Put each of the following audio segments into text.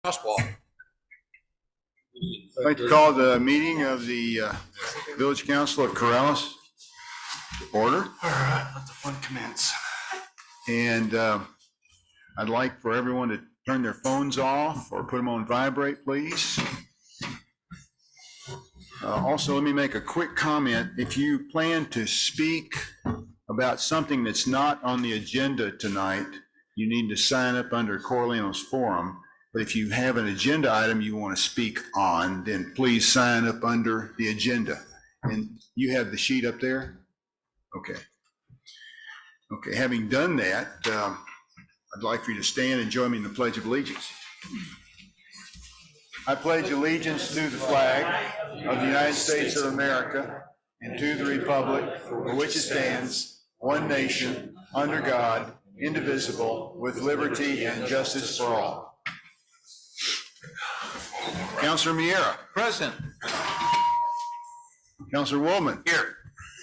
Crosswalk. I'd like to call the meeting of the Village Council of Corrales to order. All right, let the fun commence. And I'd like for everyone to turn their phones off or put them on vibrate, please. Also, let me make a quick comment. If you plan to speak about something that's not on the agenda tonight, you need to sign up under Corleone's Forum. But if you have an agenda item you want to speak on, then please sign up under the agenda. And you have the sheet up there? Okay. Okay, having done that, I'd like for you to stand and join me in the Pledge of Allegiance. I pledge allegiance to the flag of the United States of America and to the republic for which it stands, one nation, under God, indivisible, with liberty and justice for all. Councilor Miera. Present. Councilor Woolman. Here.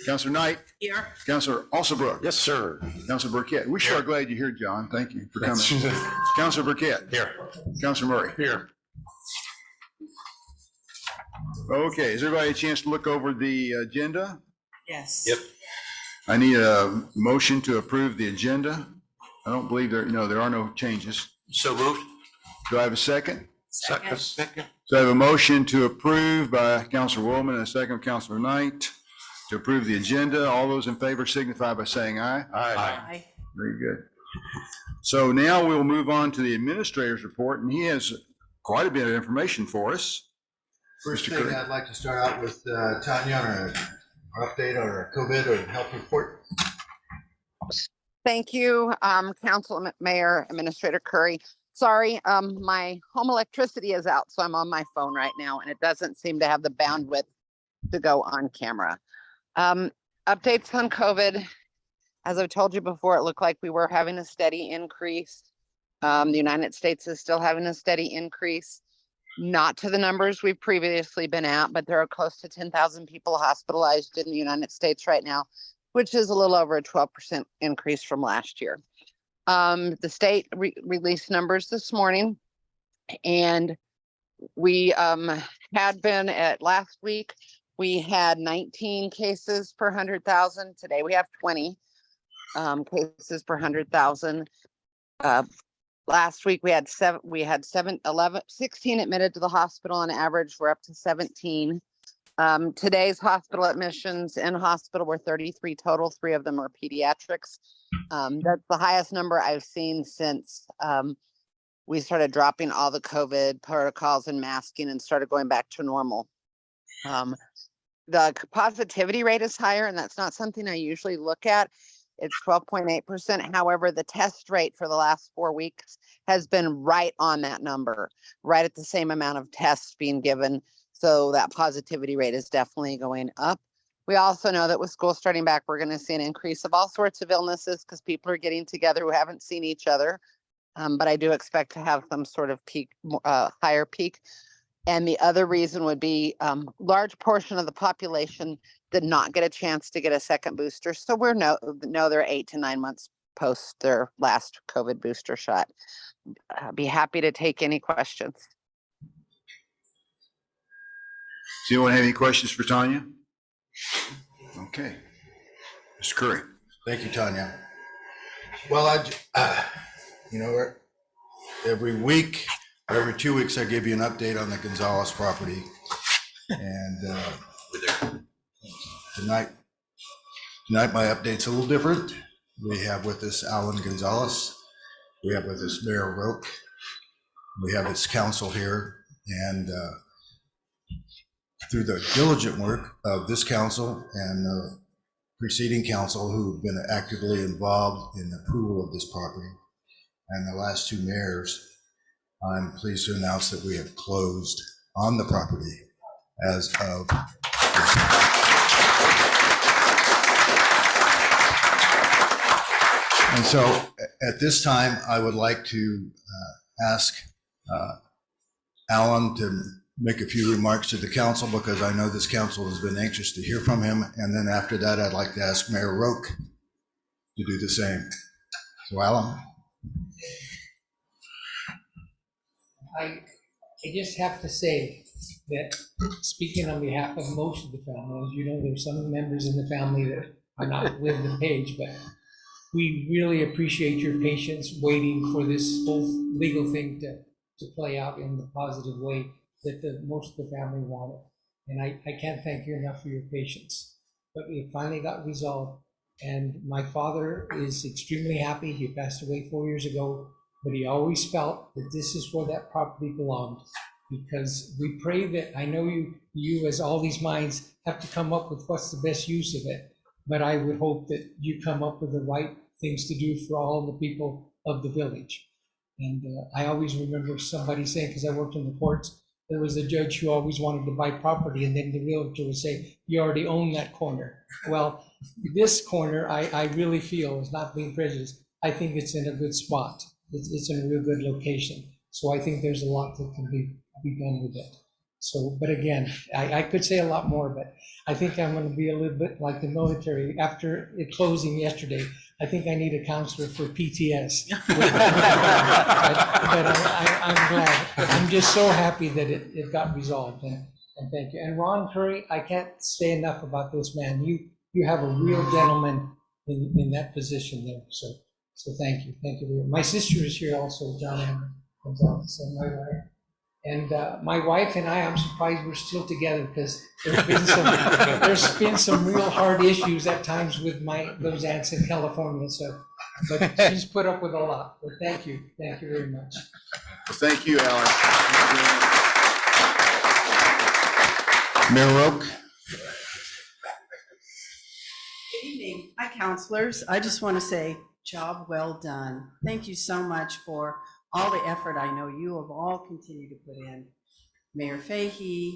Councilor Knight. Here. Councilor Alsobrook. Yes, sir. Councilor Burkett. We sure are glad you're here, John. Thank you for coming. Councilor Burkett. Here. Councilor Murray. Here. Okay, has everybody a chance to look over the agenda? Yes. Yep. I need a motion to approve the agenda. I don't believe there are no changes. So moved. Do I have a second? Second. Second. So I have a motion to approve by Councilor Woolman and a second by Councilor Knight to approve the agenda. All those in favor signify by saying aye. Aye. Aye. Very good. So now we'll move on to the administrator's report, and he has quite a bit of information for us. First Mr. thing, Curry. I'd like to start out with Tanya on our update on our COVID or health report. Thank you, Council Mayor Administrator Curry. Sorry, my home electricity is out, so I'm on my phone right now, and it doesn't seem to have the bandwidth to go on camera. Updates on COVID. As I've told you before, it looked like we were having a steady increase. The United States is still having a steady increase. Not to the numbers we've previously been at, but there are close to 10,000 people hospitalized in the United States right now, which is a little over a 12% increase from last year. The state released numbers this morning, and we had been at last week, we had 19 cases per 100,000. Today we have 20 cases per 100,000. Last week we had 16 admitted to the hospital. On average, we're up to 17. Today's hospital admissions in hospital were 33 total. 3 of them are pediatrics. That's the highest number I've seen since we started dropping all the COVID protocols and masking and started going back to normal. The positivity rate is higher, and that's not something I usually look at. It's 12.8%. However, the test rate for the last 4 weeks has been right on that number, right at the same amount of tests being given. So that positivity rate is definitely going up. We also know that with school starting back, we're going to see an increase of all sorts of illnesses because people are getting together who haven't seen each other. But I do expect to have some sort of peak, higher peak. And the other reason would be large portion of the population did not get a chance to get a second booster. So we're they're 8 to 9 months post their last COVID booster shot. Be happy to take any questions. Does anyone have any questions for Tanya? Okay. Mr. Curry. Thank you, Tanya. Well, every week, or every 2 weeks, I give you an update on the Gonzalez property. And tonight my update's a little different. We have with us Alan Gonzalez. We have with us Mayor Roque. We have his council here. And through the diligent work of this council and the preceding council who've been actively involved in the approval of this property, and the last 2 mayors, I'm pleased to announce that we have closed on the property as of this month. And so at this time, I would like to ask Alan to make a few remarks to the council, because I know this council has been anxious to hear from him. And then after that, I'd like to ask Mayor Roque to do the same. So Alan. I just have to say that, speaking on behalf of most of the family, as you know, there's some members in the family that are not with the page, but we really appreciate your patience waiting for this whole legal thing to play out in the positive way that most of the family wanted. And I can't thank you enough for your patience. But it finally got resolved. And my father is extremely happy. He passed away 4 years ago, but he always felt that this is where that property belonged. Because we pray that, I know you as all these minds have to come up with what's the best use of it. But I would hope that you come up with the right things to do for all the people of the village. And I always remember somebody saying, because I worked in the courts, there was a judge who always wanted to buy property, and then the realtor would say, you already own that corner. Well, this corner, I really feel is not being prejudiced. I think it's in a good spot. It's in a real good location. So I think there's a lot that can be done with it. So, but again, I could say a lot more, but I think I'm going to be a little bit like the military. After it closing yesterday, I think I need a counselor for PTS. but I'm glad. I'm just so happy that it got resolved, and thank you. And Ron Curry, I can't say enough about this man. You have a real gentleman in that position there. So thank you. Thank you very much. My sister is here also, John Amber Gonzalez, and my wife. And my wife and I'm surprised we're still together, because there's been some real hard issues at times with those aunts in California. So, but she's put up with a lot. But thank you very much. Well, thank you, Alan. Mayor Roque? Good evening. Hi, counselors. I just want to say, job well done. Thank you so much for all the effort I know you have all continued to put in. Mayor Fahey,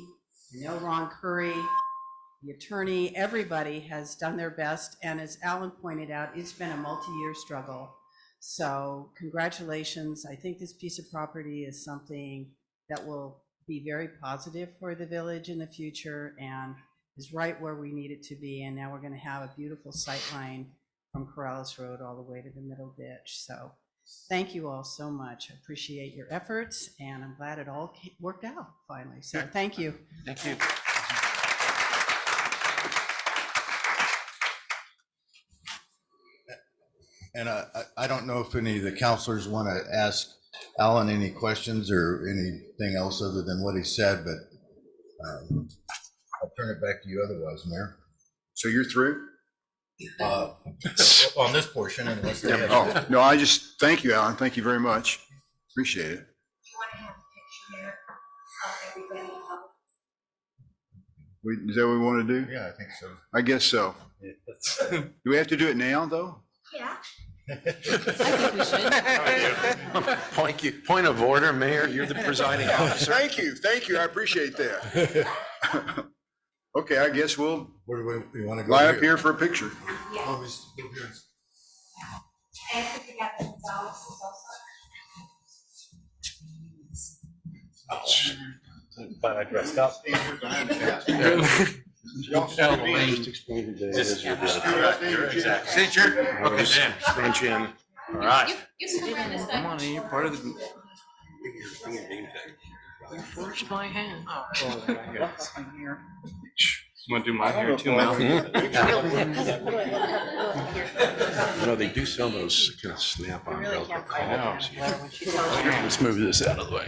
I know Ron Curry, the attorney, everybody has done their best. And as Alan pointed out, it's been a multi-year struggle. So congratulations. I think this piece of property is something that will be very positive for the village in the future and is right where we need it to be. And now we're going to have a beautiful sight line from Corrales Road all the way to the middle ditch. So thank you all so much. I appreciate your efforts, and I'm glad it all worked out finally. So thank you. Thank you. And I don't know if any of the counselors want to ask Alan any questions or anything else other than what he said, but I'll turn it back to you otherwise, Mayor. So you're through? On this portion, unless they have. Oh, no, I just, thank you, Alan. Thank you very much. Appreciate it. Is that what we want to do? Yeah, I think so. I guess so. Do we have to do it now, though? Yeah. Point of order, Mayor. You're the presiding officer. Thank you. I appreciate that. Okay, I guess we'll Where do we want to go? line up here for a picture. Oh, And I forgot that Gonzalez is also. But I dressed up. Signature. Scrunch in. All right. Come on in. You're part of the. You forced my hand. Want to do my hair too, Mel? You know, they do sell those kind of snap-on Velcro collars. Let's move this out of the way.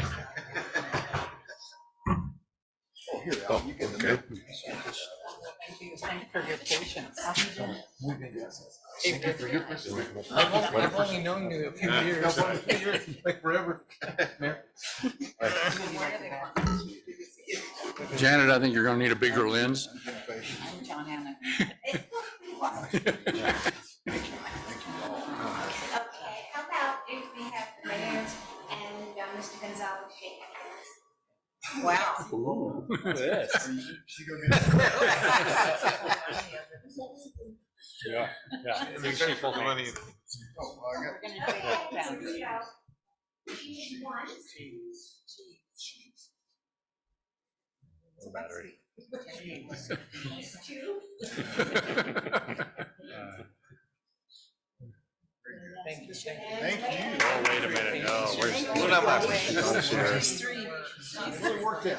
Oh, okay. Thank you for your patience. I've only known you a few years. Like forever. Janet, I think you're gonna need a bigger lens. I'm John Hanna. Okay, how about if we have the mayor and Mr. Gonzalez shake hands? Wow. Ooh, this. Yeah. We're gonna take it down. One. Battery. Two. Thank you. Thank you. Oh, wait a minute. No, what about It worked out.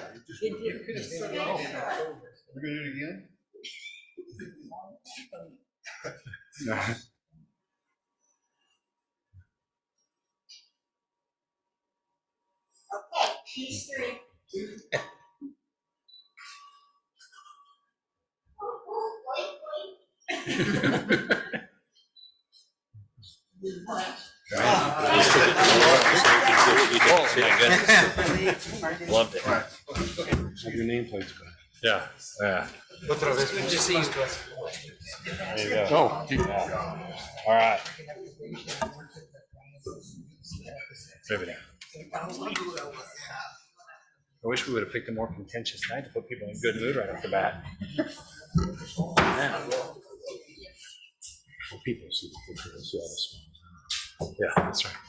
We're gonna do it again? Okay, piece three. Loved it. Have your nameplates back. Yeah, yeah. Good to see you. There you go. Oh, Yeah. All right. Riveting. I wish we would have picked a more contentious night to put people in a good mood right off the bat. well, people see the picture, they'll see all the smiles. Yeah, that's right.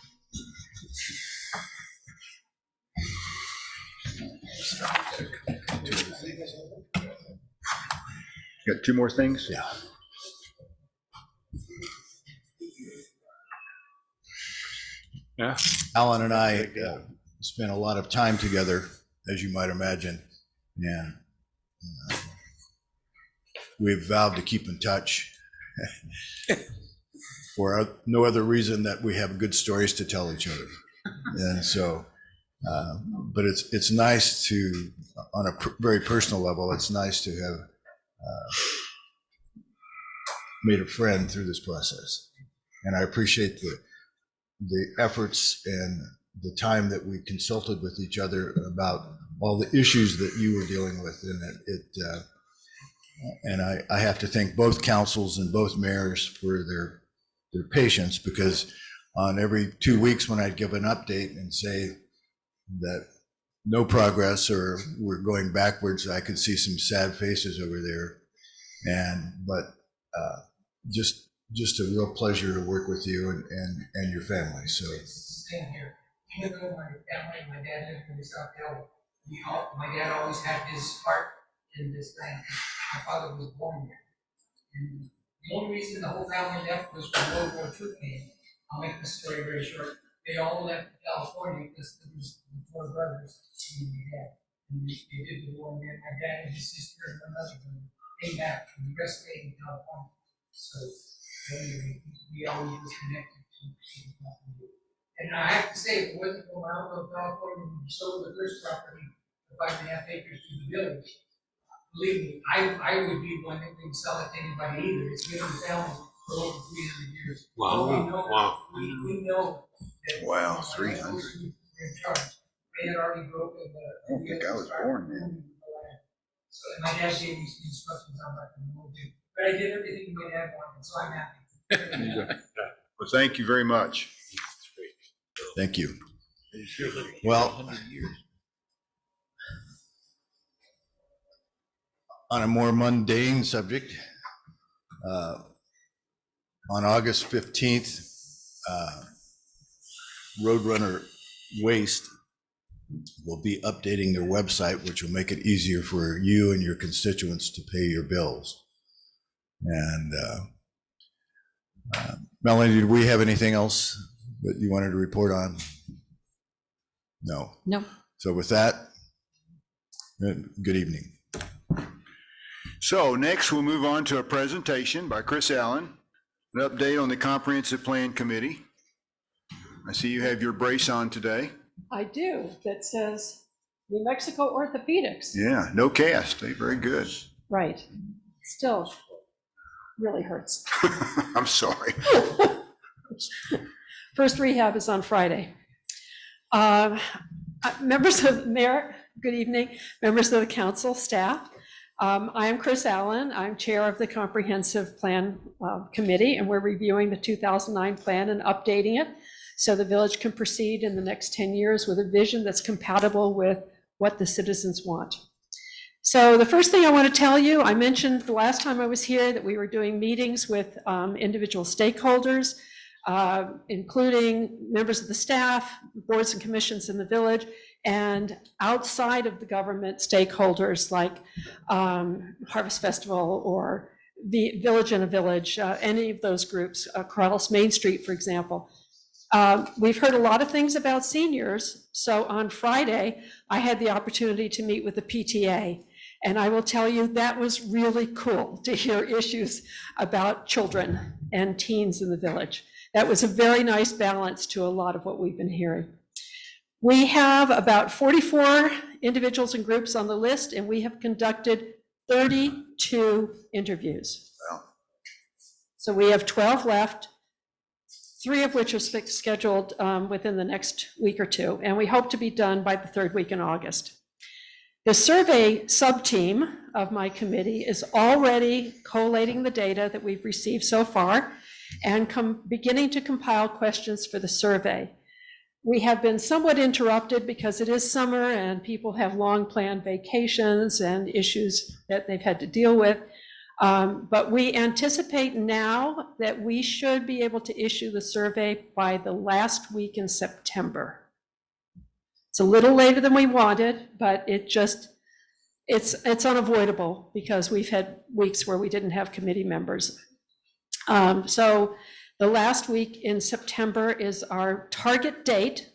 Got two more things? Yeah. Yeah. Alan and I spent a lot of time together, as you might imagine, and we've vowed to keep in touch for no other reason that we have good stories to tell each other. And so, but it's nice to, on a very personal level, it's nice to have made a friend through this process. And I appreciate the efforts and the time that we consulted with each other about all the issues that you were dealing with. And I have to thank both councils and both mayors for their patience, because on every 2 weeks when I'd give an update and say that no progress or we're going backwards, I could see some sad faces over there. But just a real pleasure to work with you and your family. So Same here. Even though my family, my dad lived in South Carolina, my dad always had his heart in this land. My father was born here. And the only reason the whole family left was when World War II came. I'll make this story very short. They all left California because there was the 4 brothers and my dad. And they did the war, and then my dad and his sister and another brother came back, and the rest stayed in California. So anyway, we always was connected to the property. And I have to say, if it wasn't for my uncle in California, when we sold the first property, the 5.5 acres to the village, believe me, I would be one that didn't sell it to anybody either. It's been in the family for over 300 years. Wow. We know, Wow. we know that. Wow, those 300. who were in charge, they had already broken the. I don't think I was born then. So and my dad gave me some instructions on what to do. But I did everything my dad wanted, so I'm happy. Well, thank you very much. thank you. Well, on a more mundane subject, on August 15th, Roadrunner Waste will be updating their website, which will make it easier for you and your constituents to pay your bills. And Melanie, did we have anything else that you wanted to report on? No. No. So with that, good evening. So next, we'll move on to a presentation by Chris Allen, an update on the Comprehensive Plan Committee. I see you have your brace on today. I do, that says New Mexico Orthopedics. Yeah, no cast. Hey, very good. Right. Still really hurts. I'm sorry. First rehab is on Friday. Members of the mayor, good evening. Members of the council, staff. I am Chris Allen. I'm chair of the Comprehensive Plan Committee, and we're reviewing the 2009 plan and updating it so the village can proceed in the next 10 years with a vision that's compatible with what the citizens want. So the first thing I want to tell you, I mentioned the last time I was here that we were doing meetings with individual stakeholders, including members of the staff, boards and commissions in the village, and outside of the government stakeholders like Harvest Festival or the Village in a Village, any of those groups, Corrales Main Street, for example. We've heard a lot of things about seniors. So on Friday, I had the opportunity to meet with the PTA. And I will tell you, that was really cool to hear issues about children and teens in the village. That was a very nice balance to a lot of what we've been hearing. We have about 44 individuals and groups on the list, and we have conducted 32 interviews. Wow. So we have 12 left, 3 of which are scheduled within the next week or two, and we hope to be done by the 3rd week in August. The survey sub-team of my committee is already collating the data that we've received so far and beginning to compile questions for the survey. We have been somewhat interrupted because it is summer and people have long planned vacations and issues that they've had to deal with. But we anticipate now that we should be able to issue the survey by the last week in September. It's a little later than we wanted, but it's unavoidable because we've had weeks where we didn't have committee members. So the last week in September is our target date.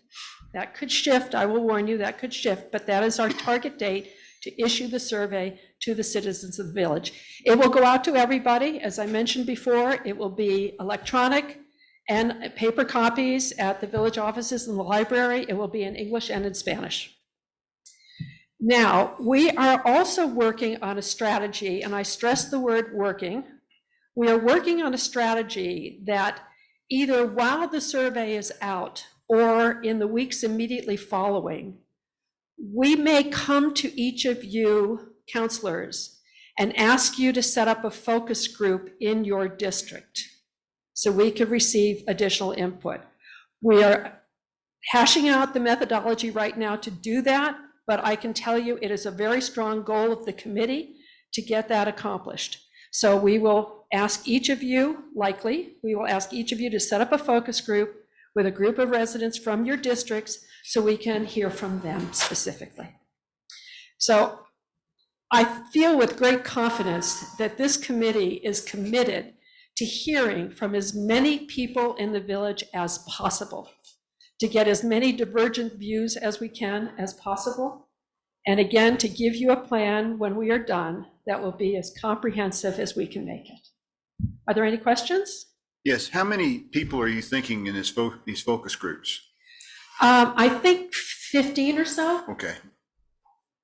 That could shift, I will warn you, that could shift, but that is our target date to issue the survey to the citizens of the village. It will go out to everybody. As I mentioned before, it will be electronic and paper copies at the village offices and the library. It will be in English and in Spanish. Now, we are also working on a strategy, and I stress the word working. We are working on a strategy that either while the survey is out or in the weeks immediately following, we may come to each of you counselors and ask you to set up a focus group in your district so we could receive additional input. We are hashing out the methodology right now to do that, but I can tell you it is a very strong goal of the committee to get that accomplished. So we will ask each of you, we will ask each of you to set up a focus group with a group of residents from your districts so we can hear from them specifically. So I feel with great confidence that this committee is committed to hearing from as many people in the village as possible, to get as many divergent views as we can as possible, and again, to give you a plan when we are done that will be as comprehensive as we can make it. Are there any questions? Yes, how many people are you thinking in these focus groups? I think 15 or so. Okay.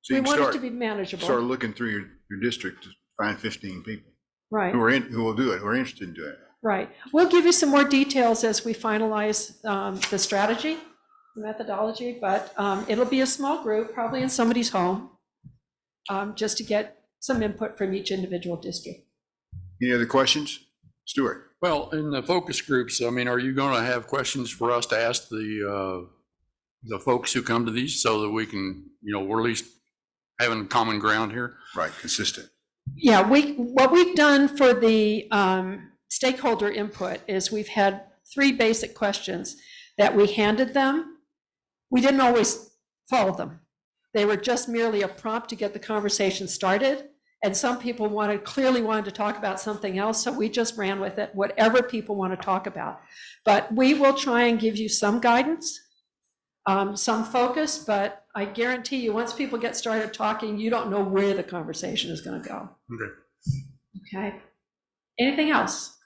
So We you can want it start, to be manageable. start looking through your district to find 15 people Right, who will do it, who are interested in doing it. right. We'll give you some more details as we finalize the strategy, the methodology, but it'll be a small group, probably in somebody's home, just to get some input from each individual district. Any other questions? Stuart? Well, in the focus groups, I mean, are you going to have questions for us to ask the folks who come to these so that we can, we're at least having common ground here? Right, consistent. Yeah, what we've done for the stakeholder input is we've had 3 basic questions that we handed them. We didn't always follow them. They were just merely a prompt to get the conversation started. And some people clearly wanted to talk about something else, so we just ran with it, whatever people want to talk about. But we will try and give you some guidance, some focus, but I guarantee you, once people get started talking, you don't know where the conversation is going to go. Okay. Anything else?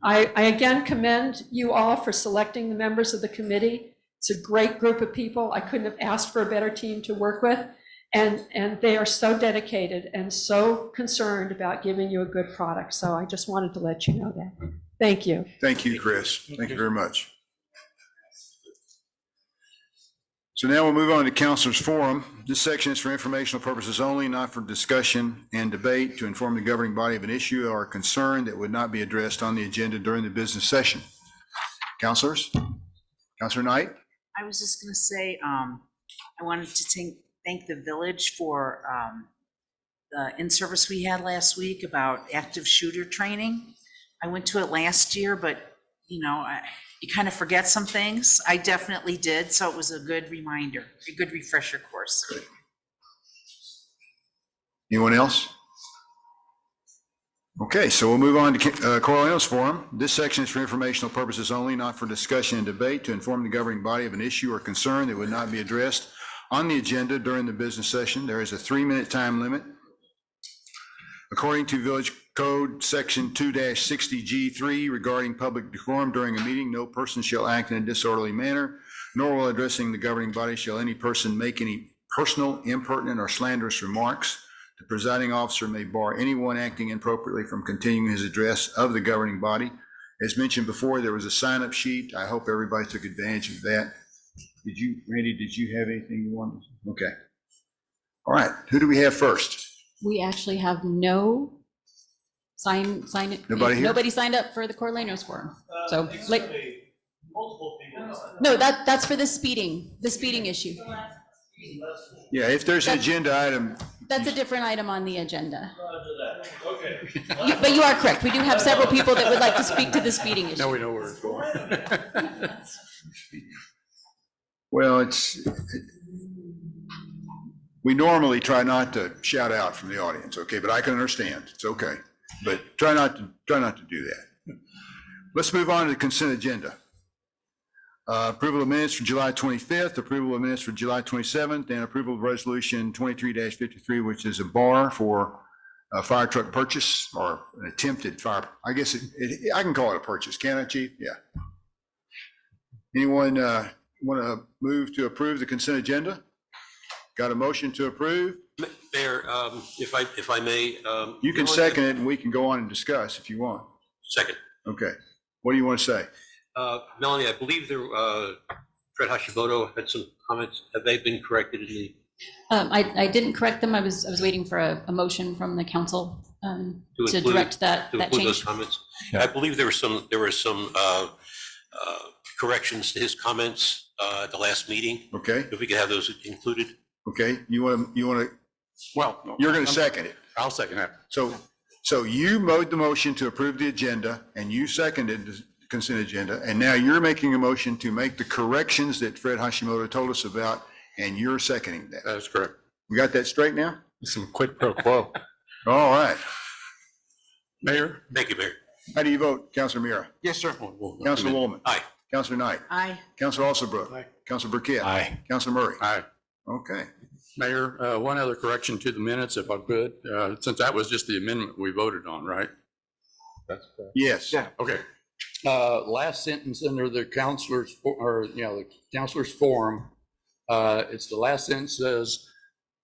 I again commend you all for selecting the members of the committee. It's a great group of people. I couldn't have asked for a better team to work with. And they are so dedicated and so concerned about giving you a good product. So I just wanted to let you know that. Thank you. Thank you, Chris. Thank you very much. So now we'll move on to Councilors Forum. This section is for informational purposes only, not for discussion and debate, to inform the governing body of an issue or concern that would not be addressed on the agenda during the business session. Councilors? Councilor Knight? I was just going to say, I wanted to thank the village for the in-service we had last week about active shooter training. I went to it last year, but you kind of forget some things. I definitely did, so it was a good reminder, a good refresher course. Good. Anyone else? Okay, so we'll move on to Corleone's Forum. This section is for informational purposes only, not for discussion and debate, to inform the governing body of an issue or concern that would not be addressed on the agenda during the business session. There is a 3-minute time limit. According to Village Code, Section 2-60G3, regarding public decorum during a meeting, no person shall act in a disorderly manner, nor while addressing the governing body shall any person make any personal, impertinent, or slanderous remarks. The presiding officer may bar anyone acting inappropriately from continuing his address of the governing body. As mentioned before, there was a sign-up sheet. I hope everybody took advantage of that. Randy, did you have anything you wanted? Okay. All right, who do we have first? We actually have no sign it. Nobody here? Nobody signed up for the Corleone's Forum. So, like, no, that's for the speeding issue. Yeah, if there's an agenda item, That's a different item on the agenda. But you are correct. We do have several people that would like to speak to the speeding issue. Now we know where it's going. well, we normally try not to shout out from the audience, okay, but I can understand, it's okay. But try not to do that. Let's move on to the consent agenda. Approval of minutes for July 25th, approval of minutes for July 27th, and approval of resolution 23-53, which is a bar for a fire truck purchase or an attempted fire. I guess I can call it a purchase, can I, Chief? Yeah. Anyone want to move to approve the consent agenda? Got a motion to approve? Mayor, if I may. You can second it and we can go on and discuss if you want. Second. Okay. What do you want to say? Melanie, I believe Fred Hashimoto had some comments. Have they been corrected in the? I didn't correct them. I was waiting for a motion from the council to direct that include those change. comments? Yeah. I believe there were some corrections to his comments at the last meeting. Okay. If we could have those included. Okay. You want to, Well, no, you're going to second it. I'll second that. So you made the motion to approve the agenda and you seconded the consent agenda. And now you're making a motion to make the corrections that Fred Hashimoto told us about, and you're seconding that. That is correct. We got that straight now? Some quid pro quo. All right. Mayor? Thank you, Mayor. How do you vote, Councilor Mira? Yes, sir. Councilor Woolman? Aye. Councilor Knight? Aye. Councilor Alsabrook? Aye. Councilor Burkett? Aye. Councilor Murray? Aye. Okay. Mayor, one other correction to the minutes, if I could, since that was just the amendment we voted on, right? That's correct. Yes. Yeah. Okay. Last sentence under the counselors, the counselors forum, it's the last sentence says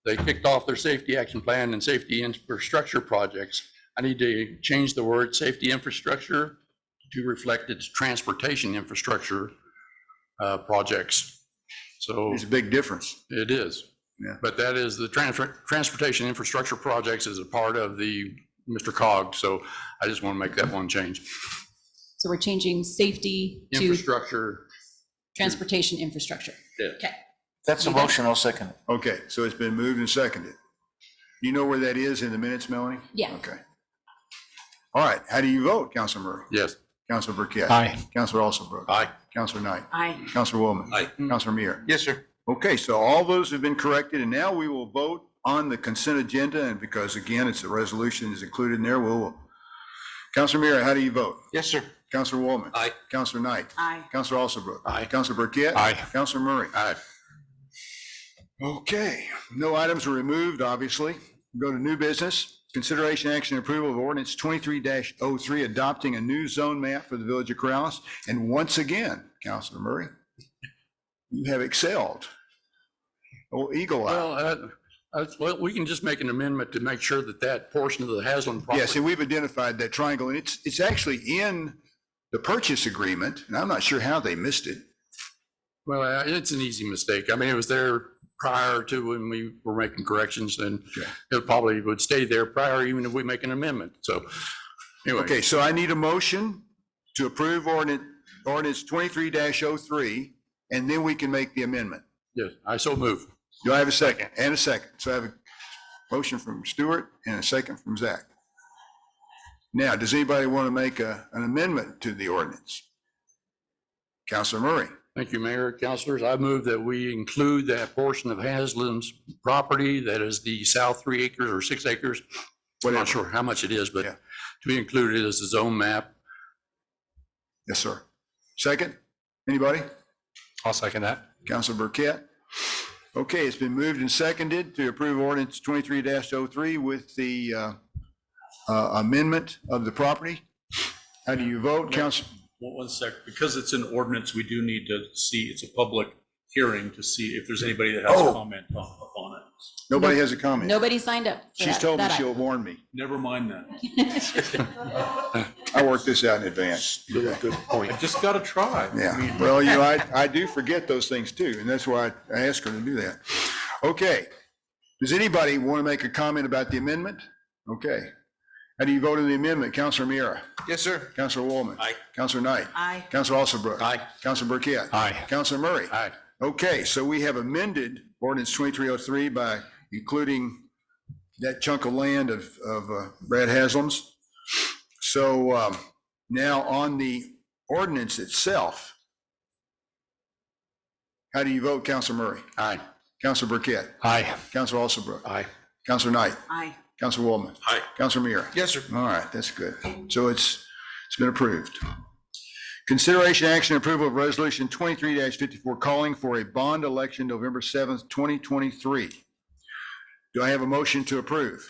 they kicked off their safety action plan and safety infrastructure projects. I need to change the word safety infrastructure to reflect its transportation infrastructure projects. So There's a big difference. it is. Yeah. But that is the transportation infrastructure projects is a part of the Mr. COG. So I just want to make that one change. So we're changing safety to Infrastructure. transportation infrastructure. Yeah. Okay. That's a motion, I'll second it. Okay, so it's been moved and seconded. You know where that is in the minutes, Melanie? Yeah. Okay. All right, how do you vote, Councilor Murray? Yes. Councilor Burkett? Aye. Councilor Alsabrook? Aye. Councilor Knight? Aye. Councilor Woolman? Aye. Councilor Muir? Yes, sir. Okay, so all those have been corrected, and now we will vote on the consent agenda, and because again, it's a resolution is included in there, Councilor Muir, how do you vote? Yes, sir. Councilor Woolman? Aye. Councilor Knight? Aye. Councilor Alsabrook? Aye. Councilor Burkett? Aye. Councilor Murray? Aye. Okay, no items were removed, obviously. Go to new business. Consideration, action, and approval of ordinance 23-03, adopting a new zone map for the village of Corrales. And once again, Councilor Murray, you have excelled. Oh, eagle eye. Well, we can just make an amendment to make sure that that portion of the Haslam property. Yes, and we've identified that triangle, and it's actually in the purchase agreement, and I'm not sure how they missed it. Well, it's an easy mistake. I mean, it was there prior to when we were making corrections, and it probably would stay there prior, even if we make an amendment. So anyway. Okay, so I need a motion to approve ordinance 23-03, and then we can make the amendment. Yes, I so move. Do I have a second? And a second. So I have a motion from Stuart and a second from Zach. Now, does anybody want to make an amendment to the ordinance? Councilor Murray. Thank you, Mayor, councilors. I move that we include that portion of Haslam's property that is the south 3 acres or 6 acres I'm whatever. not sure how much it is, but Yeah. to be included as a zone map. Yes, sir. Second, anybody? I'll second that. Counselor Burkett. Okay, it's been moved and seconded to approve ordinance 23-03 with the amendment of the property. How do you vote, Counsel? One sec, because it's an ordinance, we do need to see, it's a public hearing to see if there's anybody that has Oh. a comment upon it. Nobody has a comment. Nobody signed up. for She's that- told me that she'll warn me. Never mind that. I worked this out in advance. Good point. I just gotta try. I Yeah, mean, well, I do forget those things too, and that's why I asked her to do that. Okay. Does anybody want to make a comment about the amendment? Okay. How do you vote on the amendment? Counselor Mira? Yes, sir. Counselor Woolman? Aye. Counselor Knight? Aye. Counselor Alsobrook? Aye. Counselor Burkett? Aye. Counselor Murray? Aye. Okay, so we have amended ordinance 2303 by including that chunk of land of Brad Haslam's. So now on the ordinance itself, how do you vote, Counselor Murray? Aye. Counselor Burkett? Aye. Counselor Alsobrook? Aye. Counselor Knight? Aye. Counselor Woolman? Aye. Counselor Mira? Yes, sir. All right, that's good. So it's been approved. Consideration, action, and approval of resolution 23-54 calling for a bond election November 7th, 2023. Do I have a motion to approve?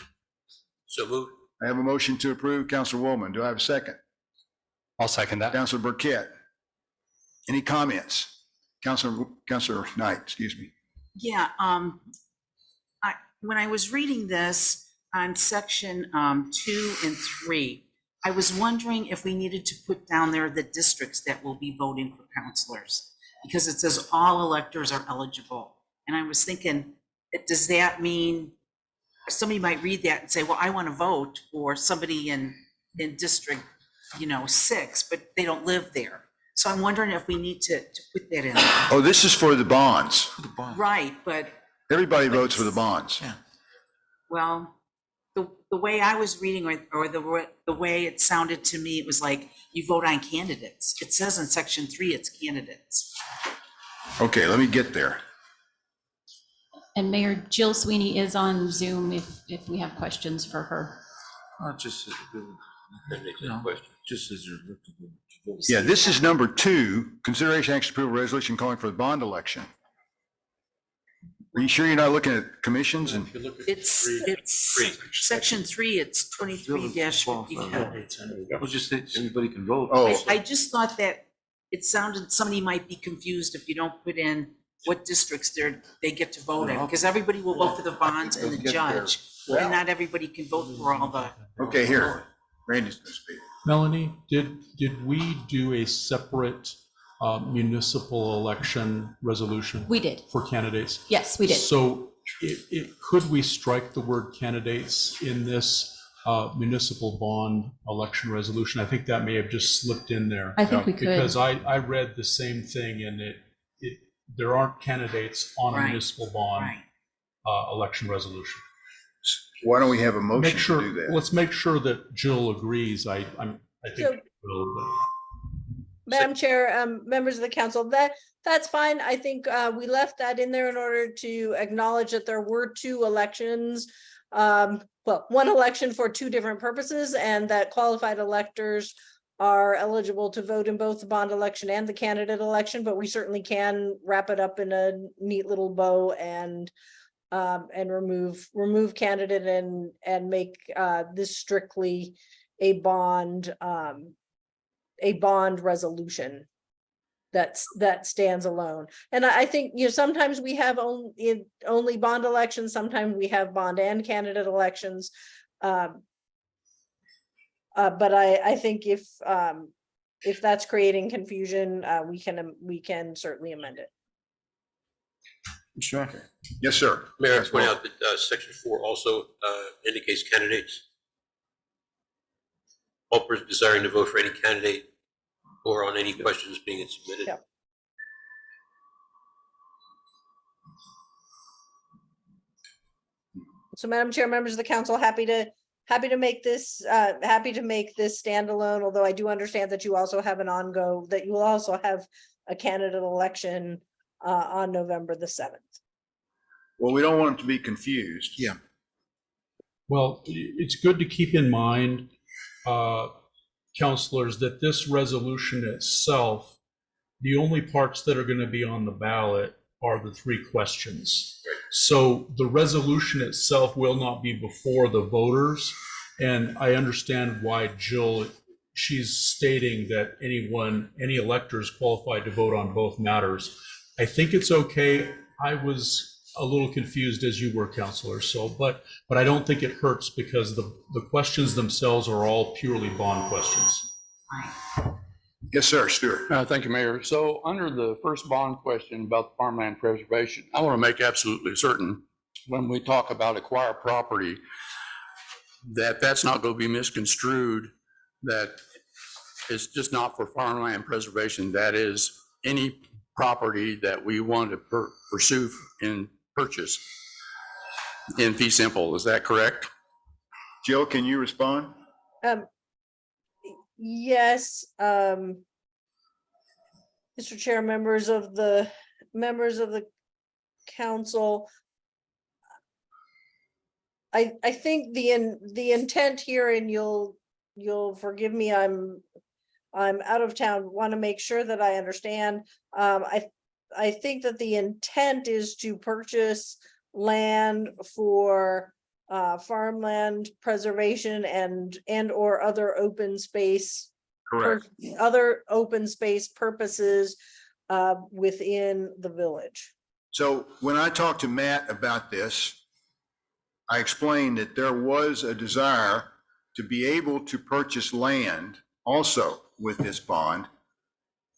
So moved. I have a motion to approve. Counselor Woolman, do I have a second? I'll second that. Counselor Burkett? Any comments? Counselor Knight, excuse me. Yeah, when I was reading this on section 2 and 3, I was wondering if we needed to put down there the districts that will be voting for counselors, because it says all electors are eligible. And I was thinking, does that mean, somebody might read that and say, well, I want to vote for somebody in district, 6, but they don't live there. So I'm wondering if we need to put that in there. Oh, this is for the bonds. Right, but Everybody votes for the bonds. well, the way I was reading or the way it sounded to me, it was like you vote on candidates. It says in section 3, it's candidates. Okay, let me get there. And Mayor Jill Sweeney is on Zoom if we have questions for her. That makes a question. Yeah, this is number 2, consideration action approval resolution calling for the bond election. Are you sure you're not looking at commissions and? If you look at It's Three. section 3, it's 23-55. Everybody can vote. Oh, I just thought that it sounded, somebody might be confused if you don't put in what districts they get to vote in, because everybody will vote for the bonds and the judge, and not everybody can vote for all the. okay, here. Randy's going to speak. Melanie, did we do a separate municipal election resolution We did. for candidates? Yes, we did. So could we strike the word candidates in this municipal bond election resolution? I think that may have just slipped in there. I think we could. Because I read the same thing, and there aren't candidates on a Right. municipal bond Right. election resolution. Why don't we have a Make motion sure, to do that? let's make sure that Jill agrees. I think. So- she will, but- Madam Chair, members of the council, that's fine. I think we left that in there in order to acknowledge that there were 2 elections. Well, 1 election for 2 different purposes, and that qualified electors are eligible to vote in both the bond election and the candidate election, but we certainly can wrap it up in a neat little bow and remove candidate and make this strictly a bond resolution that stands alone. And I think, sometimes we have only bond elections, sometimes we have bond and candidate elections. But I think if that's creating confusion, we can certainly amend it. Mr. Acker. Yes, sir. Mayor, I point out that section 4 also indicates candidates. All persons desiring to vote for any candidate or on any questions being submitted. Yep. So Madam Chair, members of the council, happy to make this standalone, although I do understand that you also have that you will also have a candidate election on November the 7th. Well, we don't want them to be confused. Yeah. Well, it's good to keep in mind, counselors, that this resolution itself, the only parts that are going to be on the ballot are the 3 questions. So the resolution itself will not be before the voters. And I understand why Jill, she's stating that any elector is qualified to vote on both matters. I think it's okay. I was a little confused as you were, counselor. So, but I don't think it hurts because the questions themselves are all purely bond questions. Yes, sir, Stuart. Thank you, Mayor. So under the first bond question about farmland preservation, I want to make absolutely certain when we talk about acquire property, that that's not going to be misconstrued, that it's just not for farmland preservation. That is any property that we want to pursue in purchase in fee simple. Is that correct? Jill, can you respond? Yes, Mr. Chair, members of the council. I think the intent here, and you'll forgive me, I'm out of town, want to make sure that I understand. I think that the intent is to purchase land for farmland preservation and or other open space. Correct. Other open space purposes within the village. So when I talked to Matt about this, I explained that there was a desire to be able to purchase land also with this bond.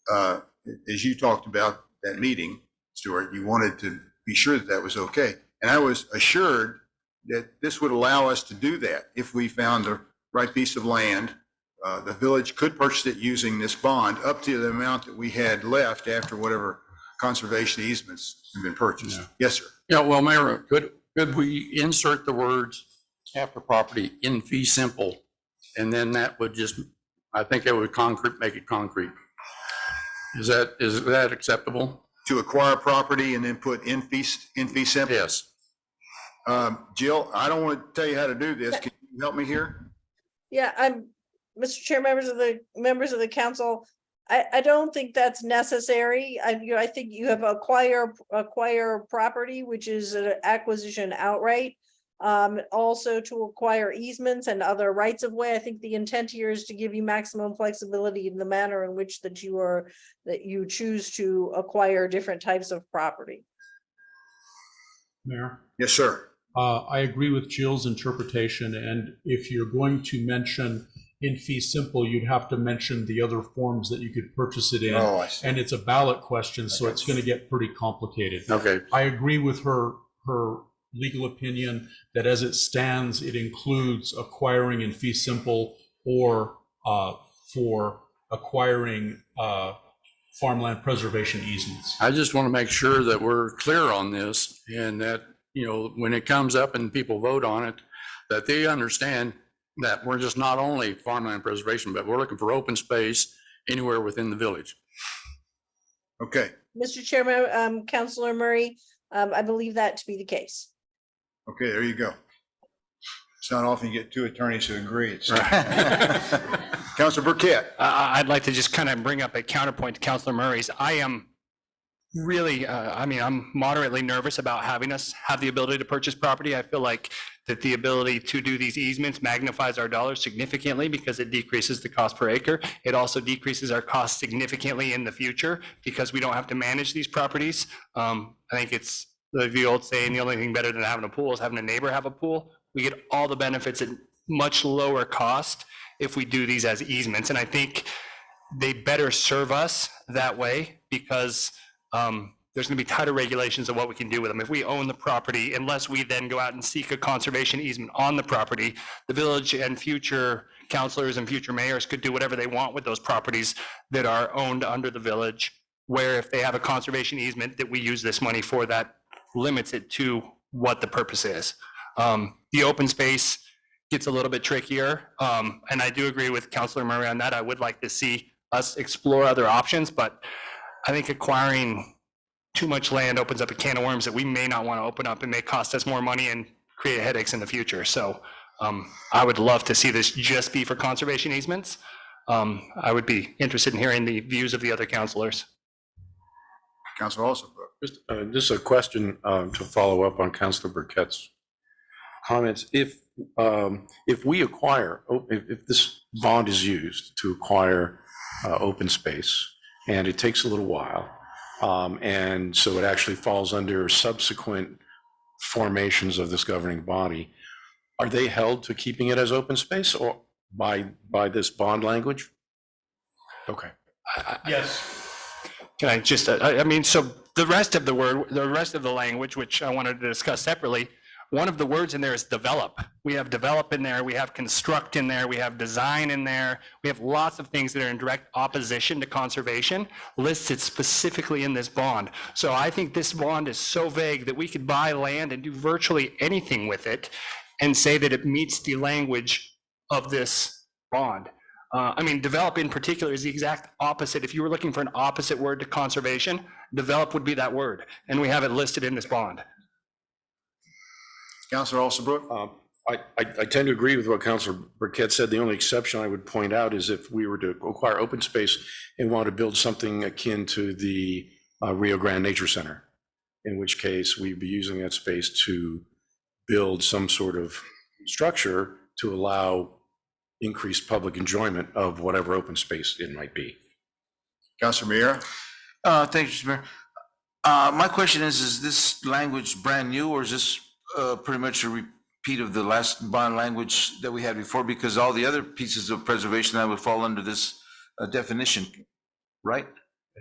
As you talked about that meeting, Stuart, you wanted to be sure that that was okay. And I was assured that this would allow us to do that. If we found the right piece of land, the village could purchase it using this bond up to the amount that we had left after whatever conservation easements have been purchased. Yeah. Yes, sir. Yeah, well, Mayor, could we insert the words after property in fee simple? And then that would just, I think it would make it concrete. Is that acceptable? To acquire property and then put in fee simple? Yes. Jill, I don't want to tell you how to do this. Can you help me here? Yeah, Mr. Chair, members of the council, I don't think that's necessary. I think you have acquire property, which is an acquisition outright. Also to acquire easements and other rights of way. I think the intent here is to give you maximum flexibility in the manner in which that you choose to acquire different types of property. Mayor? Yes, sir. I agree with Jill's interpretation, and if you're going to mention in fee simple, you'd have to mention the other forms that you could purchase it in. Oh, I see. And it's a ballot question, so it's going to get pretty complicated. Okay. I agree with her legal opinion that as it stands, it includes acquiring in fee simple or for acquiring farmland preservation easements. I just want to make sure that we're clear on this and that, when it comes up and people vote on it, that they understand that we're just not only farmland preservation, but we're looking for open space anywhere within the village. Okay. Mr. Chairman, Councilor Murray, I believe that to be the case. Okay, there you go. It's not often you get two attorneys who agree. Councilor Burkett. I'd like to just kind of bring up a counterpoint to Councilor Murray's. I am really, I'm moderately nervous about having us have the ability to purchase property. I feel like that the ability to do these easements magnifies our dollars significantly because it decreases the cost per acre. It also decreases our cost significantly in the future because we don't have to manage these properties. I think it's the old saying, the only thing better than having a pool is having a neighbor have a pool. We get all the benefits at much lower cost if we do these as easements. And I think they better serve us that way because there's going to be tighter regulations of what we can do with them. If we own the property, unless we then go out and seek a conservation easement on the property, the village and future councilors and future mayors could do whatever they want with those properties that are owned under the village, where if they have a conservation easement that we use this money for, that limits it to what the purpose is. The open space gets a little bit trickier. And I do agree with Councilor Murray on that. I would like to see us explore other options, but I think acquiring too much land opens up a can of worms that we may not want to open up and may cost us more money and create headaches in the future. So I would love to see this just be for conservation easements. I would be interested in hearing the views of the other counselors. Councilor Alsop. Just a question to follow up on Councilor Burkett's comments. If we acquire, if this bond is used to acquire open space, and it takes a little while, and so it actually falls under subsequent formations of this governing body, are they held to keeping it as open space or by this bond language? Okay. Yes. Can I just, I mean, so the rest of the language, which I wanted to discuss separately, one of the words in there is develop. We have develop in there, we have construct in there, we have design in there. We have lots of things that are in direct opposition to conservation listed specifically in this bond. So I think this bond is so vague that we could buy land and do virtually anything with it and say that it meets the language of this bond. I mean, develop in particular is the exact opposite. If you were looking for an opposite word to conservation, develop would be that word, and we have it listed in this bond. Councilor Alsop. I tend to agree with what Councilor Burkett said. The only exception I would point out is if we were to acquire open space and want to build something akin to the Rio Grande Nature Center, in which case we'd be using that space to build some sort of structure to allow increased public enjoyment of whatever open space it might be. Councilor Meara. Thank you, Mr. Mayor. My question is this language brand new, or is this pretty much a repeat of the last bond language that we had before? Because all the other pieces of preservation that would fall under this definition, right?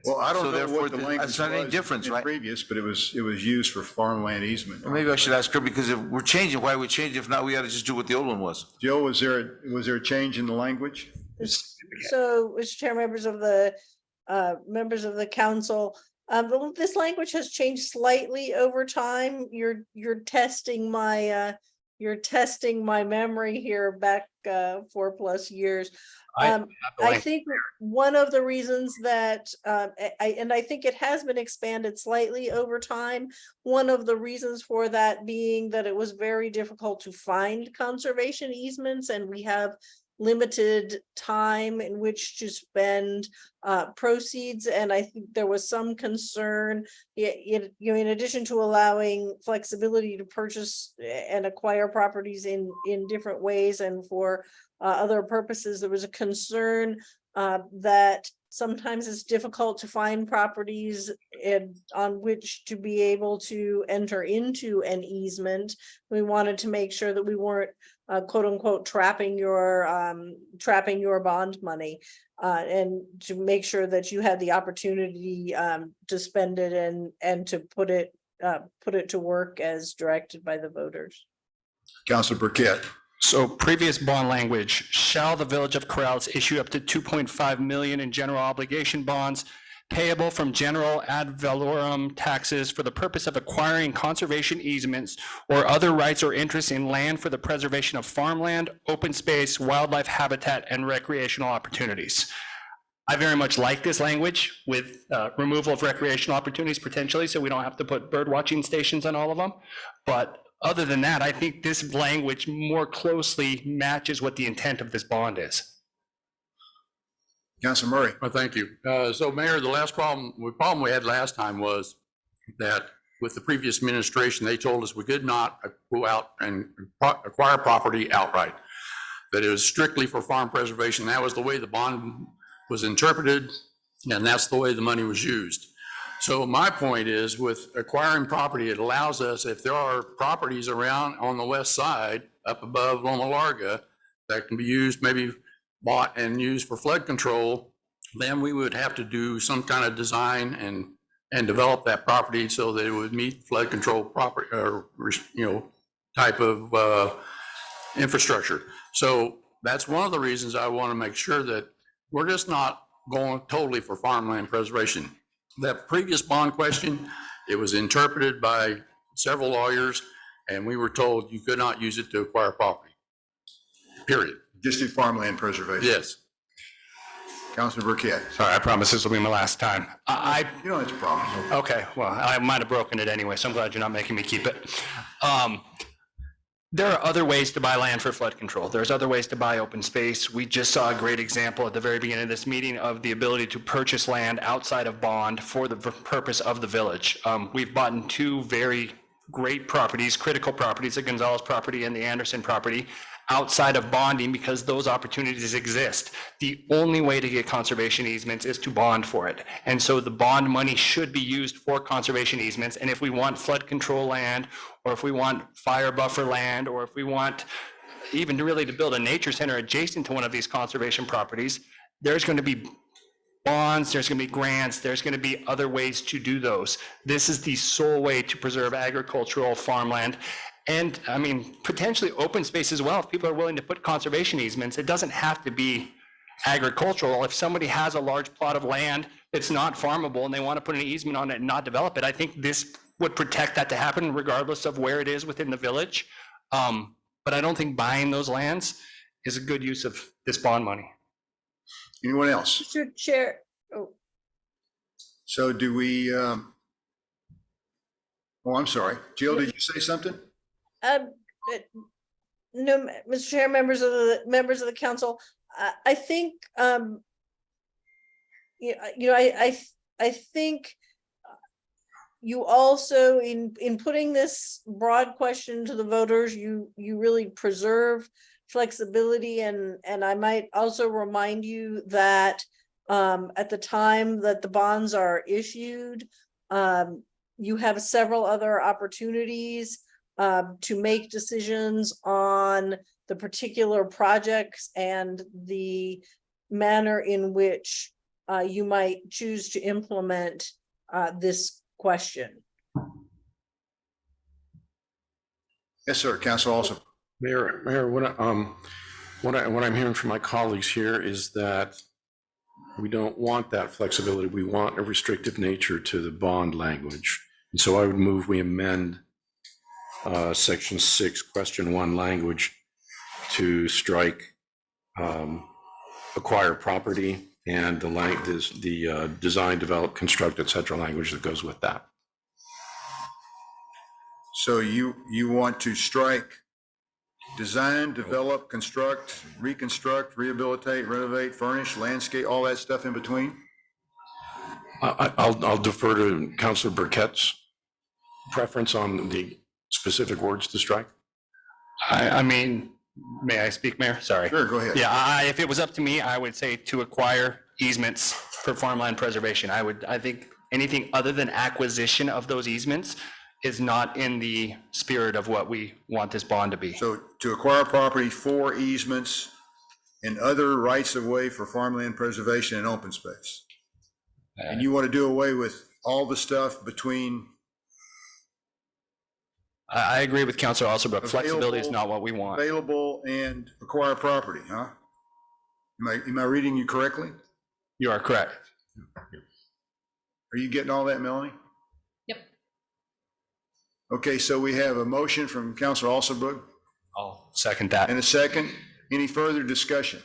Well, I don't So know therefore, what the language it's not any was difference, in right? previous, but it was used for farmland easement. Or maybe I should ask her, because if we're changing, why we change? If not, we ought to just do what the old one was. Joe, was there a change in the language? So, Mr. Chair, members of the council, this language has changed slightly over time. You're testing my memory here back 4+ years. I think one of the reasons that, I think it has been expanded slightly over time. One of the reasons for that being that it was very difficult to find conservation easements, and we have limited time in which to spend proceeds. And I think there was some concern, in addition to allowing flexibility to purchase and acquire properties in different ways and for other purposes, there was a concern that sometimes it's difficult to find properties on which to be able to enter into an easement. We wanted to make sure that we weren't quote unquote trapping your bond money, and to make sure that you had the opportunity to spend it and to put it to work as directed by the voters. Councilor Burkett. So previous bond language, shall the Village of Corrales issue up to 2.5 million in general obligation bonds payable from general ad valorem taxes for the purpose of acquiring conservation easements or other rights or interests in land for the preservation of farmland, open space, wildlife habitat, and recreational opportunities. I very much like this language with removal of recreational opportunities potentially, so we don't have to put bird watching stations on all of them. But other than that, I think this language more closely matches what the intent of this bond is. Councilor Murray. Well, thank you. So Mayor, the problem we had last time was that with the previous administration, they told us we could not go out and acquire property outright, that it was strictly for farm preservation. That was the way the bond was interpreted, and that's the way the money was used. So my point is, with acquiring property, it allows us, if there are properties around on the west side, up above Loma Larga, that can be used, maybe bought and used for flood control, then we would have to do some kind of design and develop that property so that it would meet flood control property, or, type of infrastructure. So that's one of the reasons I want to make sure that we're just not going totally for farmland preservation. That previous bond question, it was interpreted by several lawyers, and we were told you could not use it to acquire property, period. Just do farmland preservation. Yes. Councilor Burkett. Sorry, I promise this will be my last time. You don't have to promise. Okay, well, I might have broken it anyway, so I'm glad you're not making me keep it. There are other ways to buy land for flood control. There's other ways to buy open space. We just saw a great example at the very beginning of this meeting of the ability to purchase land outside of bond for the purpose of the village. We've bought in two very great properties, critical properties, the Gonzalez property and the Anderson property, outside of bonding because those opportunities exist. The only way to get conservation easements is to bond for it. And so the bond money should be used for conservation easements. And if we want flood control land, or if we want fire buffer land, or if we want even really to build a nature center adjacent to one of these conservation properties, there's going to be bonds, there's going to be grants, there's going to be other ways to do those. This is the sole way to preserve agricultural farmland. And I mean, potentially open space as well. If people are willing to put conservation easements, it doesn't have to be agricultural. If somebody has a large plot of land that's not farmable and they want to put an easement on it and not develop it, I think this would protect that to happen regardless of where it is within the village. But I don't think buying those lands is a good use of this bond money. Anyone else? Mr. Chair, oh, So do we, oh, I'm sorry. Jill, did you say something? no, Mr. Chair, members of the council, I think, I think you also, in putting this broad question to the voters, you really preserve flexibility, and I might also remind you that at the time that the bonds are issued, you have several other opportunities to make decisions on the particular projects and the manner in which you might choose to implement this question. Yes, sir. Council also. Mayor, what I'm hearing from my colleagues here is that we don't want that flexibility. We want a restrictive nature to the bond language. And so I would move we amend section 6, question 1 language to strike acquire property and the design, develop, construct, et cetera language that goes with that. So you want to strike design, develop, construct, reconstruct, rehabilitate, renovate, furnish, landscape, all that stuff in between? I'll defer to Councilor Burkett's preference on the specific words to strike. I mean, may I speak, Mayor? Sorry. Sure, go ahead. Yeah, if it was up to me, I would say to acquire easements for farmland preservation. I think anything other than acquisition of those easements is not in the spirit of what we want this bond to be. So to acquire property for easements and other rights of way for farmland preservation and open space. And you want to do away with all the stuff between. I agree with Councilor Alsterbrook. Flexibility is not what we want. Available and acquire property, huh? Am I reading you correctly? You are correct. Are you getting all that, Melanie? Yep. Okay, so we have a motion from Councilor Alsterbrook I'll second that. and a second. Any further discussion?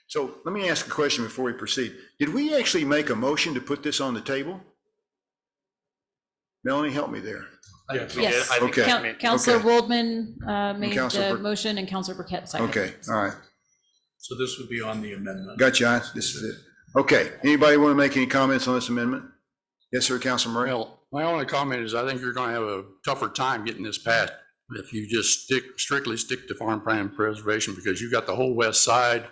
So let me ask a question before we proceed. Did we actually make a motion to put this on the table? Melanie, help me there. Yes. Okay. Counselor Okay. Waldman made Counselor the Bur- motion and Counselor Burkett seconded. Okay, all right. So this would be on the amendment. Gotcha. This is it. Okay, anybody want to make any comments on this amendment? Yes, sir, Councilor Murray? Well, my only comment is I think you're going to have a tougher time getting this passed if you just strictly stick to farmland preservation, because you've got the whole west side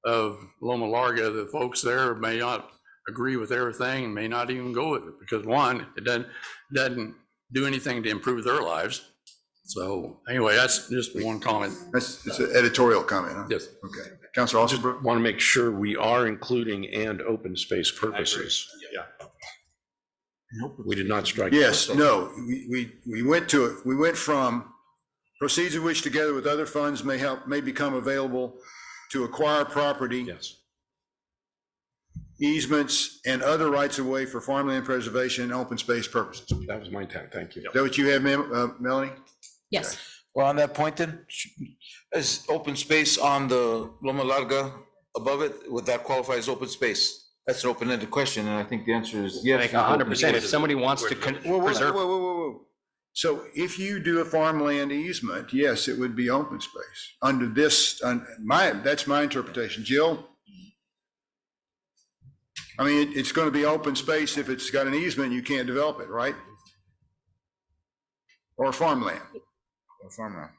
of Loma Larga. The folks there may not agree with everything and may not even go with it because, one, it doesn't do anything to improve their lives. So anyway, that's just one comment. It's an editorial comment, huh? Yes. Okay. Councilor Alsterbrook? Want to make sure we are including and open space purposes. Yeah. We did not strike. Yes, no, we went to it. We went from proceeds of which together with other funds may become available to acquire property. Yes. Easements and other rights of way for farmland preservation and open space purposes. Is That was my intent. Thank you. that what you have, Melanie? Yes. Well, on that point then, is open space on the Loma Larga above it, would that qualify as open space? That's an open-ended question, and I think the answer is yes. Like 100%. If somebody wants to preserve. Whoa. So if you do a farmland easement, yes, it would be open space under this, that's my interpretation. Jill? I mean, it's going to be open space if it's got an easement, you can't develop it, right? Or farmland. Or farmland.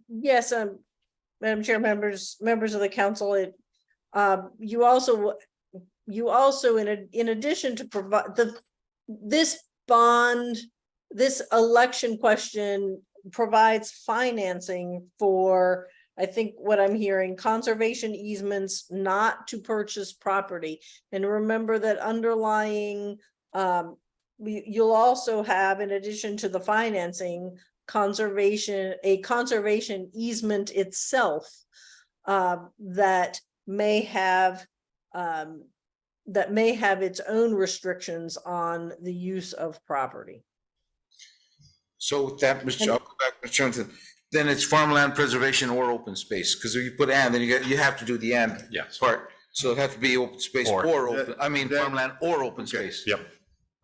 Yes, Madam Chair, members of the council, you also, in addition to provide this bond, this election question provides financing for, I think what I'm hearing, conservation easements not to purchase property. And remember that underlying, you'll also have, in addition to the financing, a conservation easement itself that may have its own restrictions on the use of property. So with that, I'll go back, Mr. Johnson, then it's farmland preservation or open space, because if you put and, then you have to do the and part. So it has to be open space or open, farmland or open space. Yep.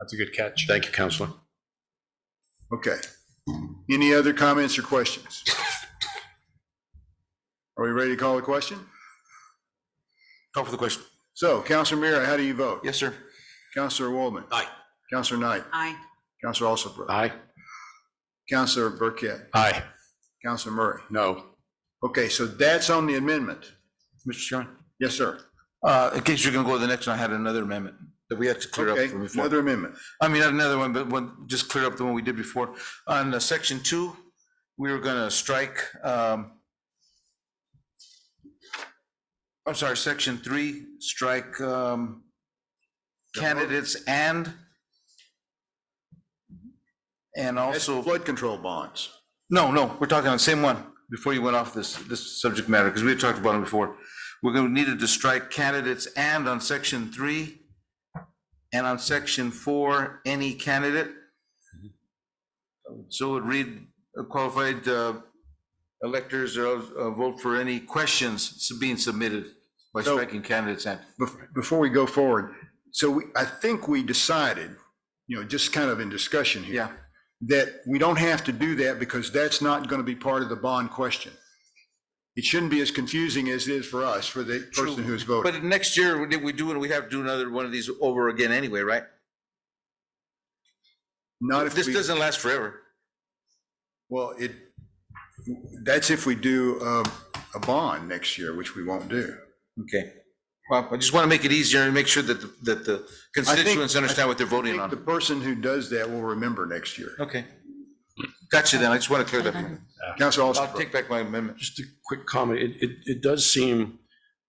That's a good catch. Thank you, Counselor. Okay. Any other comments or questions? Are we ready to call the question? Call for the question. So, Councilor Mira, how do you vote? Yes, sir. Councilor Waldman? Aye. Councilor Knight? Aye. Councilor Alsopro? Aye. Councilor Burkett? Aye. Councilor Murray? No. Okay, so that's on the amendment. Mr. Chairman? Yes, sir. In case you're gonna go to the next one, I had another amendment that we had to clear up Okay, from before. another amendment. I mean, not another one, but just clear up the one we did before. On section 2, we were gonna strike, section 3, strike candidates and That's also, flood control bonds. no, we're talking on the same one before you went off this subject matter, because we had talked about it before. We're gonna need to strike candidates and on section 3 and on section 4, any candidate. So it would read qualified electors vote for any questions being submitted by So- striking candidates and. Before we go forward, so I think we decided, just kind of in discussion here. Yeah. That we don't have to do that because that's not going to be part of the bond question. It shouldn't be as confusing as it is for us, for the person who's voting. But next year, we have to do another one of these over again anyway, right? Not if This we, doesn't last forever. well, that's if we do a bond next year, which we won't do. Okay. Well, I just want to make it easier and make sure that the constituents understand what they're I voting think on. the person who does that will remember next year. Okay. Gotcha then. I just want to clear that. up. Councilor I'll Alsopro. take back my amendment. Just a quick comment. It does seem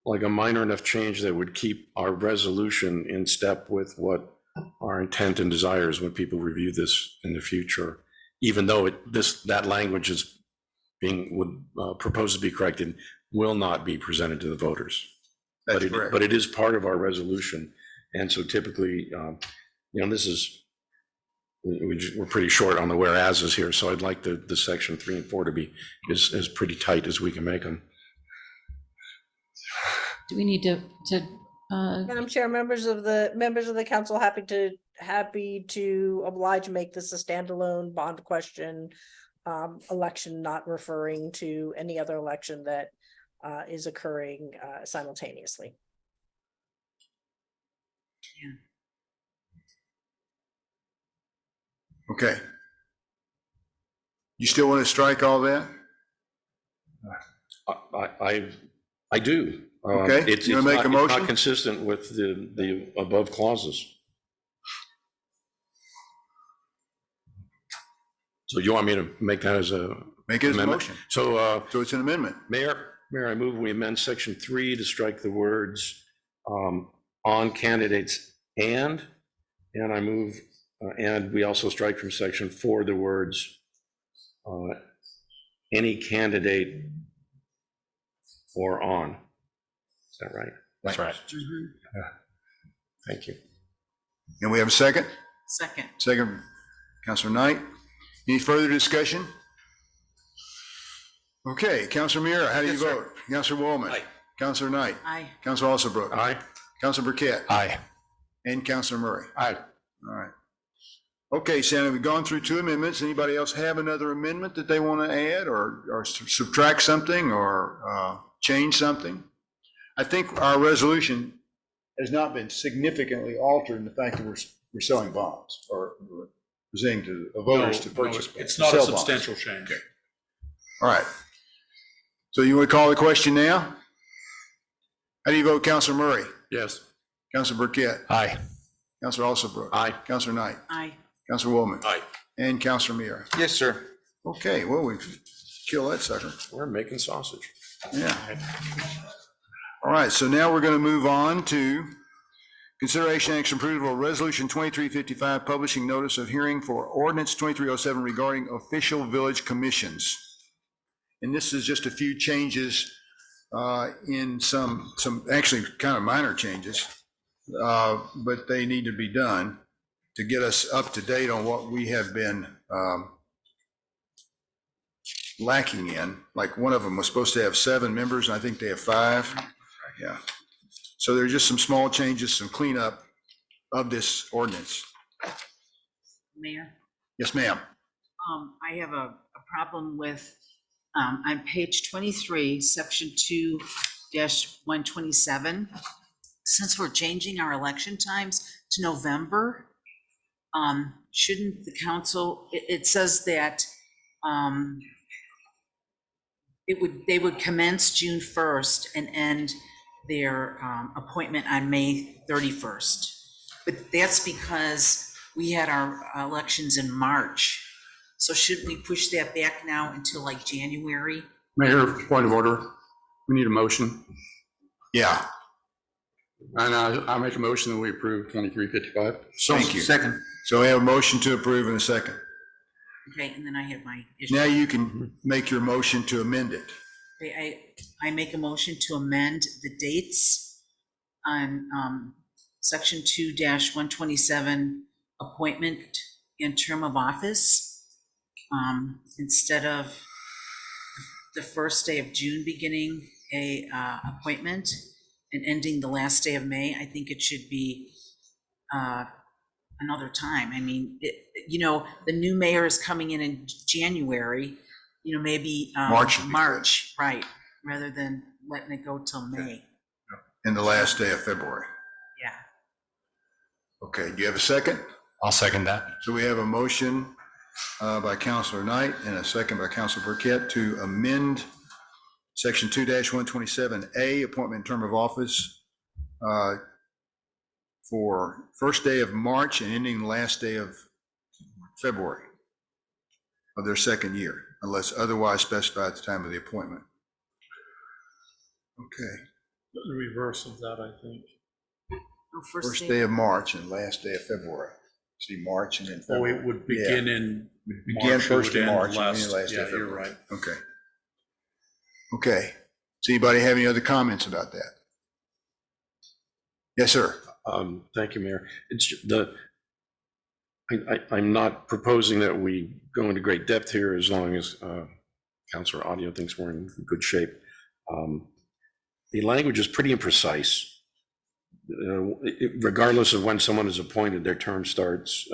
like a minor enough change that would keep our resolution in step with what our intent and desires when people review this in the future, even though that language is proposed to be corrected, will not be presented to the voters. That's correct. But it is part of our resolution. And so typically, this is, we're pretty short on the whereases here. So I'd like the section 3 and 4 to be as pretty tight as we can make them. Do we need to Madam Chair, members of the council, happy to oblige, make this a standalone bond question, election, not referring to any other election that is occurring simultaneously. Okay. You still want to strike all that? I do. Okay, It's you wanna make a not- it's motion? not consistent with the above clauses. So you want me to make that as a? Make it as a amendment? motion. So, So it's an amendment. Mayor, I move we amend section 3 to strike the words on candidates and I move, and we also strike from section 4 the words any candidate or on. Is that right? That's right. Thank you. And we have a second? Second. Second, Councilor Knight. Any further discussion? Okay, Councilor Mira, how do you Yes, sir. vote? Councilor Waldman? Aye. Councilor Knight? Aye. Councilor Alsopro? Aye. Counselor Burkett, Aye. and Counselor Murray. Aye. All right. Okay, Shannon, we've gone through 2 amendments. Anybody else have another amendment that they want to add or subtract something or change something? I think our resolution has not been significantly altered in the fact that we're selling bonds or presenting to voters to purchase. It's not a sell bonds. substantial change. All right. So you want to call the question now? How do you vote, Counselor Murray? Yes. Counselor Burkett? Aye. Counselor Alsabrook? Aye. Counselor Knight? Aye. Counselor Woolman? Aye. And Counselor Meara? Yes, sir. Okay, well, we've killed that sucker. We're making sausage. Yeah. All right, so now we're going to move on to consideration action approval of resolution 2355, publishing notice of hearing for ordinance 2307 regarding official village commissions. And this is just a few changes in some actually kind of minor changes, but they need to be done to get us up to date on what we have been lacking in. Like one of them was supposed to have 7 members, and I think they have 5. Yeah. So there are just some small changes, some cleanup of this ordinance. Mayor, Yes, ma'am. I have a problem with, on page 23, section 2-127. Since we're changing our election times to November, shouldn't the council, it says that they would commence June 1st and end their appointment on May 31st. But that's because we had our elections in March. So should we push that back now until like January? Mayor, point of order. We need a motion. Yeah. And I make a motion that we approve 2355. Thank you. Second. So we have a motion to approve in a second. Okay, and then I have my issue. Now you can make your motion to amend it. Okay, I make a motion to amend the dates on section 2-127, appointment and term of office. Instead of the first day of June beginning a appointment and ending the last day of May, I think it should be another time. I mean, the new mayor is coming in January, maybe March would be good. March, right, rather than letting it go till May. And the last day of February. Yeah. Okay, do you have a second? I'll second that. So we have a motion by Counselor Knight and a second by Counselor Burkett to amend section 2-127A, appointment and term of office for first day of March and ending the last day of February of their second year, unless otherwise specified at the time of the appointment. Okay, The reverse of that, I think. first day of March and last day of February. See, March and then Oh, February. it would begin in Begin March, it first would of end March and last. then last day Yeah, of you're February. right. Okay. Okay. Does anybody have any other comments about that? Yes, sir. Thank you, Mayor. I'm not proposing that we go into great depth here as long as Councilor Audio thinks we're in good shape. The language is pretty imprecise. Regardless of when someone is appointed, their term starts,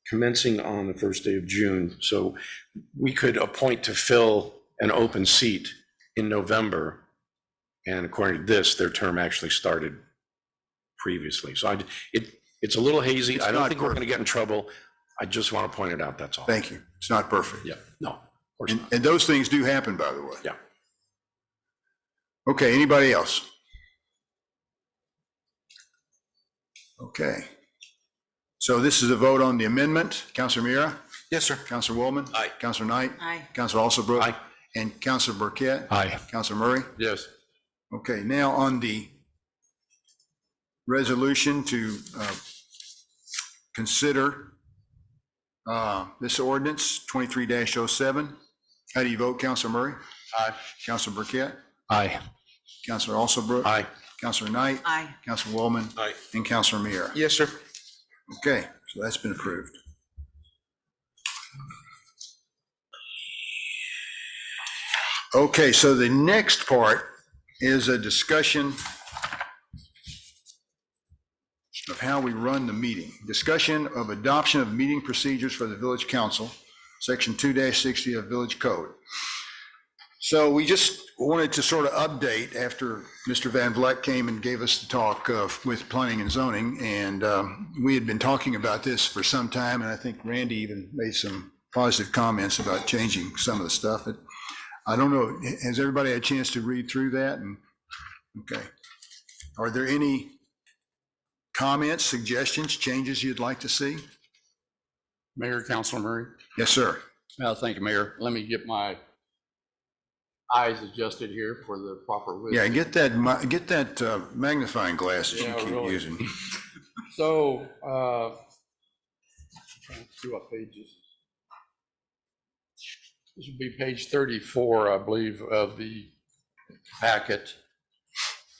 commencing on the first day of June. So we could appoint to fill an open seat in November. And according to this, their term actually started previously. So it's a little hazy. It's I don't not think we're going to perfect. get in trouble. I just want to point it out, that's all. Thank you. It's not perfect. Yeah, no, of course And, not. and those things do happen, by the way. Yeah. Okay, anybody else? Okay. So this is a vote on the amendment. Counselor Meara? Yes, sir. Counselor Woolman? Aye. Counselor Knight? Aye. Counselor Alsabrook? Aye. And Counselor Burkett? Aye. Counselor Murray? Yes. Okay, now on the resolution to consider this ordinance 23-07. How do you vote, Counselor Murray? Aye. Counselor Burkett? Aye. Counselor Alsabrook? Aye. Counselor Knight? Aye. Counselor Woolman? Aye. And Counselor Meara? Yes, sir. Okay, so that's been approved. Okay, so the next part is a discussion of how we run the meeting. Discussion of adoption of meeting procedures for the village council, section 2-60 of village code. So we just wanted to sort of update after Mr. Van Vleck came and gave us the talk with planning and zoning. And we had been talking about this for some time. And I think Randy even made some positive comments about changing some of the stuff. I don't know, has everybody had a chance to read through that? And okay. Are there any comments, suggestions, changes you'd like to see? Mayor, Councilor Murray. Yes, sir. Thank you, Mayor. Let me get my eyes adjusted here for the proper width. Yeah, get that magnifying glass that you keep really. using. So, trying to see what pages. This would be page 34, I believe, of the packet.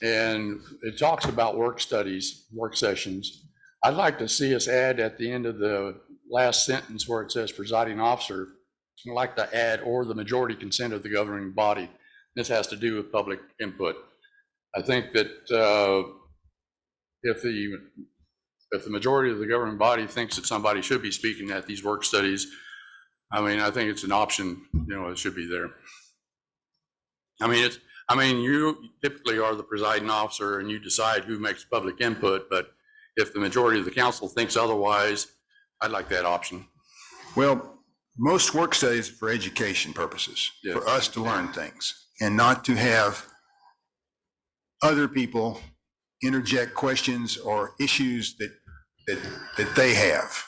And it talks about work studies, work sessions. I'd like to see us add at the end of the last sentence where it says presiding officer, I'd like to add or the majority consent of the governing body. This has to do with public input. I think that if the majority of the governing body thinks that somebody should be speaking at these work studies, I mean, I think it's an option, you know, it should be there. I mean, you typically are the presiding officer and you decide who makes public input, but if the majority of the council thinks otherwise, I'd like that option. Well, most work studies are for education purposes, for us to learn things and not to have other people interject questions or issues that they have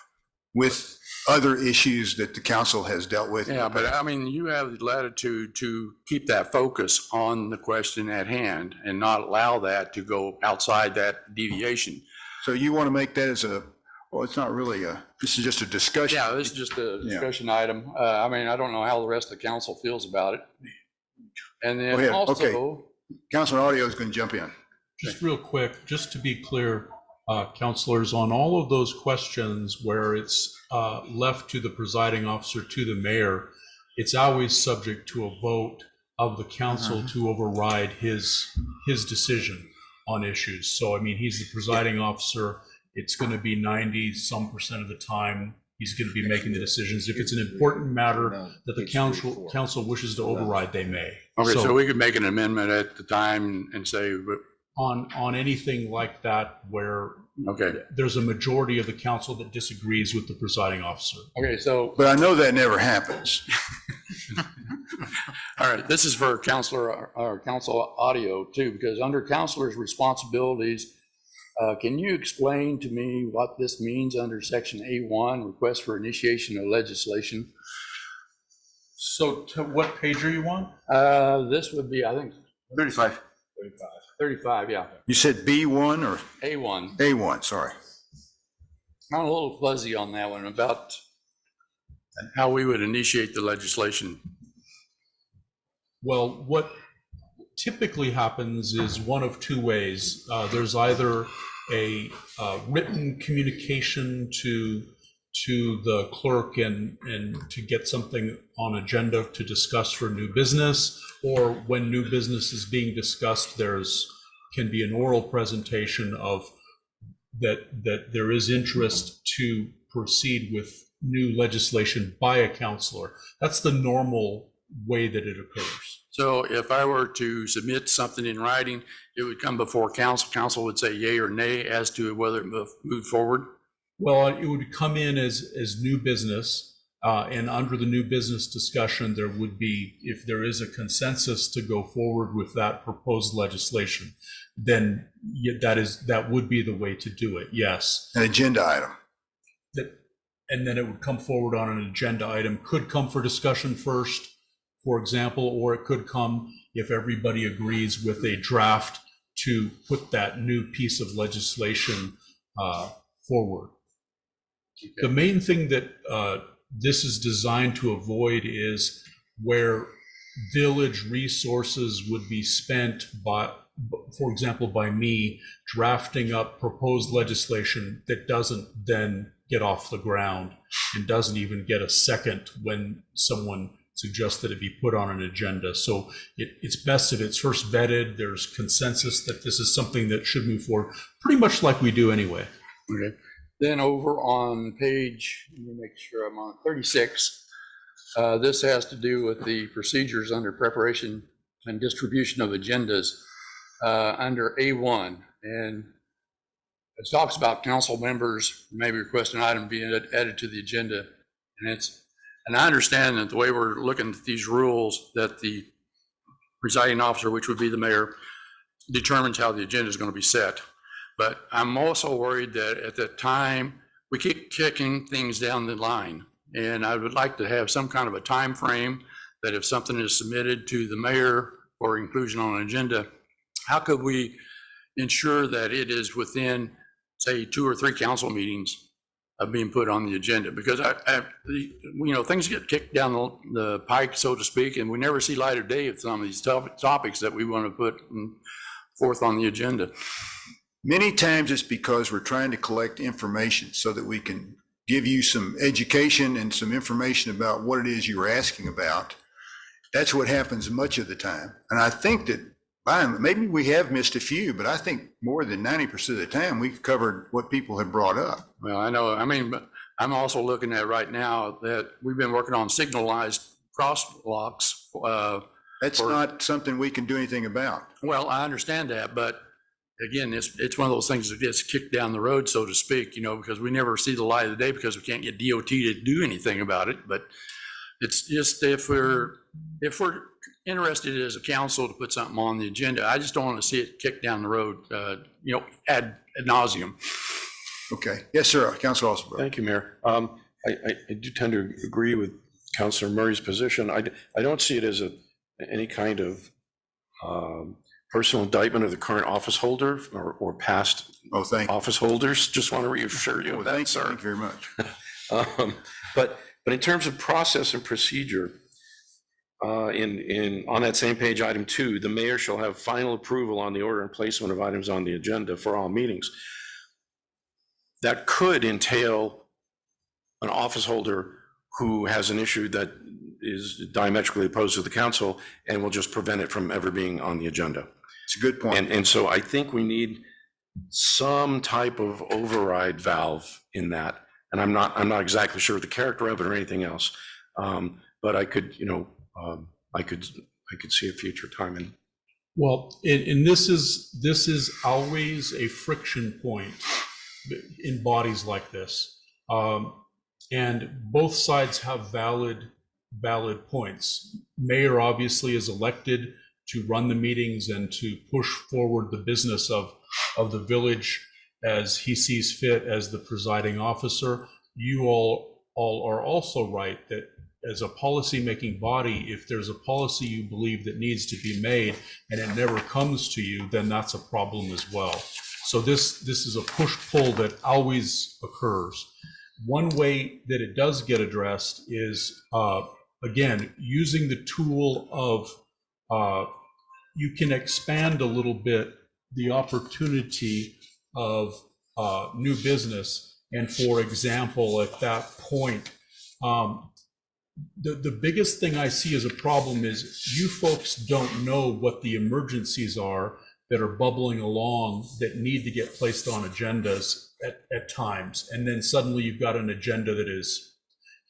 with other issues that the council has dealt with. Yeah, but I mean, you have the latitude to keep that focus on the question at hand and not allow that to go outside that deviation. So you want to make that as well, it's not really this is just a discussion. Yeah, this is just a discussion item. I mean, I don't know how the rest of the council feels about it. And Go then ahead. also. Okay. Councilor Audio is going to jump in. Just real quick, just to be clear, councilors, on all of those questions where it's left to the presiding officer, to the mayor, it's always subject to a vote of the council to override his decision on issues. So, I mean, he's the presiding officer. It's going to be 90% of the time he's going to be making the decisions. If it's an important matter that the council wishes to override, they may. Okay, so we could make an amendment at the time and say, on anything like that where there's a majority of the council that disagrees with the presiding officer. Okay, so. But I know that never happens. All right, this is for council audio too, because under councilor's responsibilities, can you explain to me what this means under section A1, request for initiation of legislation? So to what page are you on? This would be, I think. 35. 35, yeah. You said B1 or? A1. A1, sorry. I'm a little fuzzy on that one about how we would initiate the legislation. Well, what typically happens is one of two ways. There's either a written communication to the clerk and to get something on agenda to discuss for new business, or when new business is being discussed, can be an oral presentation of that there is interest to proceed with new legislation by a councilor. That's the normal way that it occurs. So if I were to submit something in writing, it would come before council. Council would say yay or nay as to whether it moved forward? Well, it would come in as new business, and under the new business discussion, there would be, if there is a consensus to go forward with that proposed legislation, then that would be the way to do it, yes. An agenda item. And then it would come forward on an agenda item, could come for discussion first, for example, or it could come if everybody agrees with a draft to put that new piece of legislation forward. Okay. The main thing that this is designed to avoid is where village resources would be spent by, for example, by me drafting up proposed legislation that doesn't then get off the ground and doesn't even get a second when someone suggests that it be put on an agenda. So it's best if it's first vetted, there's consensus that this is something that should move forward, pretty much like we do anyway. Okay. Then over on page, let me make sure I'm on 36. This has to do with the procedures under preparation and distribution of agendas under A1. And it talks about council members maybe request an item being added to the agenda. And I understand that the way we're looking at these rules, that the presiding officer, which would be the mayor, determines how the agenda is going to be set. But I'm also worried that at the time, we keep kicking things down the line. And I would like to have some kind of a time frame that if something is submitted to the mayor for inclusion on an agenda, how could we ensure that it is within, say, 2 or 3 council meetings of being put on the agenda? Because things get kicked down the pike, so to speak, and we never see light of day of some of these topics that we want to put forth on the agenda. Many times it's because we're trying to collect information so that we can give you some education and some information about what it is you were asking about. That's what happens much of the time. And I think that maybe we have missed a few, but I think more than 90% of the time we've covered what people have brought up. Well, I know, but I'm also looking at right now that we've been working on signalized crosswalks. That's not something we can do anything about. Well, I understand that, but again, it's one of those things that gets kicked down the road, so to speak, because we never see the light of the day because we can't get DOT to do anything about it. But it's just if we're interested as a council to put something on the agenda, I just don't want to see it kicked down the road, ad nauseum. Okay. Yes, sir. Councilor Osborne. Thank you, Mayor. I do tend to agree with Councilor Murray's position. I don't see it as any kind of personal indictment of the current office holder or past office holders. Just want to reassure you of that, sir. Thank you very much. But in terms of process and procedure, on that same page, item 2, the mayor shall have final approval on the order and placement of items on the agenda for all meetings. That could entail an office holder who has an issue that is diametrically opposed to the council and will just prevent it from ever being on the agenda. It's a good point. And so I think we need some type of override valve in that. And I'm not exactly sure of the character of it or anything else. But I could, I could see a future time in. Well, and this is always a friction point in bodies like this. And both sides have valid points. Mayor obviously is elected to run the meetings and to push forward the business of the village as he sees fit as the presiding officer. You all are also right that as a policy-making body, if there's a policy you believe that needs to be made and it never comes to you, then that's a problem as well. So this is a push-pull that always occurs. One way that it does get addressed is, again, using the tool of, you can expand a little bit the opportunity of new business. And for example, at that point, the biggest thing I see as a problem is you folks don't know what the emergencies are that are bubbling along that need to get placed on agendas at times. And then suddenly you've got an agenda that is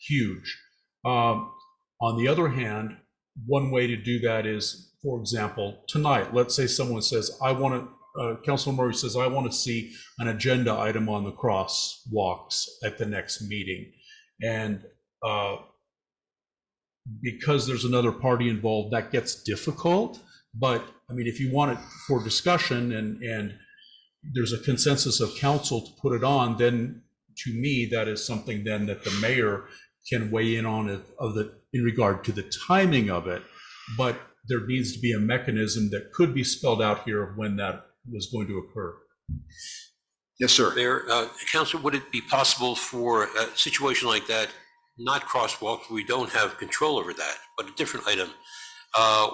huge. On the other hand, one way to do that is, for example, tonight, let's say someone says, Councilor Murray says, I want to see an agenda item on the crosswalks at the next meeting. And because there's another party involved, that gets difficult. But I mean, if you want it for discussion and there's a consensus of council to put it on, then to me, that is something then that the mayor can weigh in on in regard to the timing of it. But there needs to be a mechanism that could be spelled out here of when that was going to occur. Yes, sir. Mayor, Councilor, would it be possible for a situation like that, not crosswalk, we don't have control over that, but a different item,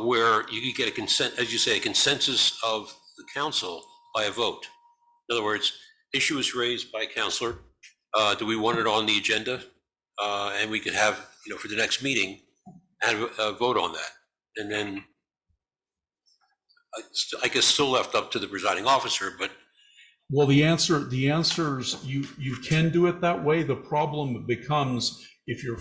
where you could get a consent, as you say, a consensus of the council by a vote? In other words, issue is raised by councilor. Do we want it on the agenda? And we could have, for the next meeting, have a vote on that. And then I guess still left up to the presiding officer, but Well, the answers, you can do it that way. The problem becomes if you're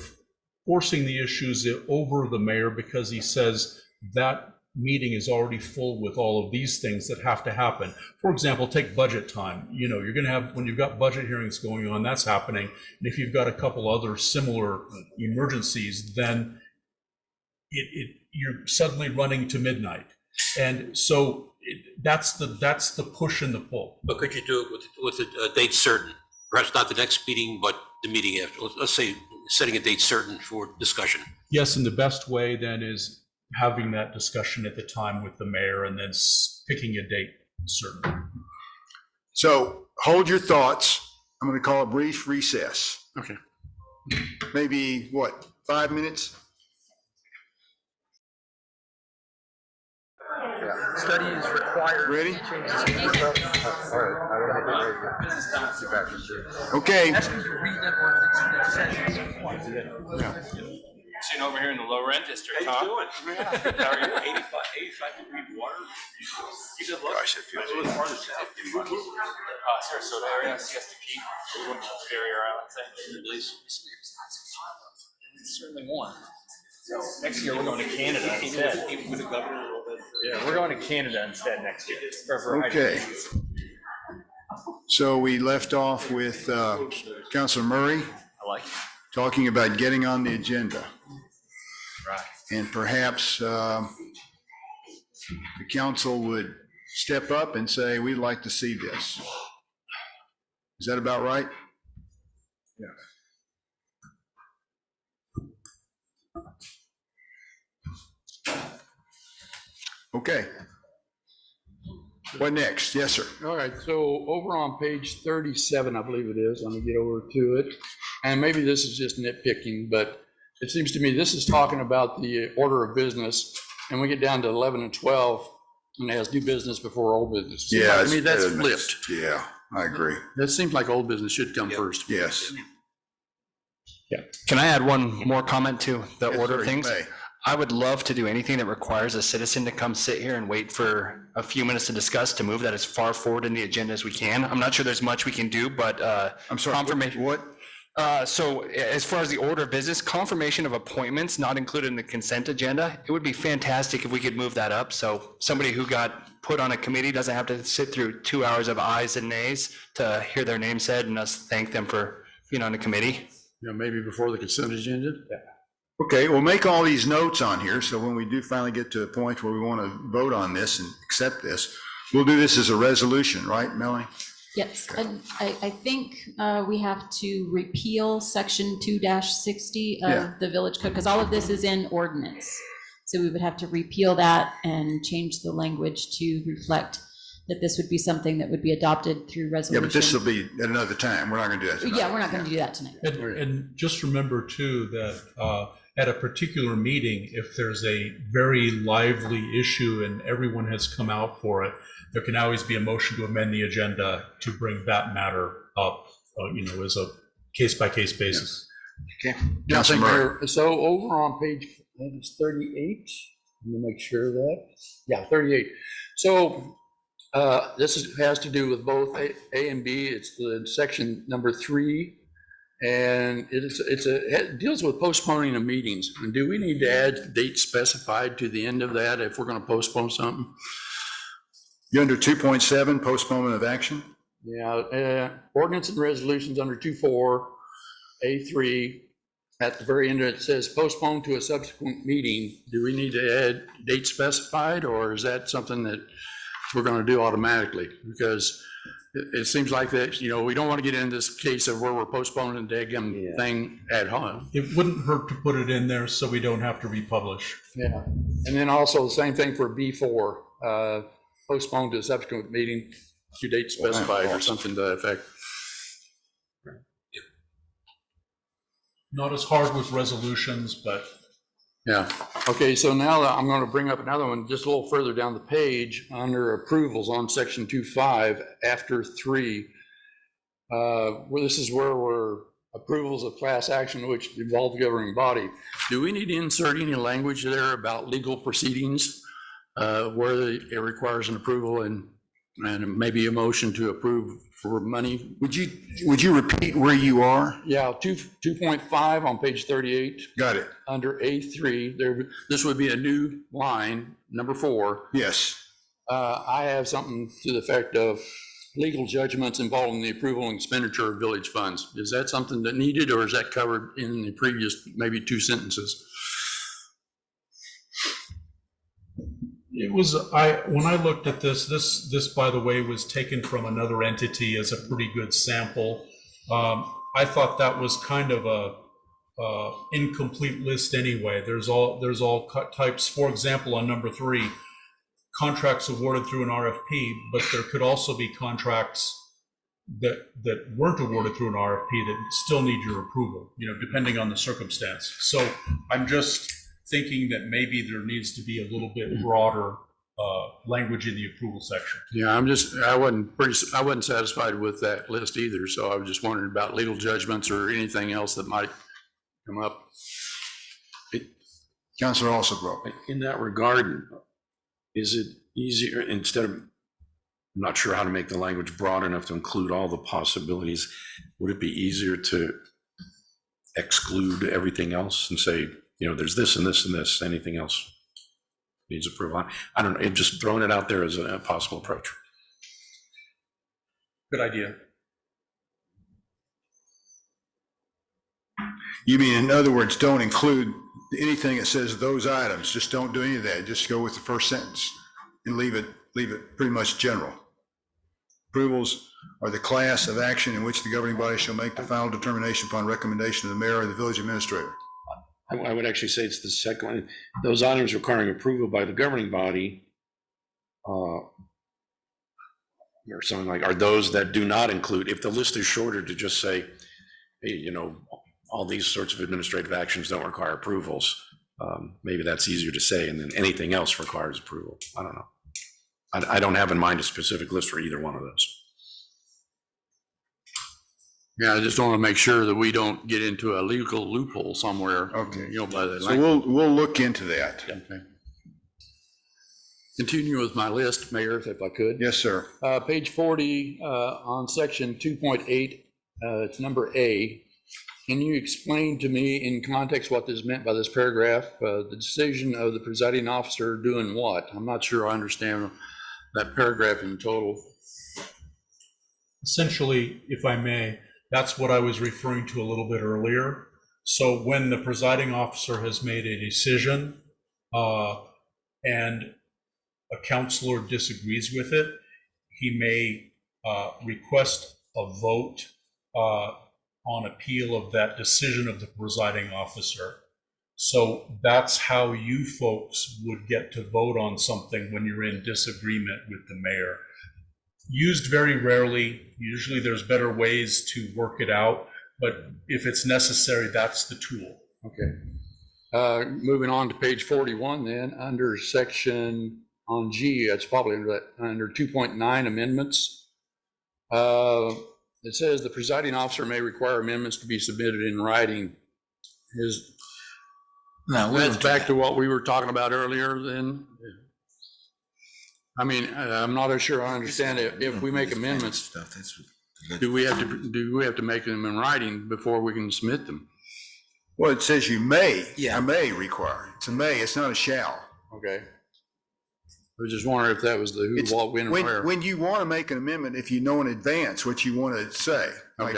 forcing the issues over the mayor because he says that meeting is already full with all of these things that have to happen. For example, take budget time. You know, you're going to have, when you've got budget hearings going on, that's happening. And if you've got a couple other similar emergencies, then you're suddenly running to midnight. And so that's the push and the pull. But could you do it with a date certain? Perhaps not the next meeting, but the meeting after. Let's say setting a date certain for discussion. Yes, and the best way then is having that discussion at the time with the mayor and then picking a date certain. So hold your thoughts. I'm going to call a brief recess. Okay. Maybe, what, 5 minutes? Study is required. Ready? Okay. Okay. Sitting over here in the lower end district, huh? How you doing? How are you? 85-degree water. You good look? Gosh, it feels good. Sarasota area, Siesta Key, barrier island thing. It's certainly warm. So next year we're going to Canada instead. With the governor a little bit. Yeah, we're going to Canada instead next year. For a variety of Okay. reasons. So we left off with Councilor Murray I like it. talking about getting on the agenda. Right. And perhaps the council would step up and say, we'd like to see this. Is that about right? Yeah. Okay. What next? Yes, sir. All right, so over on page 37, I believe it is, let me get over to it. And maybe this is just nitpicking, but it seems to me this is talking about the order of business, and we get down to 11 and 12, and it has new business before old business. Seems like to me that's flipped. Yeah, I agree. That seems like old business should come first. Yes. Yeah. Can I add one more comment to the Yes, order sir, of you things? may. I would love to do anything that requires a citizen to come sit here and wait for a few minutes to discuss, to move that as far forward in the agenda as we can. I'm not sure there's much we can do, but I'm sorry, confirmation. what? So as far as the order of business, confirmation of appointments not included in the consent agenda, it would be fantastic if we could move that up. So somebody who got put on a committee doesn't have to sit through 2 hours of ayes and nays to hear their name said and us thank them for being on the committee. You know, maybe before the consent agenda? Yeah. Okay, we'll make all these notes on here, so when we do finally get to a point where we want to vote on this and accept this, we'll do this as a resolution, right, Melanie? Yes, and I think we have to repeal section 2-60 Yeah. of the village code, because all of this is in ordinance. So we would have to repeal that and change the language to reflect that this would be something that would be adopted through Yeah, resolution. but this will be at another time. We're not going to do that tonight. Yeah, we're not going to do that tonight. And just remember too, that at a particular meeting, if there's a very lively issue and everyone has come out for it, there can always be a motion to amend the agenda to bring that matter up, as a case-by-case basis. Okay. Councilor Thank you, Murray. Mayor. So over on page, I think it's 38, let me make sure of that. Yeah, 38. So has to do with both A and B. It's the section number 3. And it deals with postponing of meetings. And do we need to add date specified to the end of that if we're going to postpone something? You under 2.7, postponement of action? Yeah, ordinance and resolutions under 2.4, A3. At the very end, it says postpone to a subsequent meeting. Do we need to add date specified, or is that something that we're going to do automatically? Because it seems like that, we don't want to get into this case of where we're postponing the daggum thing at home. It wouldn't hurt to put it in there so we don't have to republish. Yeah, and then also the same thing for B4, postpone to a subsequent meeting, to date specified or something to that effect. Not as hard with resolutions, but. Yeah, okay, so now I'm going to bring up another one just a little further down the page under approvals on section 2.5 after 3. Where this is where we're approvals of class action which involve the governing body. Do we need to insert any language there about legal proceedings where it requires an approval in And maybe a motion to approve for money. Would you repeat where you are? Yeah, 2.5 on page 38. Got it. Under A3, this would be a new line, number 4. Yes. I have something to the effect of legal judgments involving the approval and expenditure of village funds. Is that something that needed, or is that covered in the previous maybe 2 sentences? It was, when I looked at this, by the way, was taken from another entity as a pretty good sample. I thought that was kind of a incomplete list anyway. There's all types. For example, on number 3, contracts awarded through an RFP, but there could also be contracts that weren't awarded through an RFP that still need your approval, depending on the circumstance. So I'm just thinking that maybe there needs to be a little bit broader language in the approval section. Yeah, I wasn't satisfied with that list either. So I was just wondering about legal judgments or anything else that might come up. Councilor Alsabro. In that regard, is it easier, instead of, I'm not sure how to make the language broad enough to include all the possibilities, would it be easier to exclude everything else and say, there's this and this and this, anything else needs approval? I don't know, just throwing it out there as a possible approach. Good idea. You mean, in other words, don't include anything that says those items, just don't do any of that, just go with the first sentence and leave it pretty much general. Approvals are the class of action in which the governing body shall make the final determination upon recommendation of the mayor or the village administrator. I would actually say it's the second one. Those items requiring approval by the governing body or something like, are those that do not include, if the list is shorter, to just say, hey, all these sorts of administrative actions don't require approvals. Maybe that's easier to say, and then anything else requires approval. I don't know. I don't have in mind a specific list for either one of those. Yeah, I just want to make sure that we don't get into a legal loophole somewhere. Okay. By the So we'll look into that. Okay. Continue with my list, Mayor, if I could. Yes, sir. Page 40 on section 2.8, it's number A. Can you explain to me in context what is meant by this paragraph? The decision of the presiding officer doing what? I'm not sure I understand that paragraph in total. Essentially, if I may, that's what I was referring to a little bit earlier. So when the presiding officer has made a decision and a counselor disagrees with it, he may request a vote on appeal of that decision of the presiding officer. So that's how you folks would get to vote on something when you're in disagreement with the mayor. Used very rarely. Usually there's better ways to work it out, but if it's necessary, that's the tool. Okay. Moving on to page 41 then, under section on G, it's probably under 2.9 amendments. It says the presiding officer may require amendments to be submitted in writing. That's back to what we were talking about earlier then. I mean, I'm not sure I understand it. If we make amendments, do we have to make them in writing before we can submit them? Well, it says you may, I may require. It's a may, it's not a shall. Okay. I was just wondering if that was the who, what, when, and where. When you want to make an amendment, if you know in advance what you want to say, like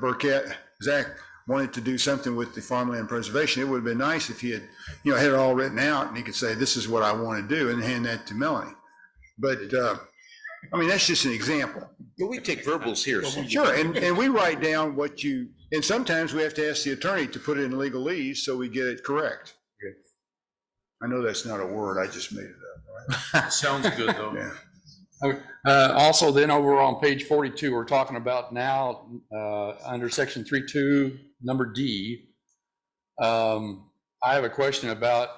Burkett, Zach wanted to do something with the farmland preservation, it would have been nice if he had, had it all written out and he could say, this is what I want to do, and hand that to Melanie. But, I mean, that's just an example. But we take verbals here. Sure, and we write down what you, and sometimes we have to ask the attorney to put it in legalese so we get it correct. Okay. I know that's not a word, I just made it up, right? Sounds good, though. Yeah. Also then over on page 42, we're talking about now under section 3.2, number D. I have a question about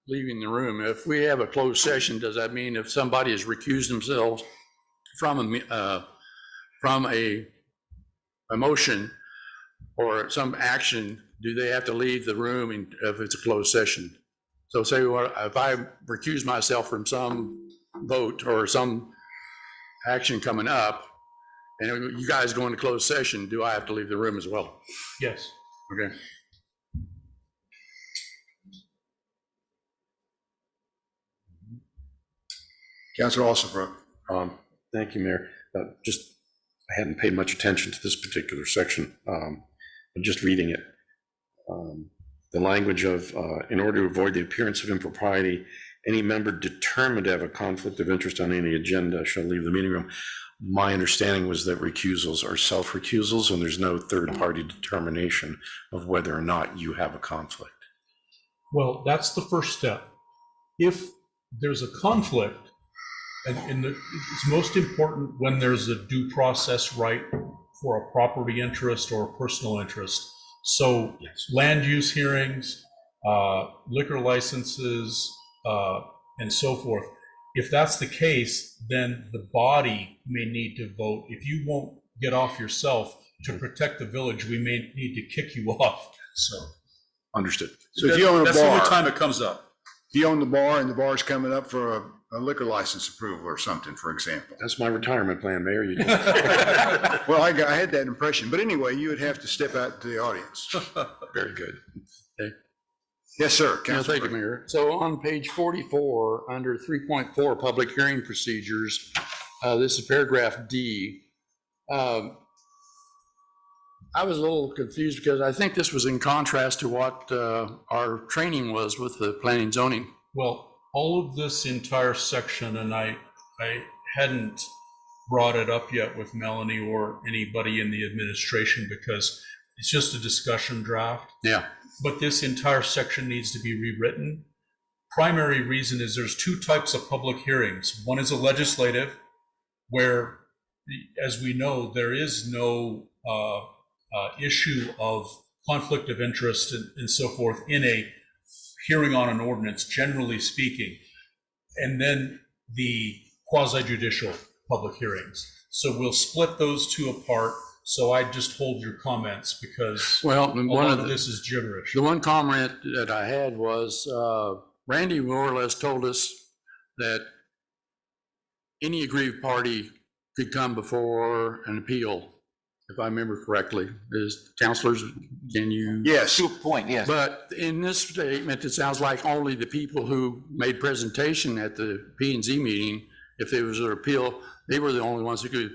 leaving the room. If we have a closed session, does that mean if somebody has recused themselves from a motion or some action, do they have to leave the room if it's a closed session? So say if I recuse myself from some vote or some action coming up, and you guys go into closed session, do I have to leave the room as well? Yes. Okay. Councilor Alsabrook. Thank you, Mayor. Just, I hadn't paid much attention to this particular section, but just reading it. The language of, in order to avoid the appearance of impropriety, any member determined to have a conflict of interest on any agenda shall leave the meeting room. My understanding was that recusals are self-recusals and there's no third-party determination of whether or not you have a conflict. Well, that's the first step. If there's a conflict, and it's most important when there's a due process right for a property interest or a personal interest. So land use hearings, liquor licenses, and so forth. If that's the case, then the body may need to vote. If you won't get off yourself to protect the village, we may need to kick you off. So. Understood. So if you own a That's the only bar, time it comes up. if you own the bar and the bar's coming up for a liquor license approval or something, for example. That's my retirement plan, Mayor. You Well, I had that impression, but anyway, you would have to step out to the audience. Very good. Okay. Yes, sir. Yeah, Councilor thank you, Mayor. So on page 44, under 3.4, public hearing procedures, this is paragraph D. I was a little confused because I think this was in contrast to what our training was with the planning and zoning. Well, all of this entire section, and I hadn't brought it up yet with Melanie or anybody in the administration because it's just a discussion draft. Yeah. But this entire section needs to be rewritten. Primary reason is there's two types of public hearings. One is a legislative, where, as we know, there is no issue of conflict of interest and so forth in a hearing on an ordinance, generally speaking. And then the quasi-judicial public hearings. So we'll split those two apart. So I just hold your comments because Well, a lot of this is gibberish. The one comment that I had was Randy more or less told us that any aggrieved party could come before an appeal, if I remember correctly. Is counselors, can you? Yes. To a point, yes. But in this statement, it sounds like only the people who made presentation at the P and Z meeting, if there was an appeal, they were the only ones who could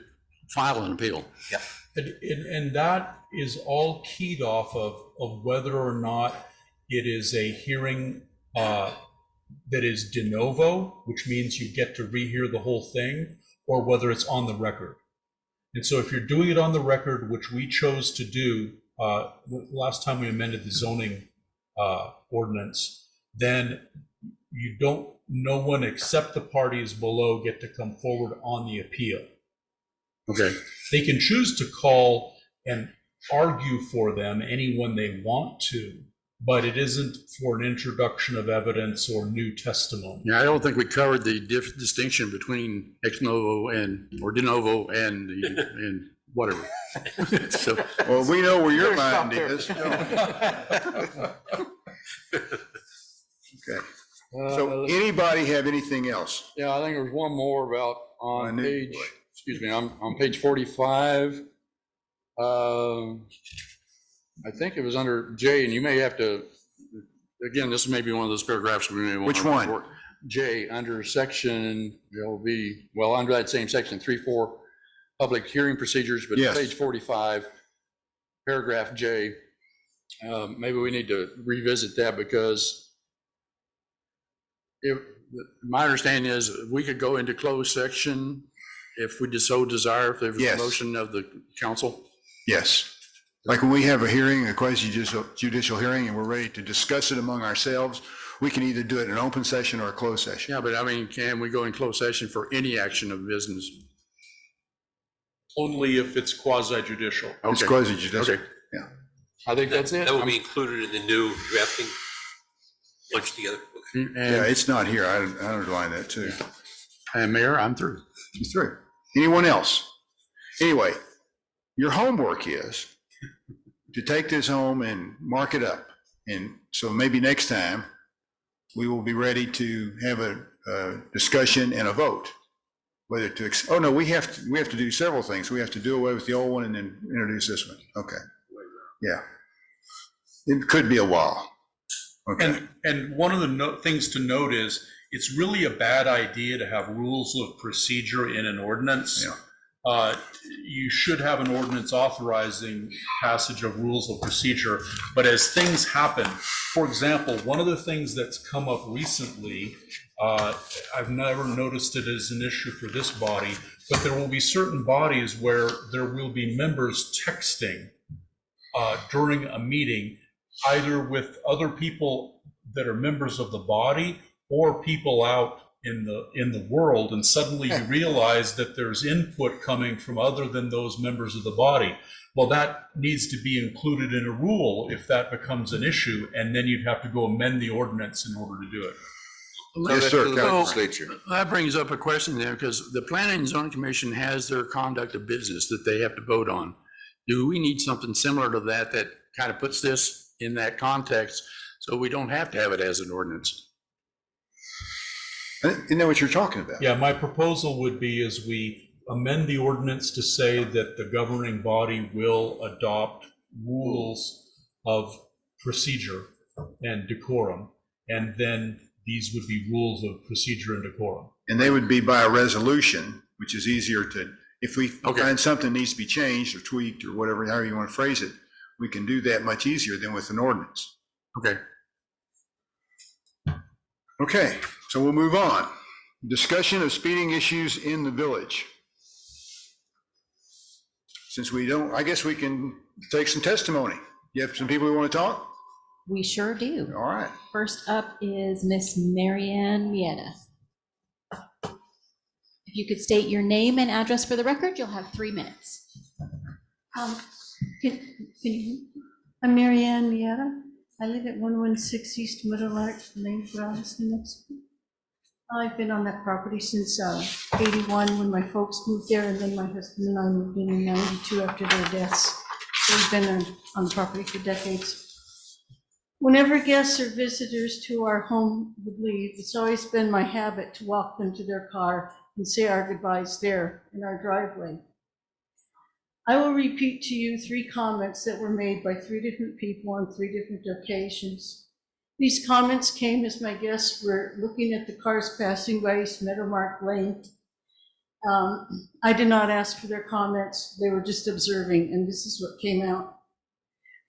file an appeal. Yeah. And that is all keyed off of whether or not it is a hearing that is de novo, which means you get to rehear the whole thing, or whether it's on the record. And so if you're doing it on the record, which we chose to do last time we amended the zoning ordinance, then you don't, no one except the parties below get to come forward on the appeal. Okay. They can choose to call and argue for them anyone they want to, but it isn't for an introduction of evidence or new testimony. Yeah, I don't think we covered the distinction between ex novo or de novo and whatever. So, Well, we know where your mind is. Okay. So anybody have anything else? Yeah, I think there's one more about I on knew you page, would. excuse me, on page 45. I think it was under J, and you may have to, again, this may be one of those paragraphs we may want. Which one? J, under section, it'll be, well, under that same section, 3.4, public hearing procedures, but Yes. page 45, paragraph J, maybe we need to revisit that because if, my understanding is we could go into closed section if we just so desire, if there's a Yes. motion of the council. Yes. Like when we have a hearing, a quasi-judicial hearing, and we're ready to discuss it among ourselves, we can either do it in an open session or a closed session. Yeah, but I mean, can we go in closed session for any action of business? Only if it's quasi-judicial. It's Okay. quasi-judicial. Okay. Yeah. I think that's it. That will be included in the new drafting, bunched together. Okay. Yeah, it's not here. I underlined that too. And Mayor, I'm through. He's through. Anyone else? Anyway, your homework is to take this home and mark it up. And so maybe next time, we will be ready to have a discussion and a vote. whether to, oh no, we have to do several things. We have to do away with the old one and then introduce this one. Okay. Yeah. It could be a while. Okay. And one of the things to note is, it's really a bad idea to have rules of procedure in an ordinance. You should have an ordinance authorizing passage of rules of procedure, but as things happen, for example, one of the things that's come up recently, I've never noticed it as an issue for this body, but there will be certain bodies where there will be members texting during a meeting, either with other people that are members of the body or people out in the world, and suddenly you realize that there's input coming from other than those members of the body. Well, that needs to be included in a rule if that becomes an issue, and then you'd have to go amend the ordinance in order to do it. Yes, sir. So, that brings up a question there, because the Planning and Zoning Commission has their conduct of business that they have to vote on. Do we need something similar to that that kind of puts this in that context, so we don't have to have it as an ordinance? Isn't that what you're talking about? Yeah, my proposal would be is we amend the ordinance to say that the governing body will adopt rules of procedure and decorum, and then these would be rules of procedure and decorum. And they would be by a resolution, which is easier to, if we find something needs to be changed or tweaked or whatever, however you want to phrase it, we can do that much easier than with an ordinance. Okay. Okay, so we'll move on. Discussion of speeding issues in the village. Since we don't, I guess we can take some testimony. You have some people who want to talk? We sure do. All right. First up is Miss Marianne Mieta. If you could state your name and address for the record, you'll have 3 minutes. Can you, I'm Marianne Mieta. I live at 116 East Meadowlark Lane, Browns, New Mexico. I've been on that property since 81 when my folks moved there, and then my husband and I moved in 92 after their deaths. So we've been on the property for decades. Whenever guests or visitors to our home would leave, it's always been my habit to walk them to their car and say our goodbyes there in our driveway. I will repeat to you 3 comments that were made by 3 different people on 3 different occasions. These comments came as my guests were looking at the cars passing by East Meadowlark Lane. I did not ask for their comments. They were just observing, and this is what came out.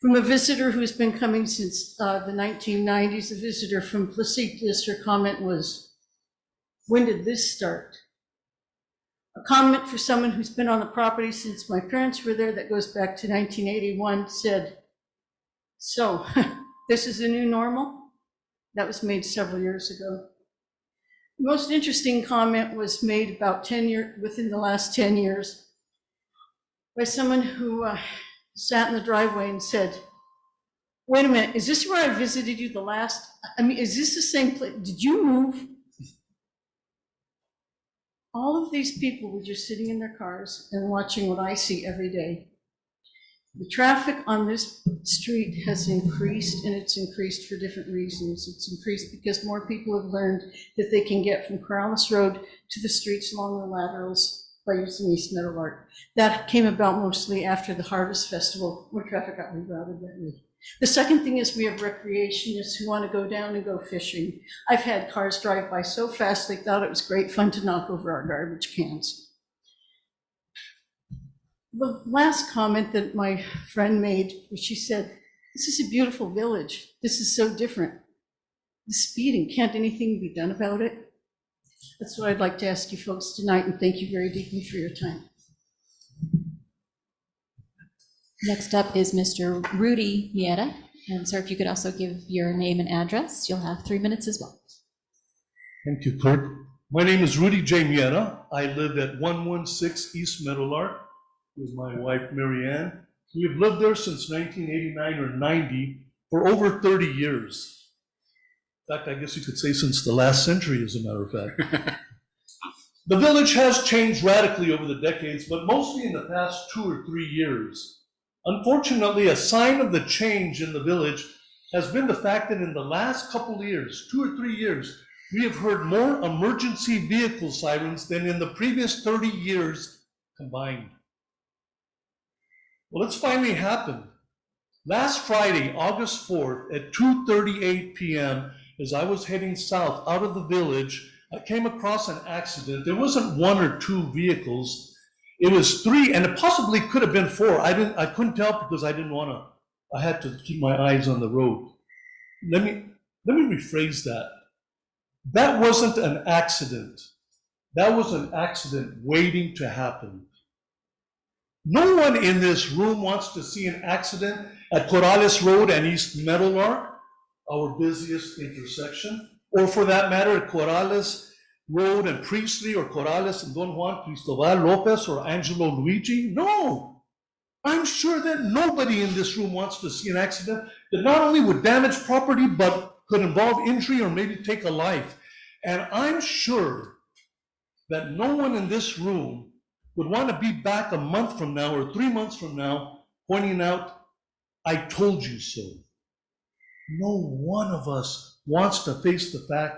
From a visitor who's been coming since the 1990s, a visitor from Placitas, her comment was, "When did this start?" A comment for someone who's been on the property since my parents were there, that goes back to 1981, said, "So, this is the new normal?" That was made several years ago. The most interesting comment was made about within the last 10 years by someone who sat in the driveway and said, "Wait a minute, is this where I visited you the last? I mean, is this the same place? Did you move?" All of these people were just sitting in their cars and watching what I see every day. The traffic on this street has increased, and it's increased for different reasons. It's increased because more people have learned that they can get from Corrales Road to the streets along the laterals by using East Meadowlark. That came about mostly after the Harvest Festival, where traffic got rerouted that way. The second thing is we have recreationists who want to go down and go fishing. I've had cars drive by so fast they thought it was great fun to knock over our garbage cans. The last comment that my friend made was, she said, "This is a beautiful village. This is so different. The speeding, can't anything be done about it?" That's what I'd like to ask you folks tonight, and thank you very deeply for your time. Next up is Mr. Rudy Mieta. And sir, if you could also give your name and address, you'll have 3 minutes as well. Thank you, clerk. My name is Rudy J. Mieta. I live at 116 East Meadowlark with my wife, Mary Ann. We've lived there since 1989 or 90 for over 30 years. In fact, I guess you could say since the last century, as a matter of fact. The village has changed radically over the decades, but mostly in the past 2 or 3 years. Unfortunately, a sign of the change in the village has been the fact that in the last couple of years, 2 or 3 years, we have heard more emergency vehicle sirens than in the previous 30 years combined. Well, it's finally happened. Last Friday, August 4th at 2:38 p.m., as I was heading south out of the village, I came across an accident. There wasn't one or two vehicles. It was three, and it possibly could have been four. I couldn't tell because I didn't want to. I had to keep my eyes on the road. Let me rephrase that. That wasn't an accident. That was an accident waiting to happen. No one in this room wants to see an accident at Corrales Road and East Meadowlark, our busiest intersection, or for that matter, at Corrales Road and Priestley, or Corrales and Don Juan Cristobal Lopez, or Angelo Luigi. No, I'm sure that nobody in this room wants to see an accident that not only would damage property, but could involve injury or maybe take a life. And I'm sure that no one in this room would want to be back a month from now or 3 months from now pointing out, I told you so. No one of us wants to face the fact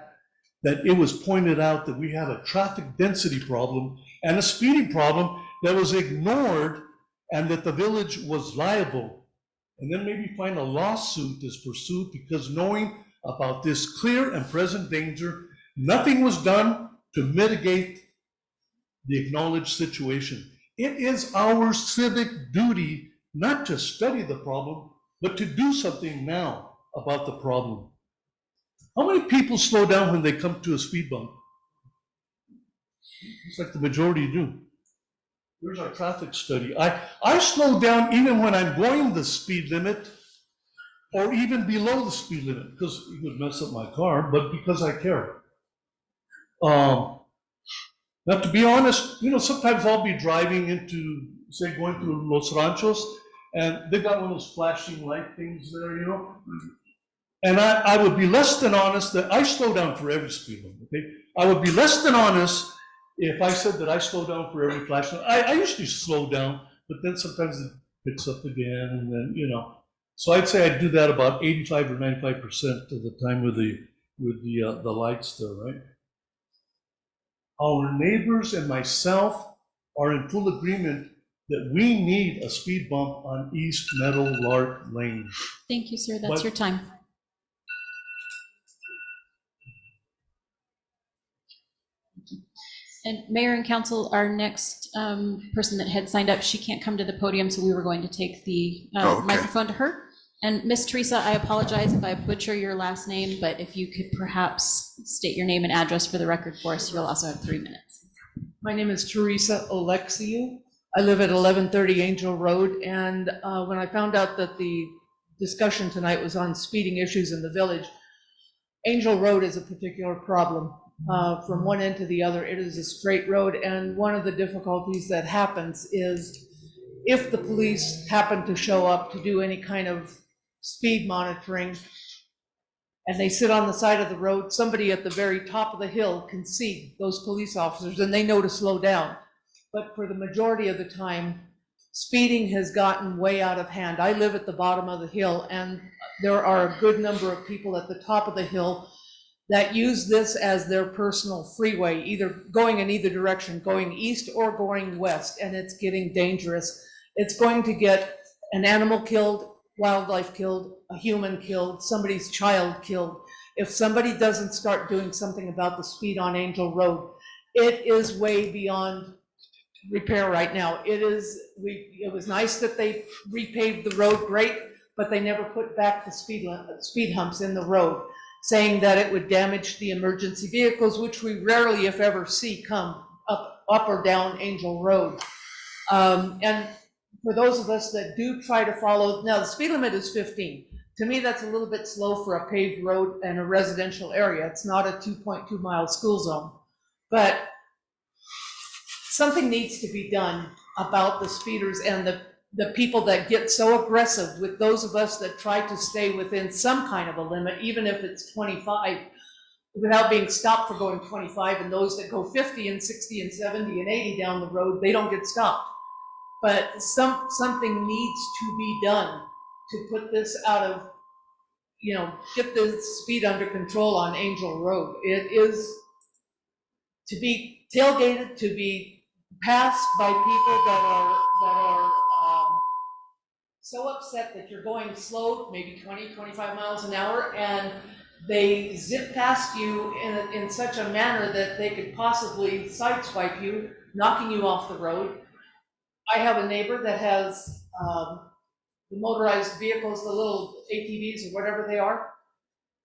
that it was pointed out that we had a traffic density problem and a speeding problem that was ignored, and that the village was liable. And then maybe find a lawsuit is pursued because knowing about this clear and present danger, nothing was done to mitigate the acknowledged situation. It is our civic duty not to study the problem, but to do something now about the problem. How many people slow down when they come to a speed bump? It's like the majority do. Here's our traffic study. I slow down even when I'm going the speed limit or even below the speed limit, because it would mess up my car, but because I care. Now, to be honest, sometimes I'll be driving into, say, going through Los Ranchos, and they got one of those flashing light things there, And I would be less than honest that I slow down for every speed limit, okay? I would be less than honest if I said that I slow down for every flash. I usually slow down, but then sometimes it picks up again, and then, So I'd say I do that about 85 or 95% of the time with the lights there, right? Our neighbors and myself are in full agreement that we need a speed bump on East Meadowlark Lane. Thank you, sir. That's your time. And Mayor and Council, our next person that had signed up, she can't come to the podium, so we were going to take the microphone to her. And Miss Teresa, I apologize if I butcher your last name, but if you could perhaps state your name and address for the record for us, you'll also have 3 minutes. My name is Teresa Oleksiou. I live at 1130 Angel Road, and when I found out that the discussion tonight was on speeding issues in the village, Angel Road is a particular problem. From one end to the other, it is a straight road, and one of the difficulties that happens is if the police happen to show up to do any kind of speed monitoring and they sit on the side of the road, somebody at the very top of the hill can see those police officers and they know to slow down. But for the majority of the time, speeding has gotten way out of hand. I live at the bottom of the hill, and there are a good number of people at the top of the hill that use this as their personal freeway, either going in either direction, going east or going west, and it's getting dangerous. It's going to get an animal killed, wildlife killed, a human killed, somebody's child killed. If somebody doesn't start doing something about the speed on Angel Road, it is way beyond repair right now. It was nice that they repaved the road, great, but they never put back the speed humps in the road, saying that it would damage the emergency vehicles, which we rarely, if ever, see come up or down Angel Road. And for those of us that do try to follow, now the speed limit is 15. To me, that's a little bit slow for a paved road and a residential area. It's not a 2.2 mile school zone. But something needs to be done about the speeders and the people that get so aggressive with those of us that try to stay within some kind of a limit, even if it's 25, without being stopped for going 25, and those that go 50 and 60 and 70 and 80 down the road, they don't get stopped. But something needs to be done to put this out of get the speed under control on Angel Road. It is to be tailgated, to be passed by people that are so upset that you're going slow, maybe 20, 25 miles an hour, and they zip past you in such a manner that they could possibly sideswipe you, knocking you off the road. I have a neighbor that has the motorized vehicles, the little ATVs or whatever they are.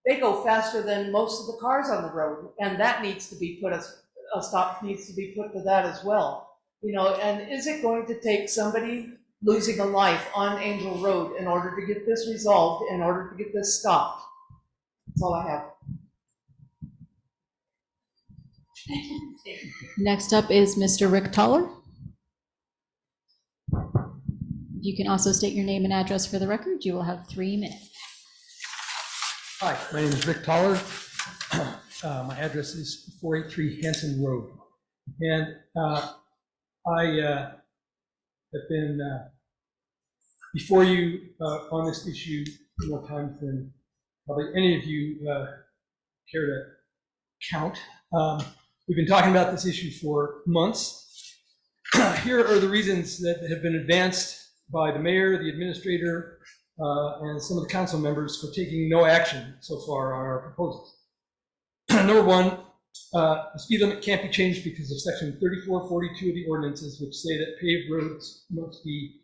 They go faster than most of the cars on the road, and that needs to be put, a stop needs to be put to that as well. And is it going to take somebody losing a life on Angel Road in order to get this resolved, in order to get this stopped? That's all I have. Next up is Mr. Rick Toller. You can also state your name and address for the record. You will have 3 minutes. Hi, my name is Rick Toller. My address is 483 Hanson Road. And I have been before you on this issue more times than probably any of you care to count. We've been talking about this issue for months. Here are the reasons that have been advanced by the mayor, the administrator, and some of the council members for taking no action so far on our proposals. Number one, the speed limit can't be changed because of section 3442 of the ordinances, which say that paved roads must be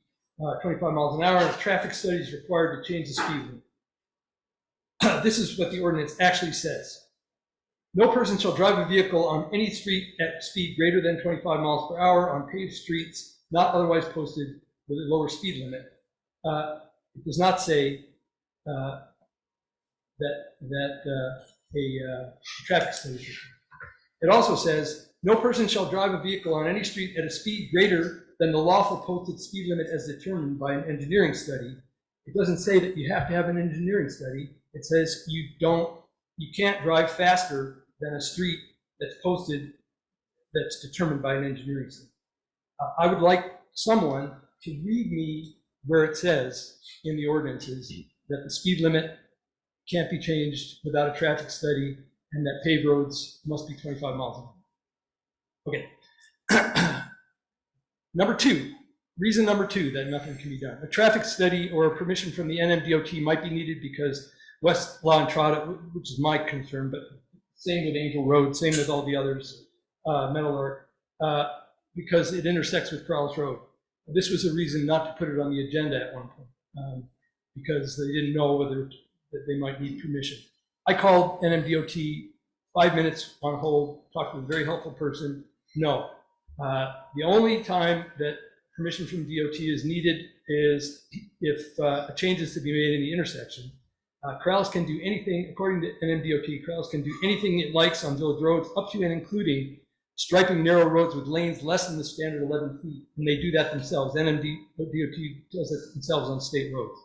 25 miles an hour, and a traffic study is required to change the speed limit. This is what the ordinance actually says. No person shall drive a vehicle on any street at speed greater than 25 miles per hour on paved streets not otherwise posted with a lower speed limit. It does not say that a traffic study is required. It also says, no person shall drive a vehicle on any street at a speed greater than the lawful posted speed limit as determined by an engineering study. It doesn't say that you have to have an engineering study. It says you can't drive faster than a street that's posted that's determined by an engineering study. I would like someone to read me where it says in the ordinances that the speed limit can't be changed without a traffic study and that paved roads must be 25 miles an hour. Okay. Reason number two that nothing can be done. A traffic study or permission from the NMDOT might be needed because West La Entrada, which is my concern, but same with Angel Road, same with all the others, Meadowlark, because it intersects with Corrales Road. This was a reason not to put it on the agenda at one point, because they didn't know whether that they might need permission. I called NMDOT 5 minutes on hold, talked to a very helpful person. No. The only time that permission from DOT is needed is if a change is to be made in the intersection. Corrales can do anything, according to NMDOT, Corrales can do anything it likes on village roads, up to and including striping narrow roads with lanes less than the standard 11 feet. And they do that themselves. NMDOT does it themselves on state roads.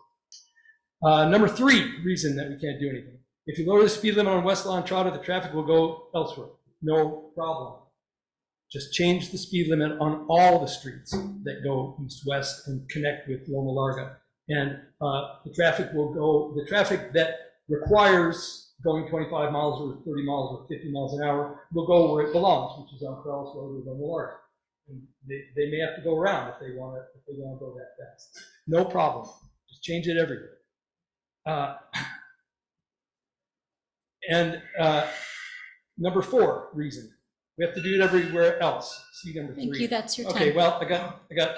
Number three reason that we can't do anything. If you lower the speed limit on West La Entrada, the traffic will go elsewhere. No problem. Just change the speed limit on all the streets that go east-west and connect with Loma Larga. And the traffic that requires going 25 miles or 30 miles or 50 miles an hour will go where it belongs, which is on Corrales Road or Loma Larga. And they may have to go around if they want to go that fast. No problem. Just change it everywhere. Number four reason. We have to do it everywhere else. See number three. Thank you, that's your time. Okay, well, I got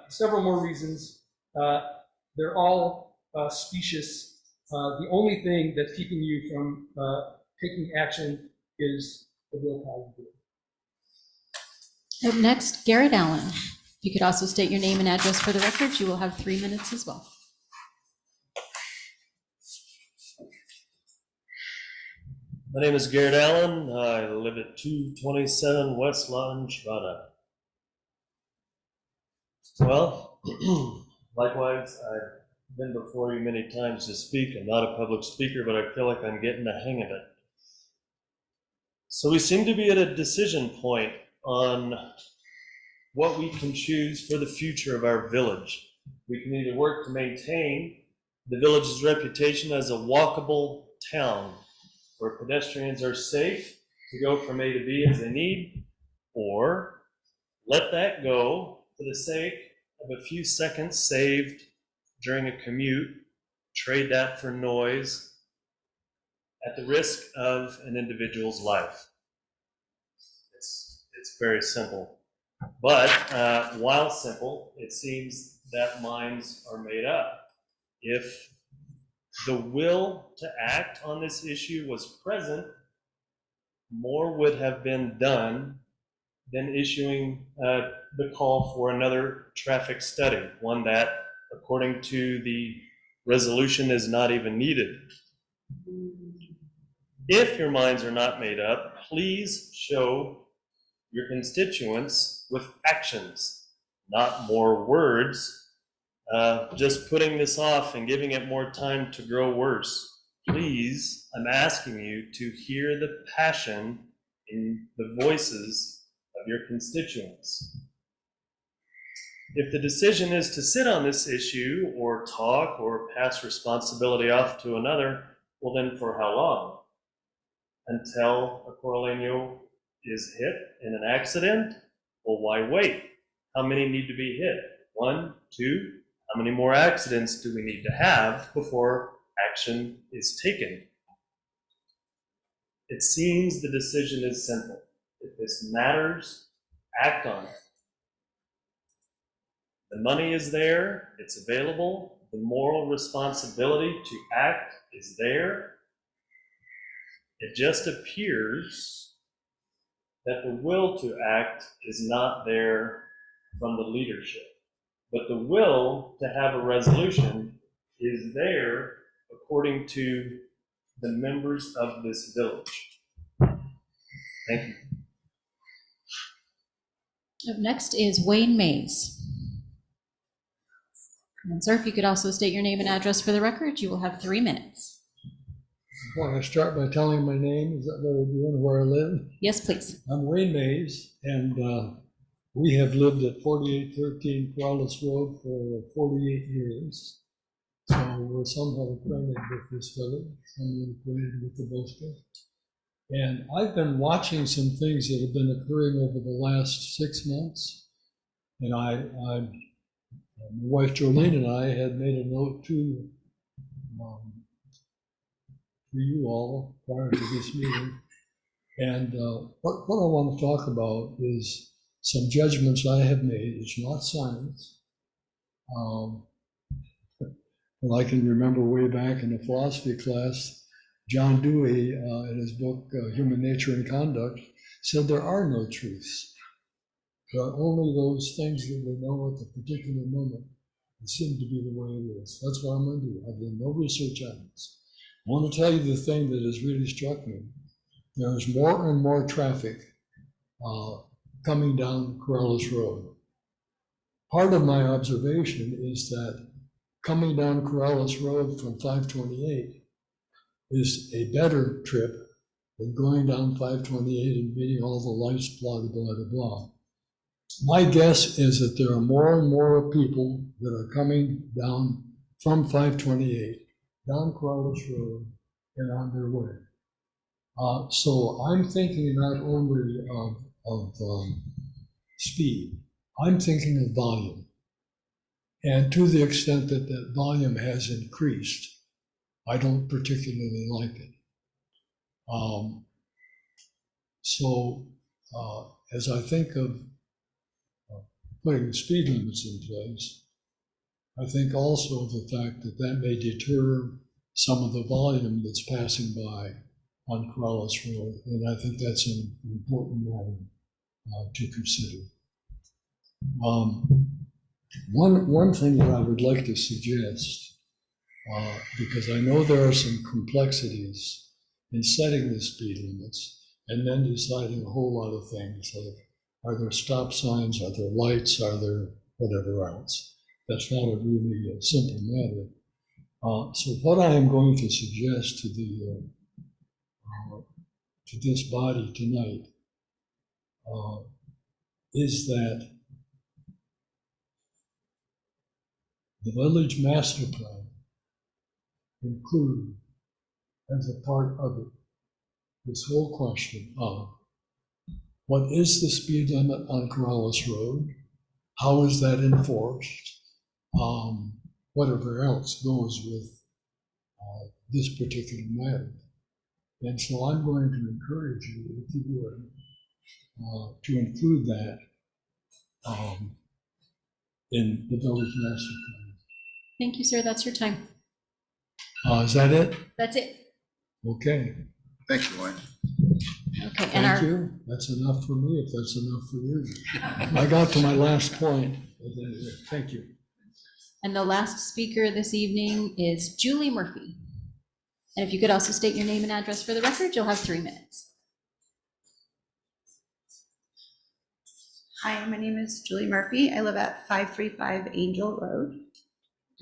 several more reasons. They're all specious. The only thing that's keeping you from taking action is the willpower to do it. Up next, Garrett Allen. If you could also state your name and address for the record, you will have 3 minutes as well. My name is Garrett Allen. I live at 227 West La Entrada. Well, likewise, I've been before you many times to speak. I'm not a public speaker, but I feel like I'm getting the hang of it. So we seem to be at a decision point on what we can choose for the future of our village. We can either work to maintain the village's reputation as a walkable town where pedestrians are safe to go from A to B as they need, or let that go for the sake of a few seconds saved during a commute, trade that for noise at the risk of an individual's life. It's very simple. But while simple, it seems that minds are made up. If the will to act on this issue was present, more would have been done than issuing the call for another traffic study, one that, according to the resolution, is not even needed. If your minds are not made up, please show your constituents with actions, not more words. Just putting this off and giving it more time to grow worse. Please, I'm asking you to hear the passion in the voices of your constituents. If the decision is to sit on this issue or talk or pass responsibility off to another, well then for how long? Until a Coraleño is hit in an accident? Well, why wait? How many need to be hit? 1, 2? How many more accidents do we need to have before action is taken? It seems the decision is simple. If this matters, act on it. The money is there, it's available, the moral responsibility to act is there. It just appears that the will to act is not there from the leadership. But the will to have a resolution is there according to the members of this village. Thank you. Up next is Wayne Mays. And sir, if you could also state your name and address for the record, you will have 3 minutes. Want to start by telling my name? Is that what we're doing, where I live? Yes, please. I'm Wayne Mays, and we have lived at 4813 Corrales Road for 48 years. So we're somewhat acquainted with this village, somewhat acquainted with the Bosque. And I've been watching some things that have been occurring over the last 6 months. And my wife Jolene and I had made a note to you all prior to this meeting. And what I want to talk about is some judgments I have made. It's not science. And I can remember way back in the philosophy class, John Dewey, in his book, Human Nature and Conduct, said there are no truths. There are only those things that we know at the particular moment. It seems to be the way it is. That's what I'm going to do. I've done no research on this. I want to tell you the thing that has really struck me. There's more and more traffic coming down Corrales Road. Part of my observation is that coming down Corrales Road from 528 is a better trip than going down 528 and meeting all the lights, blah, blah, blah, blah. My guess is that there are more and more people that are coming down from 528 down Corrales Road and on their way. So I'm thinking not only of speed, I'm thinking of volume. And to the extent that that volume has increased, I don't particularly like it. As I think of putting speed limits in place, I think also of the fact that that may deter some of the volume that's passing by on Corrales Road, and I think that's an important matter to consider. One thing that I would like to suggest, because I know there are some complexities in setting the speed limits and then deciding a whole lot of things like, are there stop signs, are there lights, are there whatever else? That's not a really simple matter. So what I am going to suggest to this body tonight is that the village master plan include as a part of it this whole question of what is the speed limit on Corrales Road? How is that enforced? Whatever else goes with this particular matter. And so I'm going to encourage you, if you would, to include that in the village master Thank you, sir. That's your time. plan. Is that it? That's it. Okay. Thank you, Wayne. Okay, and Thank our, you. That's enough for me, if that's enough for you. I got to my last point. Thank you. and the last speaker this evening is Julie Murphy. And if you could also state your name and address for the record, you'll have 3 minutes. Hi, my name is Julie Murphy. I live at 535 Angel Road,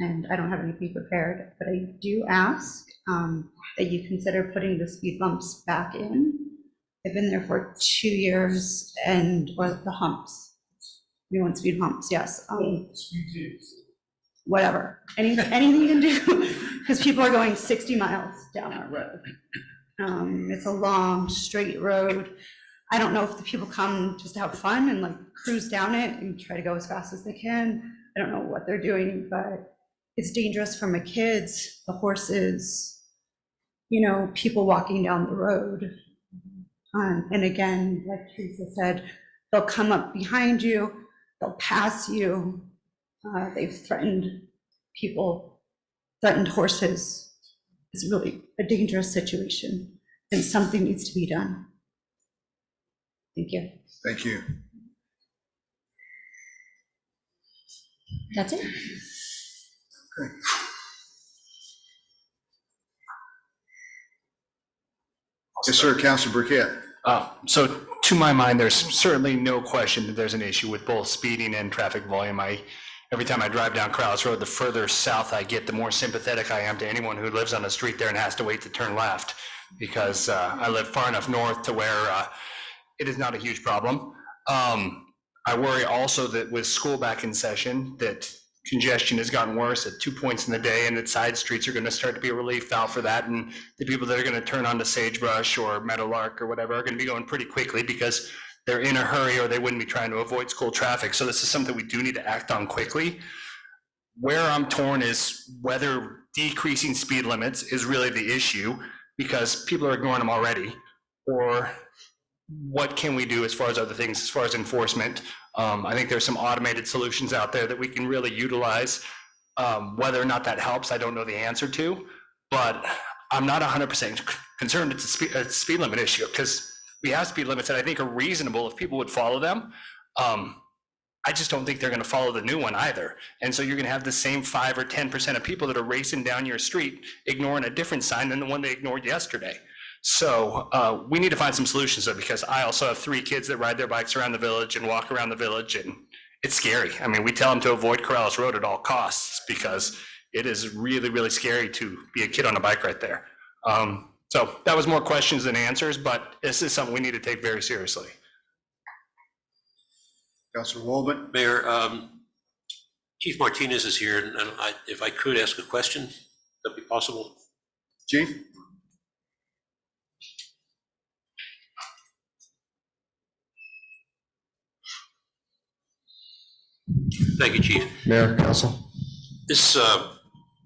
and I don't have anything prepared, but I do ask that you consider putting the speed bumps back in. I've been there for 2 years, or the humps. We want speed humps, yes. Whatever, anything you can do, because people are going 60 miles down our road. It's a long, straight road. I don't know if the people come just to have fun and like cruise down it and try to go as fast as they can. I don't know what they're doing, but it's dangerous for my kids, the horses, people walking down the road. And again, like Teresa said, they'll come up behind you, they'll pass you. They've threatened people, threatened horses. It's really a dangerous situation, and something needs to be done. Thank you. Thank you. That's it. Okay. Yes, sir, Councilor Burkett. So to my mind, there's certainly no question that there's an issue with both speeding and traffic volume. Every time I drive down Corrales Road, the further south I get, the more sympathetic I am to anyone who lives on the street there and has to wait to turn left, because I live far enough north to where it is not a huge problem. I worry also that with school back in session, that congestion has gotten worse at 2 points in the day, and that side streets are going to start to be a relief valve for that. And the people that are going to turn onto Sagebrush or Meadowlark or whatever are going to be going pretty quickly because they're in a hurry or they wouldn't be trying to avoid school traffic. So this is something we do need to act on quickly. Where I'm torn is whether decreasing speed limits is really the issue because people are ignoring them already, or what can we do as far as other things, as far as enforcement? I think there's some automated solutions out there that we can really utilize. Whether or not that helps, I don't know the answer to, but I'm not 100% concerned it's a speed limit issue, because we have speed limits that I think are reasonable if people would follow them. I just don't think they're going to follow the new one either. And so you're going to have the same 5 or 10% of people that are racing down your street ignoring a different sign than the one they ignored yesterday. So we need to find some solutions though, because I also have 3 kids that ride their bikes around the village and walk around the village, and it's scary. I mean, we tell them to avoid Corrales Road at all costs because it is really, really scary to be a kid on a bike right there. So that was more questions than answers, but this is something we need to take very seriously. Councilor Walbott. Mayor, Chief Martinez is here, and if I could ask a question, that'd be possible? Chief? Thank you, Chief. Mayor, Council. This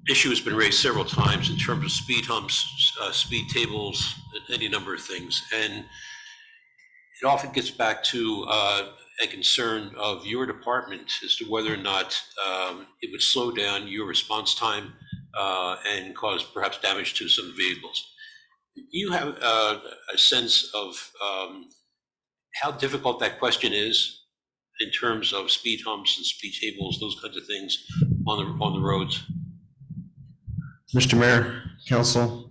issue has been raised several times in terms of speed humps, speed tables, any number of things. And it often gets back to a concern of your department as to whether or not it would slow down your response time and cause perhaps damage to some vehicles. Do you have a sense of how difficult that question is in terms of speed humps and speed tables, those kinds of things on the roads? Mr. Mayor, Council,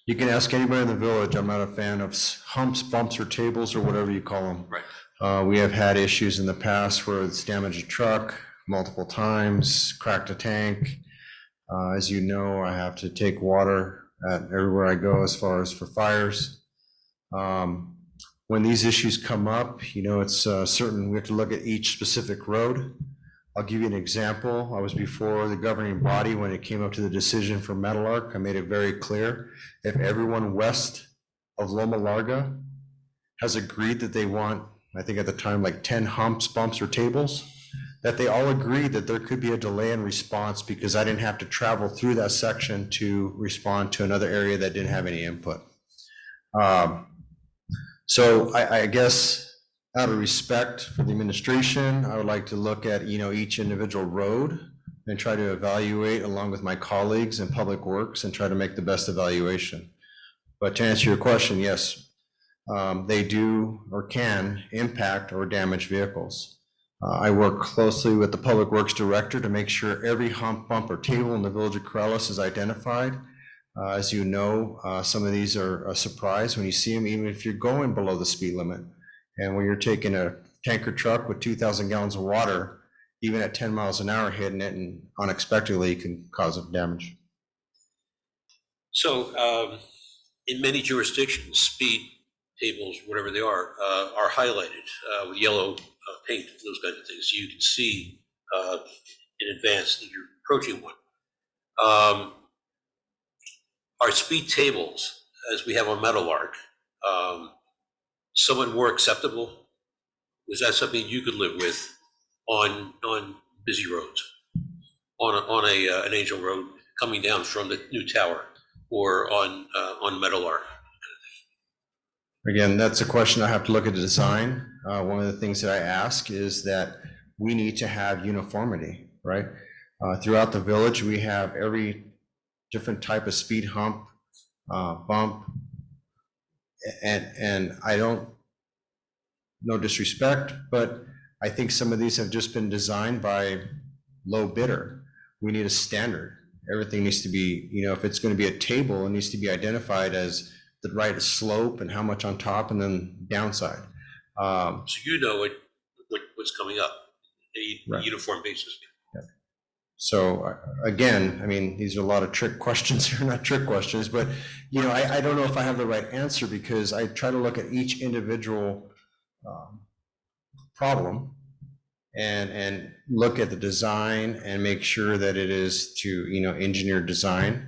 you can ask anybody in the village. I'm not a fan of humps, bumps, or tables, or whatever you call them. Right. We have had issues in the past where it's damaged a truck multiple times, cracked a tank. As you know, I have to take water everywhere I go as far as for fires. When these issues come up, it's certain, we have to look at each specific road. I'll give you an example. I was before the governing body when it came up to the decision for Meadowlark. I made it very clear, if everyone west of Loma Larga has agreed that they want, I think at the time, like 10 humps, bumps, or tables, that they all agreed that there could be a delay in response because I didn't have to travel through that section to respond to another area that didn't have any input. So I guess out of respect for the administration, I would like to look at, each individual road and try to evaluate along with my colleagues in Public Works and try to make the best evaluation. But to answer your question, yes, they do or can impact or damage vehicles. I work closely with the Public Works Director to make sure every hump, bump, or table in the Village of Corrales is identified. As you know, some of these are a surprise when you see them, even if you're going below the speed limit. And when you're taking a tanker truck with 2,000 gallons of water, even at 10 miles an hour hitting it and unexpectedly can cause damage. So in many jurisdictions, speed tables, whatever they are highlighted with yellow paint, those kinds of things. So you can see in advance that you're approaching one. Our speed tables, as we have on Meadowlark, somewhat more acceptable? Was that something you could live with on busy roads, on an Angel Road coming down from the new tower, or on Meadowlark? Again, that's a question I have to look at the design. One of the things that I ask is that we need to have uniformity, right? Throughout the village, we have every different type of speed hump, bump, and I don't, no disrespect, but I think some of these have just been designed by low bidder. We need a standard. Everything needs to be, if it's going to be a table, it needs to be identified as the right slope and how much on top and then downside. So what's coming up, a uniform basis. So again, I mean, these are a lot of trick questions here, not trick questions, but I don't know if I have the right answer because I try to look at each individual problem and look at the design and make sure that it is to engineer design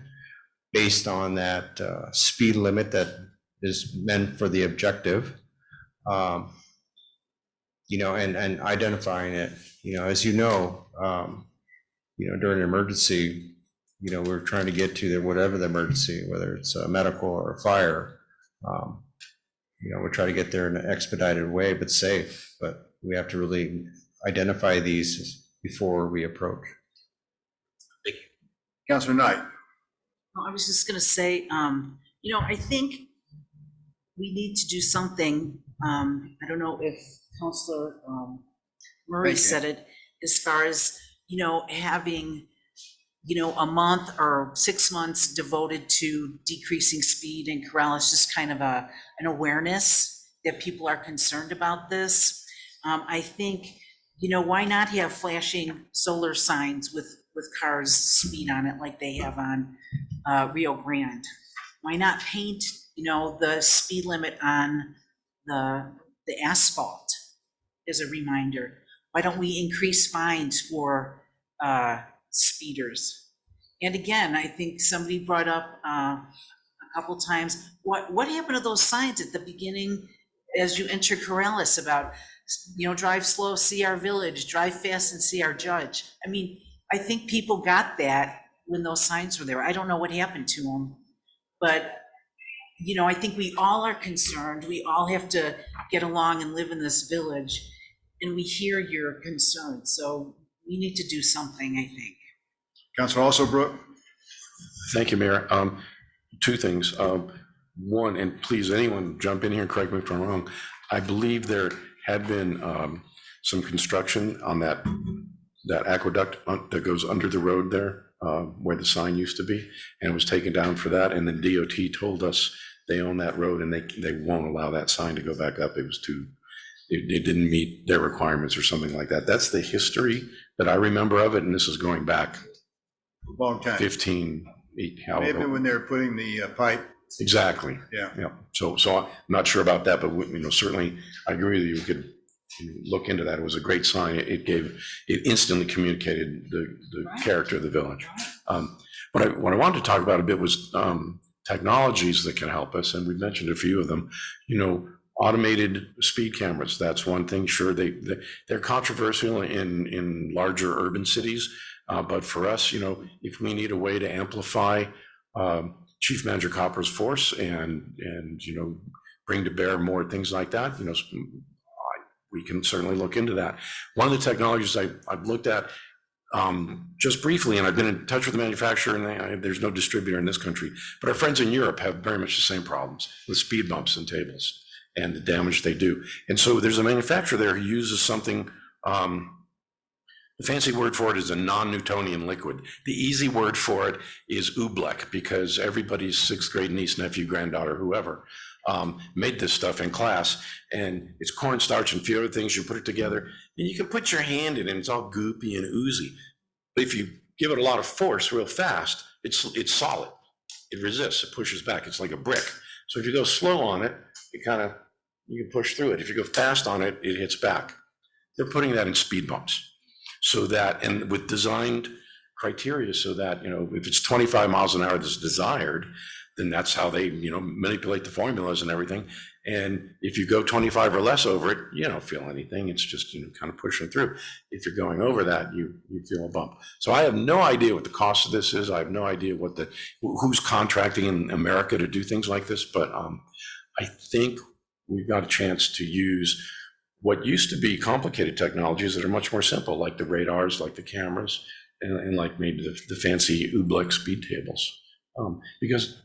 based on that speed limit that is meant for the objective, and identifying it. As during an emergency, we're trying to get to whatever the emergency, whether it's a medical or a fire. We're trying to get there in an expedited way, but safe. But we have to really identify these before we approach. Thank you. Councilor Knight. I was just going to say, I think we need to do something. I don't know if Councilor Murray said it, as far as having, a month or 6 months devoted to decreasing speed in Corrales, just kind of an awareness that people are concerned about this. I think, why not have flashing solar signs with cars speed on it like they have on Rio Grande? Why not paint, the speed limit on the asphalt as a reminder? Why don't we increase fines for speeders? And again, I think somebody brought up a couple times, what happened to those signs at the beginning as you enter Corrales about, drive slow, see our village, drive fast and see our judge? I mean, I think people got that when those signs were there. I don't know what happened to them, but I think we all are concerned. We all have to get along and live in this village, and we hear your concerns. So we need to do something, I think. Councilor Alsobrook. Thank you, Mayor. Two things. One, and please, anyone jump in here and correct me if I'm wrong. I believe there had been some construction on that aqueduct that goes under the road there, where the sign used to be, and it was taken down for that. And then DOT told us they own that road and they won't allow that sign to go back up. It was it didn't meet their requirements or something like that. That's the history that I remember of it, and this is going back long time. 15, Maybe when they were putting the pipe. Exactly. Yeah. So I'm not sure about that, but certainly I agree with you. We could look into that. It was a great sign. It instantly communicated the character of the village. What I wanted to talk about a bit was technologies that can help us, and we mentioned a few of them. Automated speed cameras, that's one thing. Sure, they're controversial in larger urban cities, but for us, if we need a way to amplify Chief Manager Copper's force and bring to bear more things like that, we can certainly look into that. One of the technologies I've looked at just briefly, and I've been in touch with the manufacturer, and there's no distributor in this country, but our friends in Europe have very much the same problems with speed bumps and tables and the damage they do. And so there's a manufacturer there who uses something, the fancy word for it is a non-Newtonian liquid. The easy word for it is oobleck, because everybody's 6th grade niece, nephew, granddaughter, whoever, made this stuff in class, and it's cornstarch and a few other things. You put it together, and you can put your hand in it, and it's all goopy and oozy. But if you give it a lot of force real fast, it's solid. It resists, it pushes back. It's like a brick. So if you go slow on it, you can push through it. If you go fast on it, it hits back. They're putting that in speed bumps, so that, and with designed criteria, so that, if it's 25 miles an hour that's desired, then that's how they, manipulate the formulas and everything. And if you go 25 or less over it, you don't feel anything. It's just, kind of pushing through. If you're going over that, you feel a bump. So I have no idea what the cost of this is. I have no idea who's contracting in America to do things like this. But I think we've got a chance to use what used to be complicated technologies that are much more simple, like the radars, like the cameras, and like maybe the fancy oobleck speed tables. Because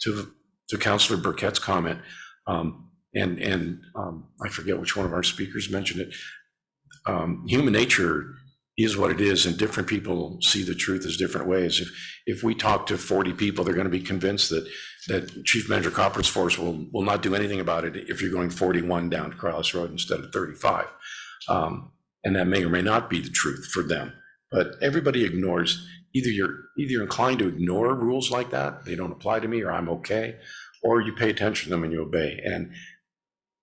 to Councilor Burkett's comment, and I forget which one of our speakers mentioned it, human nature is what it is, and different people see the truth as different ways. If we talk to 40 people, they're going to be convinced that Chief Manager Copper's force will not do anything about it if you're going 41 down to Corrales Road instead of 35. And that may or may not be the truth for them. But everybody ignores, either you're inclined to ignore rules like that, they don't apply to me, or I'm okay, or you pay attention to them and you obey. And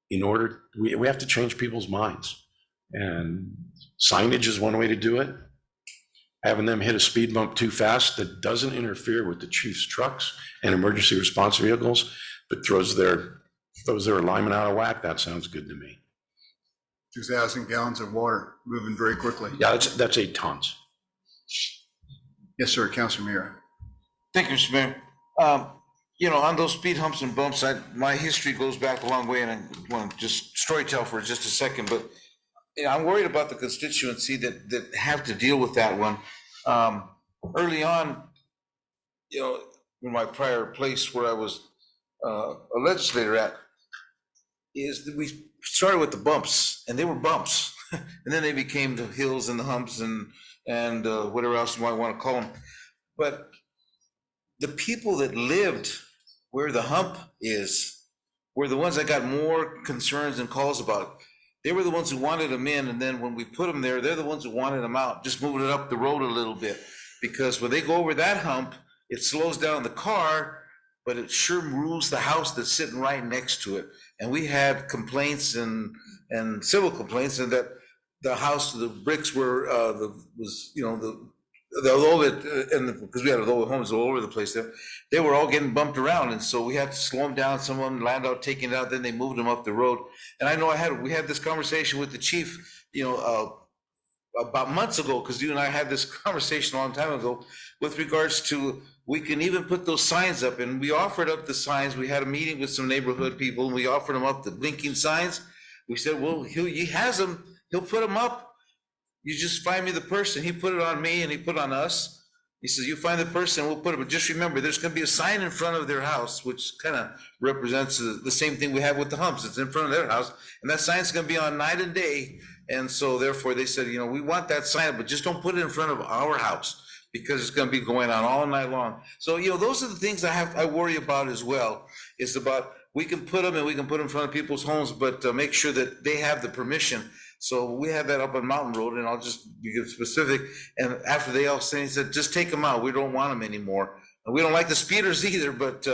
we have to change people's minds. And signage is one way to do it. Having them hit a speed bump too fast that doesn't interfere with the chief's trucks and emergency response vehicles, but throws their alignment out of whack, that sounds good to me. 2,000 gallons of water moving very quickly. Yeah, that's 8 tons. Yes, sir, Councilor Mira. Thank you, Mr. Mayor. On those speed humps and bumps, my history goes back a long way, and I want to just storytell for just a second, but I'm worried about the constituency that have to deal with that one. Early on, in my prior place where I was a legislator at, is that we started with the bumps, and they were bumps, and then they became the hills and the humps and whatever else you might want to call them. But the people that lived where the hump is were the ones that got more concerns and calls about it. They were the ones who wanted them in, and then when we put them there, they're the ones who wanted them out, just moving it up the road a little bit. Because when they go over that hump, it slows down the car, but it sure moves the house that's sitting right next to it. And we had complaints and civil complaints, and that the house, the bricks were, because we had old homes all over the place there, they were all getting bumped around, and so we had to slow them down. Some of them land out taking it out, then they moved them up the road. And I know we had this conversation with the chief, about months ago, because you and I had this conversation a long time ago with regards to, we can even put those signs up, and we offered up the signs. We had a meeting with some neighborhood people, and we offered them up the blinking signs. We said, well, he has them, he'll put them up. You just find me the person. He put it on me and he put it on us. He says, you find the person, we'll put it. But just remember, there's going to be a sign in front of their house, which kind of represents the same thing we have with the humps. It's in front of their house. And that sign's going to be on night and day. And so therefore they said, we want that sign, but just don't put it in front of our house, because it's going to be going on all night long. So, those are the things I worry about as well. It's about, we can put them and we can put them in front of people's homes, but make sure that they have the permission. So we have that up on Mountain Road, and I'll just be specific. And after they all said, he said, just take them out. We don't want them anymore. We don't like the speeders either, but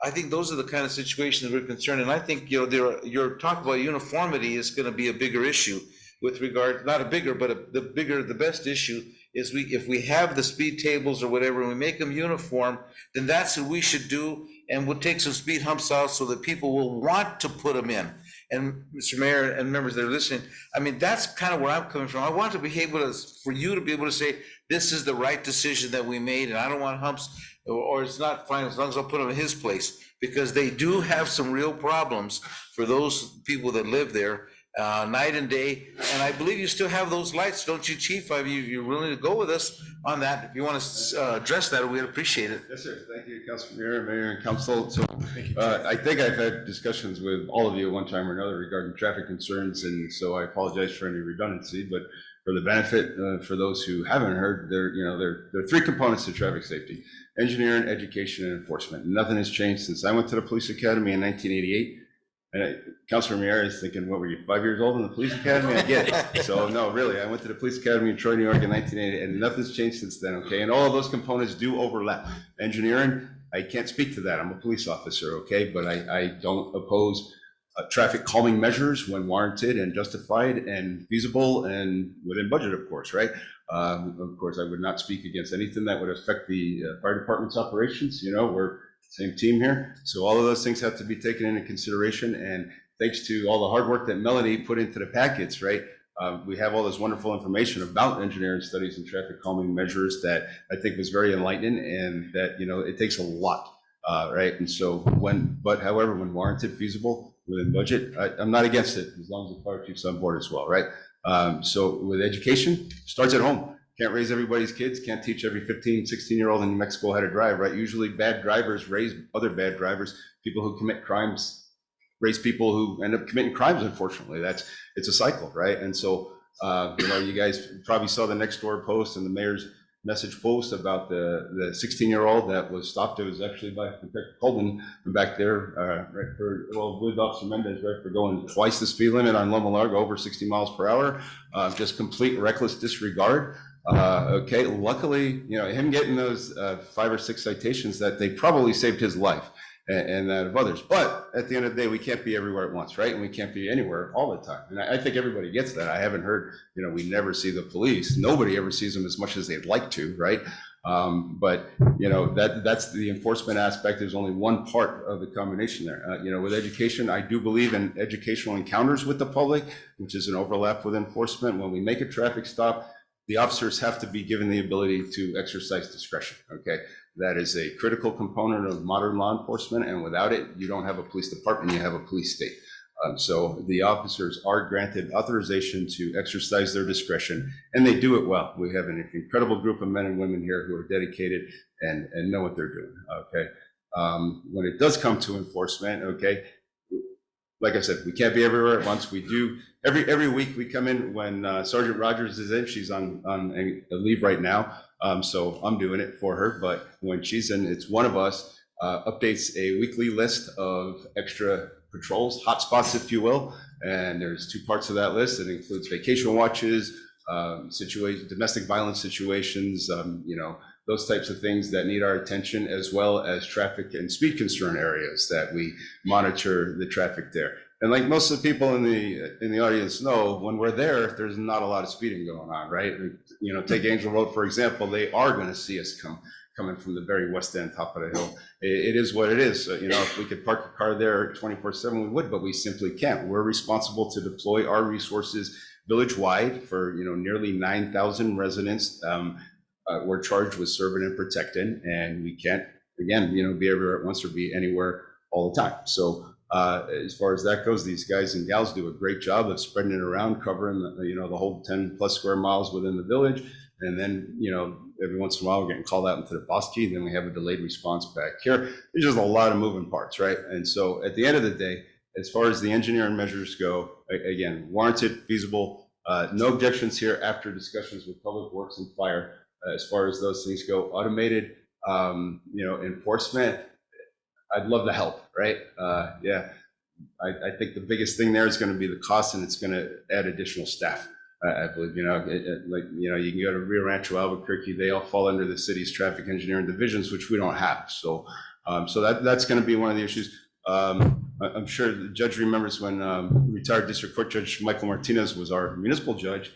I think those are the kind of situations we're concerned. And I think, your talk about uniformity is going to be a bigger issue with regard, not a bigger, but the best issue is if we have the speed tables or whatever, and we make them uniform, then that's what we should do. And we'll take some speed humps out so that people will want to put them in. And Mr. Mayor and members that are listening, I mean, that's kind of where I'm coming from. I want to be able to, for you to be able to say, this is the right decision that we made, and I don't want humps, or it's not fine as long as I'll put them in his place, because they do have some real problems for those people that live there, night and day. And I believe you still have those lights, don't you, Chief? I mean, you're willing to go with us on that. If you want to address that, we'd appreciate it. Yes, sir. Thank you, Councilor Mayor and Council. So I think I've had discussions with all of you at one time or another regarding traffic concerns, and so I apologize for any redundancy, but for the benefit for those who haven't heard, there are three components to traffic safety: engineering, education, and enforcement. Nothing has changed since I went to the police academy in 1988. And Councilor Mier is thinking, what were you, 5 years old in the police academy? I get it. So no, really, I went to the police academy in Troy, New York in 1988, and nothing's changed since then, okay? And all of those components do overlap. Engineering, I can't speak to that. I'm a police officer, okay? But I don't oppose traffic calming measures when warranted and justified and feasible and within budget, of course, right? Of course, I would not speak against anything that would affect the fire department's operations. We're same team here. So all of those things have to be taken into consideration. And thanks to all the hard work that Melanie put into the packets, right? We have all this wonderful information about engineering studies and traffic calming measures that I think was very enlightening, and that, it takes a lot, right? And so however, when warranted, feasible, within budget, I'm not against it, as long as the fire chief's on board as well, right? So with education, starts at home. Can't raise everybody's kids, can't teach every 15, 16-year-old in New Mexico how to drive, right? Usually bad drivers raise other bad drivers. People who commit crimes raise people who end up committing crimes, unfortunately. It's a cycle, right? And so, you guys probably saw the Nextdoor post and the mayor's message post about the 16-year-old that was stopped. It was actually by Coleman back there, with Officer Mendez, right, for going twice the speed limit on Loma Larga, over 60 miles per hour, just complete reckless disregard. Okay, luckily, him getting those 5 or 6 citations, that they probably saved his life and that of others. But at the end of the day, we can't be everywhere at once, right? And we can't be anywhere all the time. And I think everybody gets that. I haven't heard, we never see the police. Nobody ever sees them as much as they'd like to, right? But that's the enforcement aspect. There's only one part of the combination there. With education, I do believe in educational encounters with the public, which is an overlap with enforcement. When we make a traffic stop, the officers have to be given the ability to exercise discretion, okay? That is a critical component of modern law enforcement, and without it, you don't have a police department, you have a police state. So the officers are granted authorization to exercise their discretion, and they do it well. We have an incredible group of men and women here who are dedicated and know what they're doing, okay? When it does come to enforcement, okay, like I said, we can't be everywhere at once. We do every week. We come in when Sergeant Rogers is in. She's on a leave right now, so I'm doing it for her. But when she's in, it's one of us updates a weekly list of extra patrols, hotspots, if you will. And there's 2 parts of that list. It includes vacation watches, domestic violence situations, those types of things that need our attention, as well as traffic and speed concern areas that we monitor the traffic there. And like most of the people in the audience know, when we're there, there's not a lot of speeding going on, right? Take Angel Road, for example. They are going to see us coming from the very west end, top of the hill. It is what it is. So, if we could park a car there 24/7, we would, but we simply can't. We're responsible to deploy our resources village-wide for, nearly 9,000 residents. We're charged with serving and protecting, and we can't, again, be everywhere at once or be anywhere all the time. So as far as that goes, these guys and gals do a great job of spreading it around, covering the whole 10 plus square miles within the village. And then, every once in a while, we're getting called out into the Bosque, and then we have a delayed response back here. There's just a lot of moving parts, right? And so at the end of the day, as far as the engineering measures go, again, warranted, feasible, no objections here after discussions with Public Works and Fire. As far as those things go, automated, enforcement, I'd love to help, right? I think the biggest thing there is going to be the cost, and it's going to add additional staff. I believe, like, you can go to Rio Rancho, Albuquerque, they all fall under the city's traffic engineering divisions, which we don't have. So, that's going to be one of the issues. I'm sure the judge remembers when retired District Court Judge Michael Martinez was our municipal judge.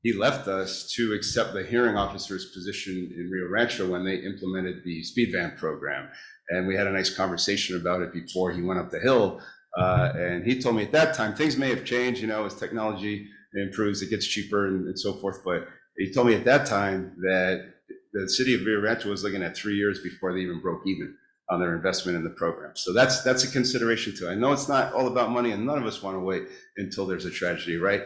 He left us to accept the hearing officer's position in Rio Rancho when they implemented the speed van program. And we had a nice conversation about it before he went up the hill. And he told me at that time, things may have changed, as technology improves, it gets cheaper and so forth. But he told me at that time that the city of Rio Rancho was looking at 3 years before they even broke even on their investment in the program. So that's a consideration too. I know it's not all about money, and none of us want to wait until there's a tragedy, right?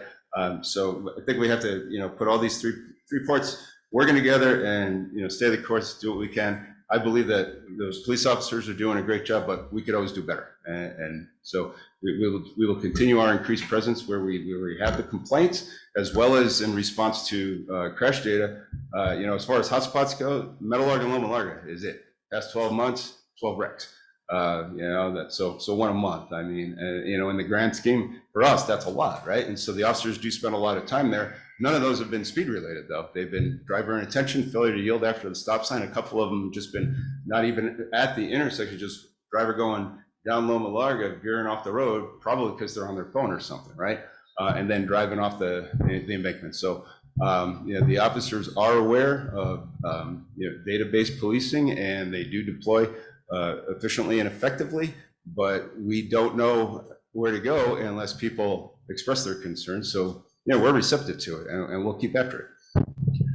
So I think we have to, put all these three parts working together and, stay the course, do what we can. I believe that those police officers are doing a great job, but we could always do better. And so we will continue our increased presence where we have the complaints, as well as in response to crash data. As far as hotspots go, Metal Larga and Loma Larga is it. Past 12 months, 12 wrecks. So one a month. I mean, in the grand scheme for us, that's a lot, right? And so the officers do spend a lot of time there. None of those have been speed related though. They've been driver inattention, failure to yield after the stop sign. A couple of them have just been not even at the intersection, just driver going down Loma Larga, veering off the road, probably because they're on their phone or something, right? And then driving off the embankment. So, the officers are aware of, database policing, and they do deploy efficiently and effectively, but we don't know where to go unless people express their concerns. So, we're receptive to it, and we'll keep after it.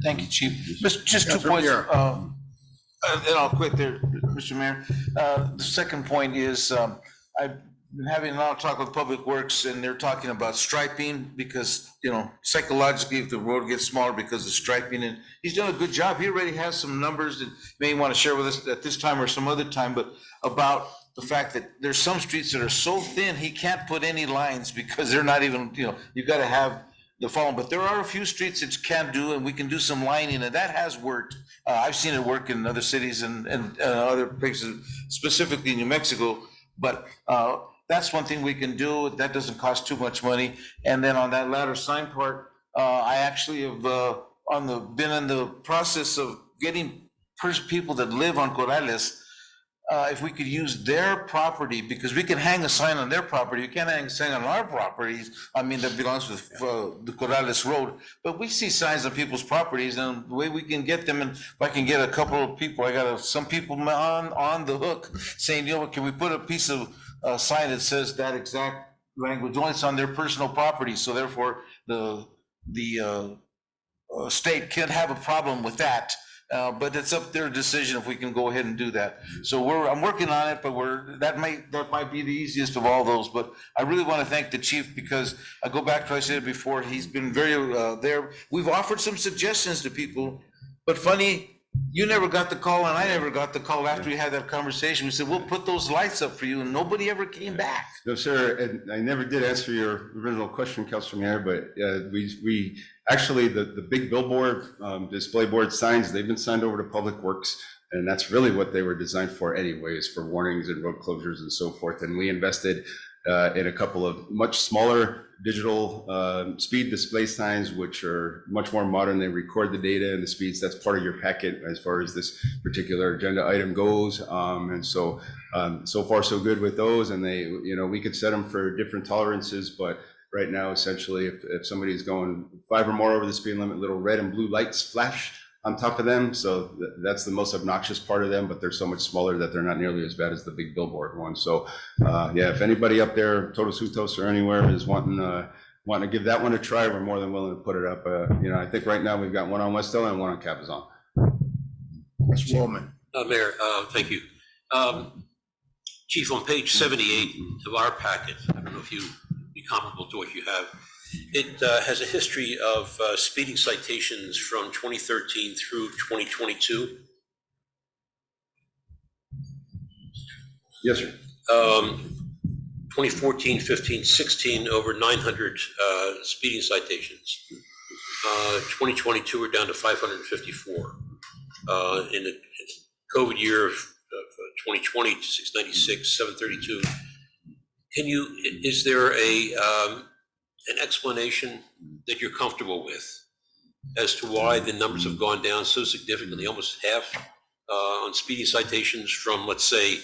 Thank you, Chief. Just 2 points, and I'll quit there, Mr. Mayor. The second point is, I've been having a lot of talk with Public Works, and they're talking about striping because, psychologically, if the road gets smaller because of striping, and he's done a good job. He already has some numbers that may want to share with us at this time or some other time, but about the fact that there's some streets that are so thin, he can't put any lines because they're not even, you've got to have the following, but there are a few streets that you can do, and we can do some lining, and that has worked. I've seen it work in other cities and other places, specifically New Mexico, but that's one thing we can do. That doesn't cost too much money. And then on that latter sign part, I actually have been in the process of getting people that live on Corrales, if we could use their property, because we can hang a sign on their property. You can't hang a sign on our properties. I mean, that belongs with the Corrales Road. But we see signs on people's properties, and the way we can get them, and if I can get a couple of people, I got some people on the hook saying, can we put a piece of sign that says that exact language? Only it's on their personal property, so therefore the state can't have a problem with that. But it's up their decision if we can go ahead and do that. So I'm working on it, but that might be the easiest of all those. But I really want to thank the chief, because I go back to what I said before, he's been very there. We've offered some suggestions to people, but funny, you never got the call and I never got the call after we had that conversation. We said, we'll put those lights up for you, and nobody ever came back. No, sir, and I never did answer your original question, Councilor Mayor, but we actually, the big billboard, display board signs, they've been signed over to Public Works, and that's really what they were designed for anyways, for warnings and road closures and so forth. And we invested in a couple of much smaller digital speed display signs, which are much more modern. They record the data and the speeds. That's part of your packet as far as this particular agenda item goes. And so far so good with those. And they, we could set them for different tolerances, but right now, essentially, if somebody's going 5 or more over the speed limit, little red and blue lights flash on top of them. So that's the most obnoxious part of them, but they're so much smaller that they're not nearly as bad as the big billboard one. So if anybody up there, Todos Juntos or anywhere, is wanting to give that one a try, we're more than willing to put it up. I think right now we've got one on West Hill and one on Cabazon. Mr. Woolman. Mayor, thank you. Chief, on page 78 of our packet, I don't know if you be comparable to what you have. It has a history of speeding citations from 2013 through 2022. Yes, sir. 2014, 15, 16, over 900 speeding citations. 2022, we're down to 554. In the COVID year of 2020, 696, 732. Is there an explanation that you're comfortable with as to why the numbers have gone down so significantly, almost half on speeding citations from, let's say,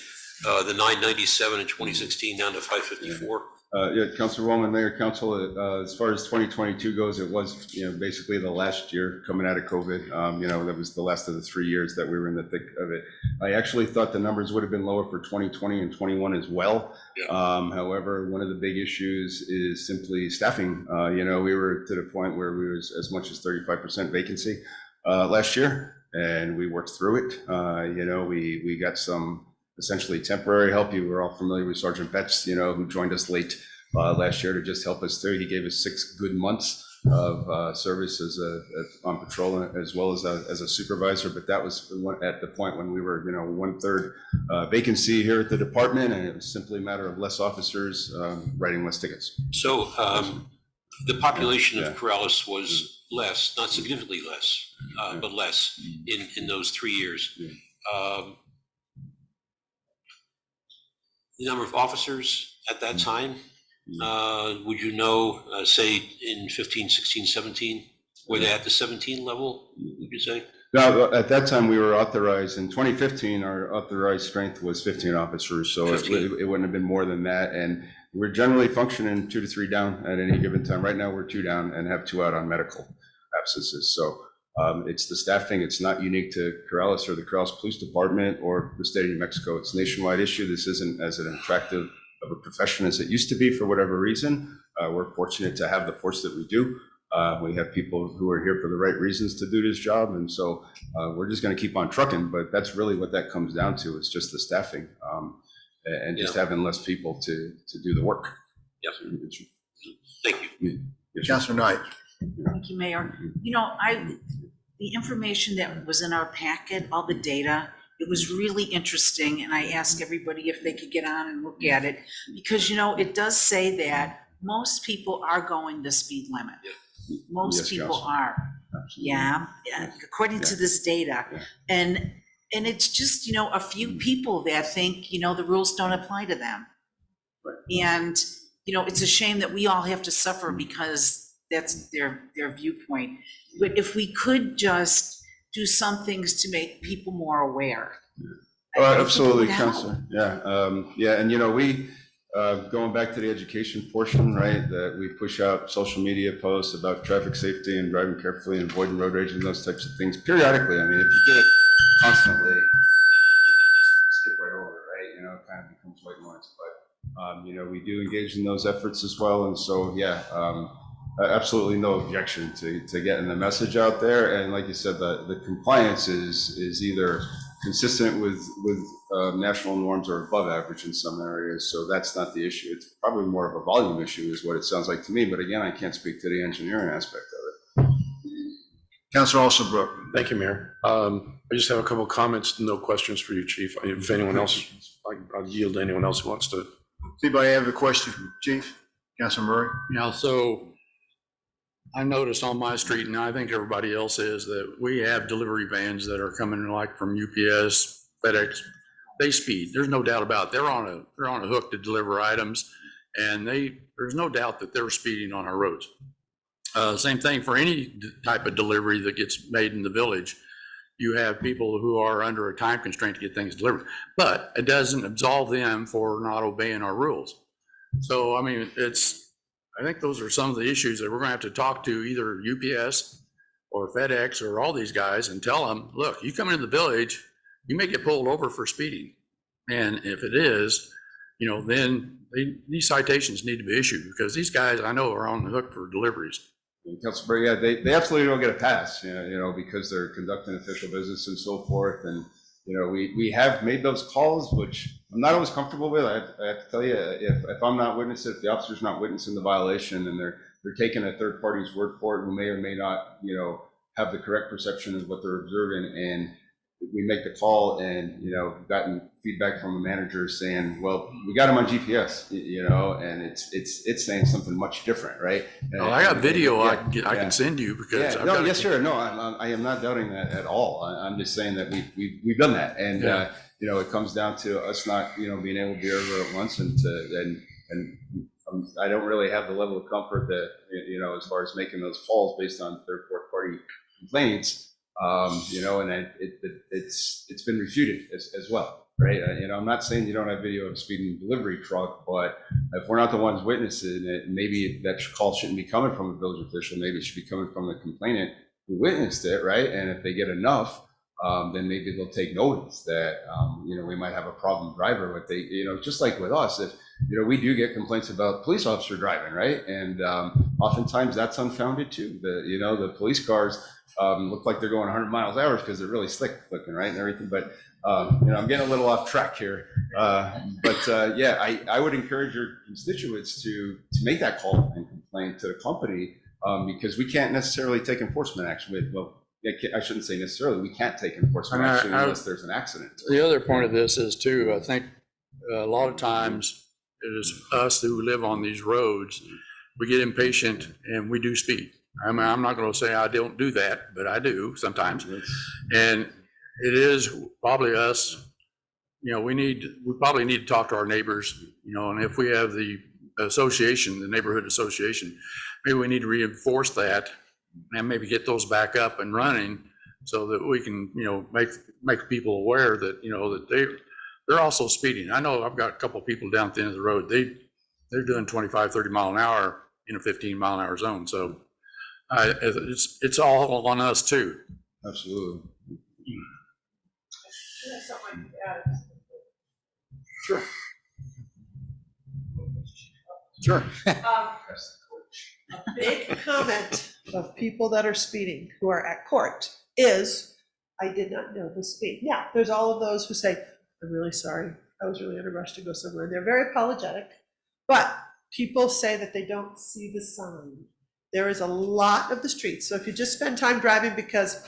the 997 in 2016 down to 554? Yeah, Councilwoman, Mayor, Council, as far as 2022 goes, it was, basically the last year coming out of COVID. That was the last of the 3 years that we were in the thick of it. I actually thought the numbers would have been lower for 2020 and 21 as well. However, one of the big issues is simply staffing. We were to the point where we was as much as 35% vacancy last year, and we worked through it. We got some essentially temporary help. You were all familiar with Sergeant Betts, who joined us late last year to just help us through. He gave us 6 good months of service on patrol as well as a supervisor, but that was at the point when we were 1/3 vacancy here at the department, and it was simply a matter of less officers writing less tickets. So the population of Corrales was less, not significantly less, but less in those 3 years. The number of officers at that time, would you know, say in 15, 16, 17, were they at the 17 level, would you say? No, at that time we were authorized, in 2015, our authorized strength was 15 officers, so it wouldn't have been more than that. And we're generally functioning 2 to 3 down at any given time. Right now, we're 2 down and have 2 out on medical absences. So it's the staffing. It's not unique to Corrales or the Corrales Police Department or the state of New Mexico. It's a nationwide issue. This isn't as an attractive of a profession as it used to be for whatever reason. We're fortunate to have the force that we do. We have people who are here for the right reasons to do this job. And so we're just going to keep on trucking. But that's really what that comes down to. It's just the staffing and just having less people to do the work. Yes. Thank you. Councilor Knight. Thank you, Mayor. The information that was in our packet, all the data, it was really interesting, and I asked everybody if they could get on and look at it, because, it does say that most people are going the speed limit. Yeah. Most Yes, people Council. are. Absolutely. Yeah, according to this data. Yeah. And it's just, a few people that think, the rules don't apply to them. Right. And, it's a shame that we all have to suffer because that's their viewpoint. But if we could just do some things to make people more aware. Oh, I think it absolutely, would help. Councilor. Yeah. And we, going back to the education portion, right, that we push out social media posts about traffic safety and driving carefully and avoiding road rage and those types of things periodically. I mean, if you do it constantly, you just skip right over it, right? It kind of becomes white noise. But, we do engage in those efforts as well. And so, absolutely no objection to getting the message out there. And like you said, the compliance is either consistent with national norms or above average in some areas. So that's not the issue. It's probably more of a volume issue is what it sounds like to me. But again, I can't speak to the engineering aspect of it. Councilor Alsabrook. Thank you, Mayor. I just have a couple of comments, no questions for you, Chief. If anyone else, I'll yield to anyone else who wants to. Anybody have a question, Chief? Councilor Murray? So I noticed on my street, and I think everybody else is, that we have delivery vans that are coming like from UPS, FedEx. They speed. There's no doubt about it. They're on a hook to deliver items, and there's no doubt that they're speeding on our roads. Same thing for any type of delivery that gets made in the village. You have people who are under a time constraint to get things delivered, but it doesn't absolve them for not obeying our rules. So, I mean, I think those are some of the issues that we're gonna have to talk to either UPS or FedEx or all these guys and tell them, look, you come into the village, you may get pulled over for speeding. And if it is, then these citations need to be issued because these guys I know are on the hook for deliveries. Councilor Berry, they absolutely don't get a pass, because they're conducting official business and so forth. And, we have made those calls, which I'm not always comfortable with. I have to tell you, if I'm not witnessing, if the officer's not witnessing the violation and they're taking a third party's word for it, who may or may not, have the correct perception of what they're observing, and we make the call and, gotten feedback from a manager saying, well, we got him on GPS, and it's saying something much different, right? I got video I can send you because yes, sir. No, I am not doubting that at all. I'm just saying that we've done that, and it comes down to us not, being able to be over at once, and I don't really have the level of comfort that, you know, as far as making those calls based on third, fourth party complaints, you know, and it's been refuted as well, right? You know, I'm not saying you don't have video of a speeding delivery truck, but if we're not the ones witnessing it, maybe that call shouldn't be coming from a village official. Maybe it should be coming from the complainant who witnessed it, right? And if they get enough, then maybe they'll take notice that, you know, we might have a problem driver. But they, you know, just like with us, if, you know, we do get complaints about police officer driving, right? And oftentimes that's unfounded too. You know, the police cars look like they're going 100 miles an hour because they're really slick looking, right? And everything. But, you know, I'm getting a little off track here. Yeah, I would encourage your constituents to make that call and complain to the company, because we can't necessarily take enforcement action with, well, I shouldn't say necessarily, we can't take enforcement action unless there's an accident. The other point of this is too, I think a lot of times it is us who live on these roads, we get impatient and we do speed. I mean, I'm not going to say I don't do that, but I do sometimes. And it is probably us, you know, we probably need to talk to our neighbors, you know, and if we have the association, the neighborhood association, maybe we need to reinforce that and maybe get those back up and running so that we can, you know, make people aware that, you know, that they're also speeding. I know I've got a couple of people down at the end of the road. They're doing 25, 30 mile an hour in a 15 mile an hour zone. So it's all on us too. Absolutely. Sure. Sure. A big comment of people that are speeding who are at court is, I did not know the speed. Now, there's all of those who say, I'm really sorry, I was really in a rush to go somewhere. They're very apologetic, but people say that they don't see the sign. There is a lot of the streets. So if you just spend time driving, because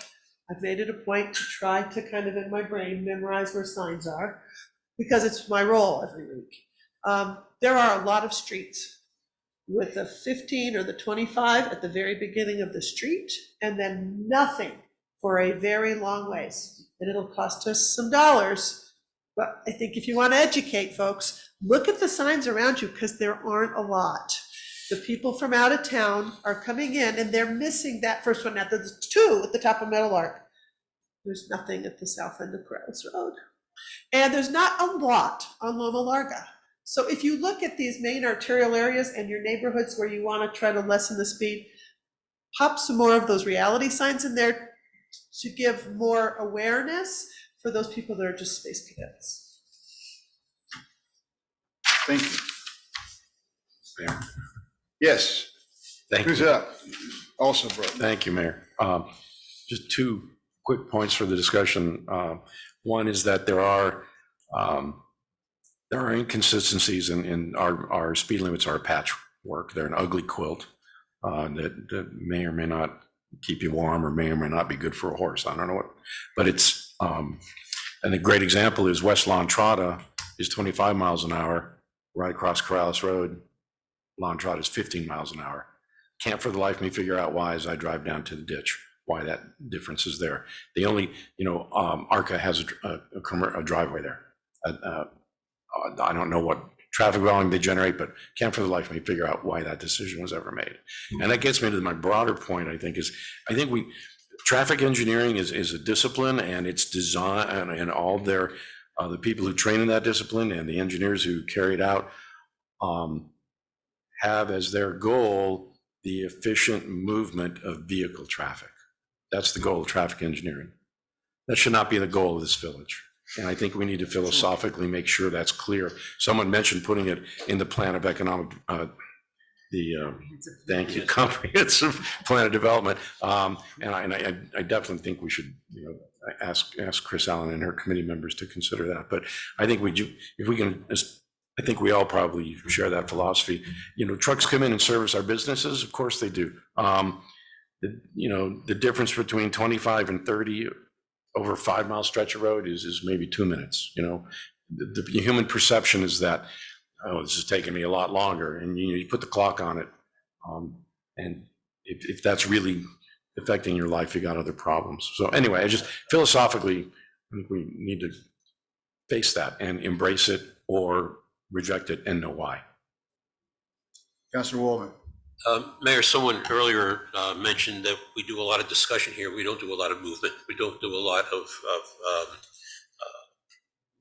I've made it a point to try to kind of in my brain memorize where signs are, because it's my role every week. There are a lot of streets with the 15 or the 25 at the very beginning of the street, and then nothing for a very long ways. And it'll cost us some dollars. But I think if you want to educate folks, look at the signs around you, because there aren't a lot. The people from out of town are coming in and they're missing that first one. Now there's two at the top of Meadow Lark. There's nothing at the south end of Corrales Road. And there's not a lot on Loma Larga. So if you look at these main arterial areas and your neighborhoods where you want to try to lessen the speed, pop some more of those reality signs in there to give more awareness for those people that are just space cadets. Thank you. Yes. Thank Who's you. up? Also, bro. Thank you, Mayor. Just two quick points for the discussion. One is that there are inconsistencies in our speed limits are patchwork. They're an ugly quilt that may or may not keep you warm or may or may not be good for a horse. I don't know what, but it's, and a great example is West La Entrada is 25 miles an hour right across Corrales Road. La Entrada is 15 miles an hour. Can't for the life of me figure out why as I drive down to the ditch, why that difference is there. The only, you know, ARCA has a driveway there. I don't know what traffic volume they generate, but can't for the life of me figure out why that decision was ever made. And that gets me to my broader point, I think, traffic engineering is a discipline, and it's designed, and all their, the people who train in that discipline and the engineers who carry it out have as their goal the efficient movement of vehicle traffic. That's the goal of traffic engineering. That should not be the goal of this village. And I think we need to philosophically make sure that's clear. Someone mentioned putting it in the plan of economic, thank you, comprehensive plan of development. And I definitely think we should, you know, ask Chris Allen and her committee members to consider that. But I think if we can, I think we all probably share that philosophy. You know, trucks come in and service our businesses. Of course they do. You know, the difference between 25 and 30 over a 5 mile stretch of road is maybe 2 minutes. You know, the human perception is that, oh, this is taking me a lot longer. And you put the clock on it. And if that's really affecting your life, you got other problems. So anyway, I just philosophically, I think we need to face that and embrace it or reject it and know why. Councilor Waldman. Mayor, someone earlier mentioned that we do a lot of discussion here. We don't do a lot of movement. We don't do a lot of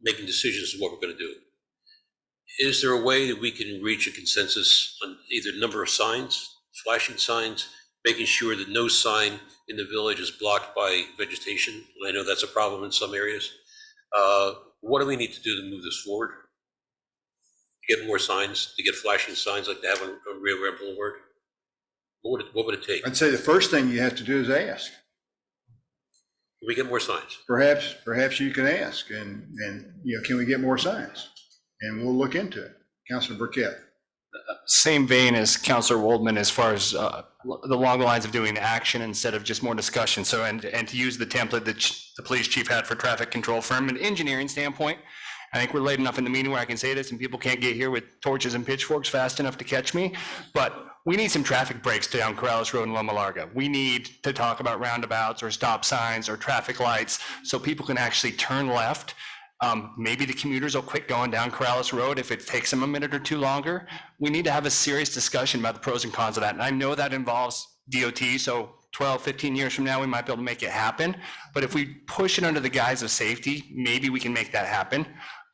making decisions on what we're going to do. Is there a way that we can reach a consensus on either number of signs, flashing signs, making sure that no sign in the village is blocked by vegetation? I know that's a problem in some areas. What do we need to do to move this forward? To get more signs, to get flashing signs like they have on Rio Grande Boulevard? What would it take? I'd say the first thing you have to do is ask. Can we get more signs? Perhaps you can ask and, can we get more signs? And we'll look into it. Councilor Burkett. Same vein as Councilor Waldman as far as the long lines of doing action instead of just more discussion. So, and to use the template that the police chief had for traffic control from an engineering standpoint, I think we're late enough in the meeting where I can say this and people can't get here with torches and pitchforks fast enough to catch me. But we need some traffic breaks down Corrales Road and Loma Larga. We need to talk about roundabouts or stop signs or traffic lights so people can actually turn left. Maybe the commuters will quit going down Corrales Road if it takes them a minute or two longer. We need to have a serious discussion about the pros and cons of that. And I know that involves DOT, so 12, 15 years from now, we might be able to make it happen. But if we push it under the guise of safety, maybe we can make that happen.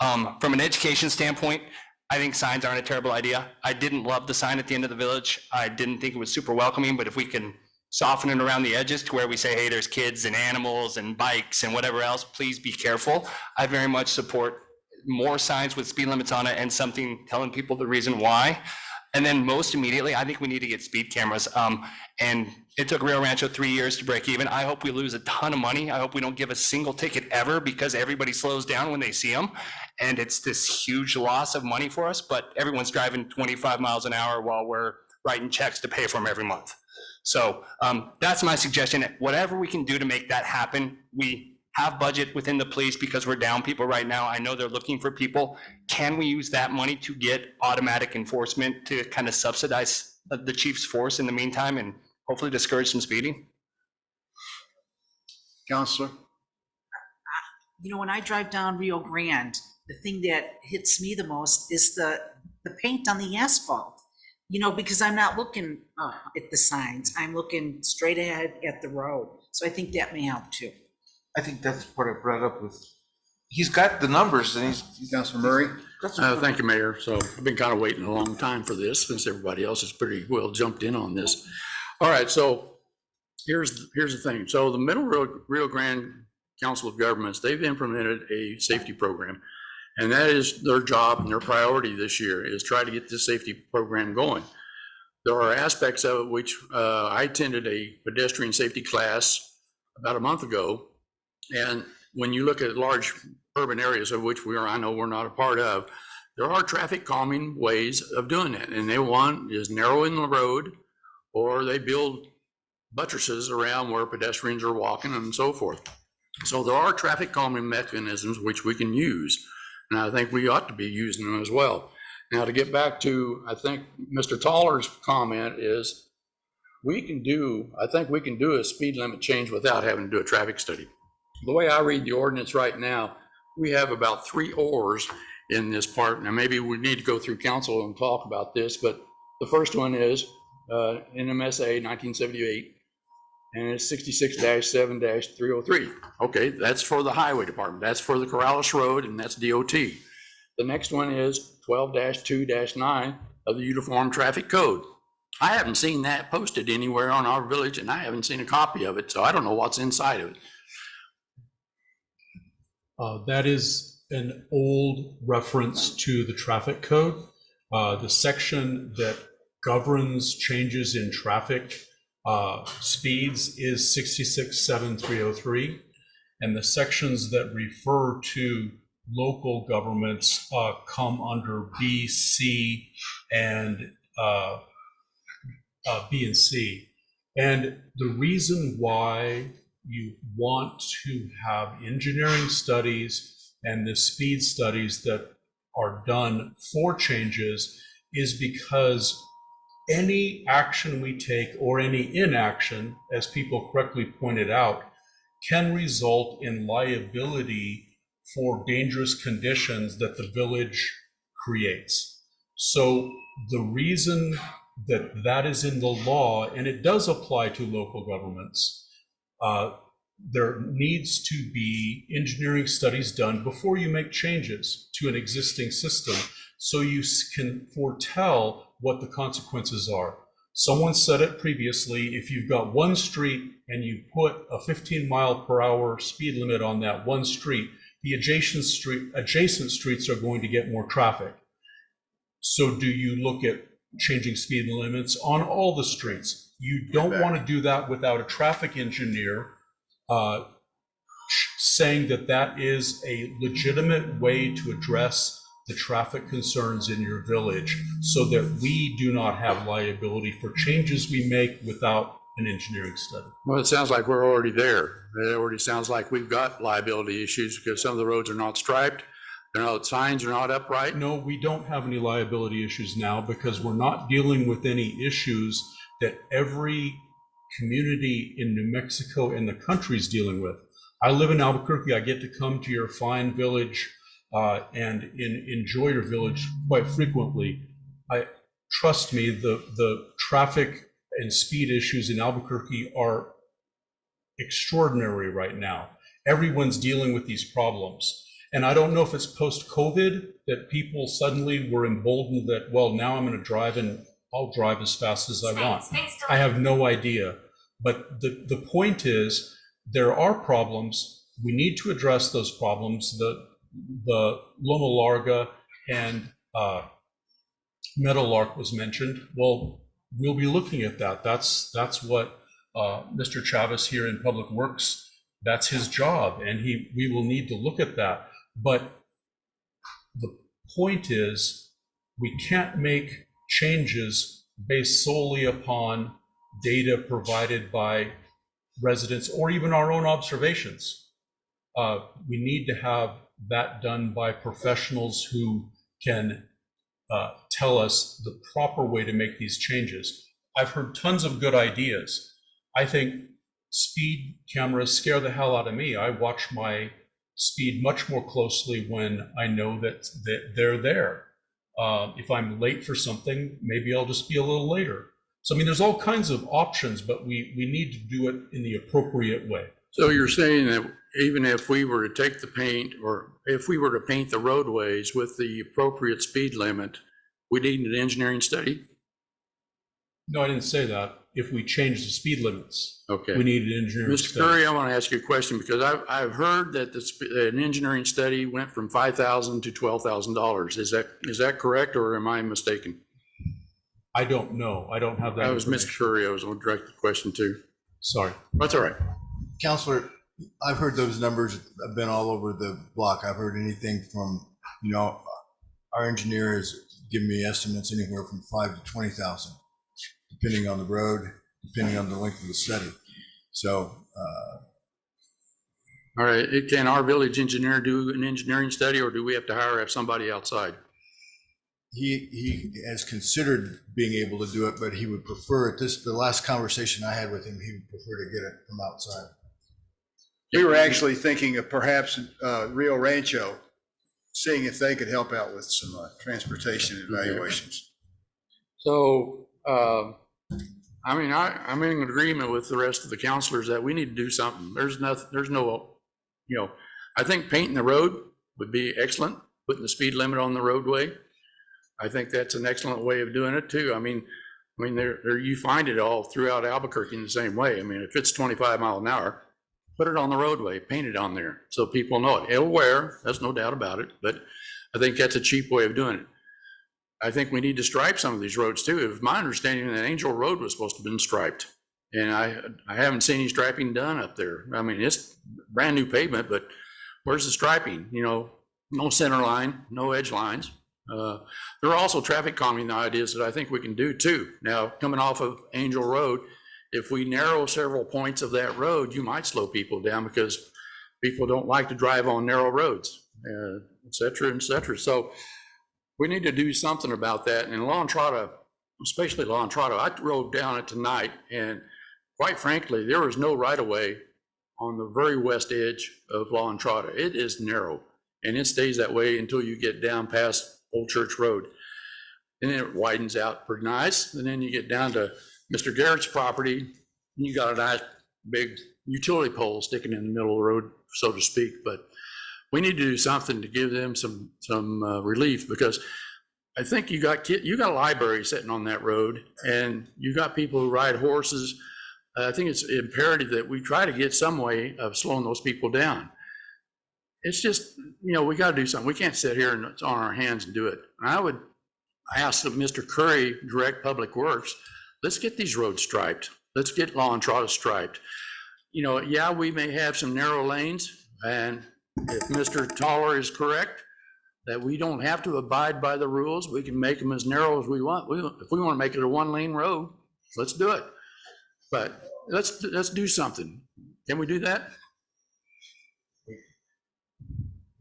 From an education standpoint, I think signs aren't a terrible idea. I didn't love the sign at the end of the village. I didn't think it was super welcoming, but if we can soften it around the edges to where we say, hey, there's kids and animals and bikes and whatever else, please be careful. I very much support more signs with speed limits on it and something telling people the reason why. And then most immediately, I think we need to get speed cameras. And it took Rio Rancho 3 years to break even. I hope we lose a ton of money. I hope we don't give a single ticket ever because everybody slows down when they see them. And it's this huge loss of money for us, but everyone's driving 25 miles an hour while we're writing checks to pay for them every month. So that's my suggestion. Whatever we can do to make that happen, we have budget within the police because we're down people right now. I know they're looking for people. Can we use that money to get automatic enforcement to kind of subsidize the chief's force in the meantime and hopefully discourage some speeding? Counselor? You know, when I drive down Rio Grande, the thing that hits me the most is the paint on the asphalt. You know, because I'm not looking at the signs, I'm looking straight ahead at the road. So I think that may help too. I think that's what I brought up with, he's got the numbers and he's. Councilor Murray? Thank you, Mayor. So I've been kind of waiting a long time for this since everybody else has pretty well jumped in on this. All right, so here's the thing. So the Middle Rio Grande Council of Governments, they've implemented a safety program. And that is their job and their priority this year is try to get this safety program going. There are aspects of it which I attended a pedestrian safety class about a month ago. And when you look at large urban areas of which I know we're not a part of, there are traffic calming ways of doing that. And one is narrowing the road, or they build buttresses around where pedestrians are walking and so forth. So there are traffic calming mechanisms which we can use. And I think we ought to be using them as well. Now, to get back to, I think Mr. Taller's comment is, I think we can do a speed limit change without having to do a traffic study. The way I read the ordinance right now, we have about 3 ors in this part. Now, maybe we need to go through council and talk about this, but the first one is NMSA 1978. And it's 66-7-303. Okay, that's for the highway department. That's for the Corrales Road, and that's DOT. The next one is 12-2-9 of the Uniform Traffic Code. I haven't seen that posted anywhere on our village, and I haven't seen a copy of it, so I don't know what's inside of it. That is an old reference to the traffic code. The section that governs changes in traffic speeds is 66-7-303, and the sections that refer to local governments come under B, C, and B and C. And the reason why you want to have engineering studies and the speed studies that are done for changes is because any action we take or any inaction, as people correctly pointed out, can result in liability for dangerous conditions that the village creates. So the reason that is in the law, and it does apply to local governments. There needs to be engineering studies done before you make changes to an existing system, so you can foretell what the consequences are. Someone said it previously, if you've got one street and you put a 15-mile-per-hour speed limit on that one street, the adjacent streets are going to get more traffic. So do you look at changing speed limits on all the streets? You don't want to do that without a traffic engineer saying that that is a legitimate way to address the traffic concerns in your village, so that we do not have liability for changes we make without an engineering study. Well, it sounds like we're already there. It already sounds like we've got liability issues because some of the roads are not striped. Signs are not upright. No, we don't have any liability issues now because we're not dealing with any issues that every community in New Mexico and the country is dealing with. I live in Albuquerque. I get to come to your fine village and enjoy your village quite frequently. Trust me, the traffic and speed issues in Albuquerque are extraordinary right now. Everyone's dealing with these problems. And I don't know if it's post-COVID that people suddenly were emboldened that, well, now I'm going to drive and I'll drive as fast as I want. I have no idea. But the point is, there are problems. We need to address those problems. The Loma Larga and Meadowlark was mentioned. Well, we'll be looking at that. That's what Mr. Chavez here in Public Works, that's his job, and we will need to look at that. But the point is, we can't make changes based solely upon data provided by residents or even our own observations. We need to have that done by professionals who can tell us the proper way to make these changes. I've heard tons of good ideas. I think speed cameras scare the hell out of me. I watch my speed much more closely when I know that they're there. If I'm late for something, maybe I'll just be a little later. So, I mean, there's all kinds of options, but we need to do it in the appropriate way. So you're saying that even if we were to take the paint, or if we were to paint the roadways with the appropriate speed limit, we need an engineering study? No, I didn't say that. If we change the speed limits, okay, we need an engineering Mr. study. Curry, I want to ask you a question because I've heard that an engineering study went from $5,000 to $12,000. Is that correct, or am I mistaken? I don't know. I don't have that. That was Mr. Curry. I was going to direct the question to. Sorry. That's all right. Counselor, I've heard those numbers have been all over the block. I've heard anything from, our engineer has given me estimates anywhere from 5 to 20,000, depending on the road, depending on the length of the study. So, all right. Can our village engineer do an engineering study, or do we have to have somebody outside? he has considered being able to do it, but he would prefer it. The last conversation I had with him, he would prefer to get it from outside. We were actually thinking of perhaps Rio Rancho, seeing if they could help out with some transportation evaluations. So, I mean, I'm in agreement with the rest of the counselors that we need to do something. There's no, I think painting the road would be excellent, putting the speed limit on the roadway. I think that's an excellent way of doing it too. I mean, there you find it all throughout Albuquerque in the same way. I mean, if it's 25 miles an hour, put it on the roadway, paint it on there so people know it. It'll wear, there's no doubt about it, but I think that's a cheap way of doing it. I think we need to stripe some of these roads too. It was my understanding that Angel Road was supposed to have been striped, and I haven't seen any striping done up there. I mean, it's brand new pavement, but where's the striping? No center line, no edge lines. There are also traffic calming ideas that I think we can do too. Now, coming off of Angel Road, if we narrow several points of that road, you might slow people down because people don't like to drive on narrow roads, et cetera, et cetera. So we need to do something about that. And La Entrada, especially La Entrada, I drove down it tonight, and quite frankly, there was no right of way on the very west edge of La Entrada. It is narrow, and it stays that way until you get down past Old Church Road. and then it widens out pretty nice. And then you get down to Mr. Garrett's property, and you got a nice big utility pole sticking in the middle of the road, so to speak. But we need to do something to give them some relief, because I think you got a library sitting on that road, and you got people who ride horses. I think it's imperative that we try to get some way of slowing those people down. It's just, we got to do something. We can't sit here and it's on our hands and do it. And I would ask Mr. Curry, Direct Public Works, let's get these roads striped. Let's get Law and Trot striped. Yeah, we may have some narrow lanes, and if Mr. Toller is correct, that we don't have to abide by the rules, we can make them as narrow as we want. If we want to make it a one-lane road, let's do it. But let's do something. Can we do that?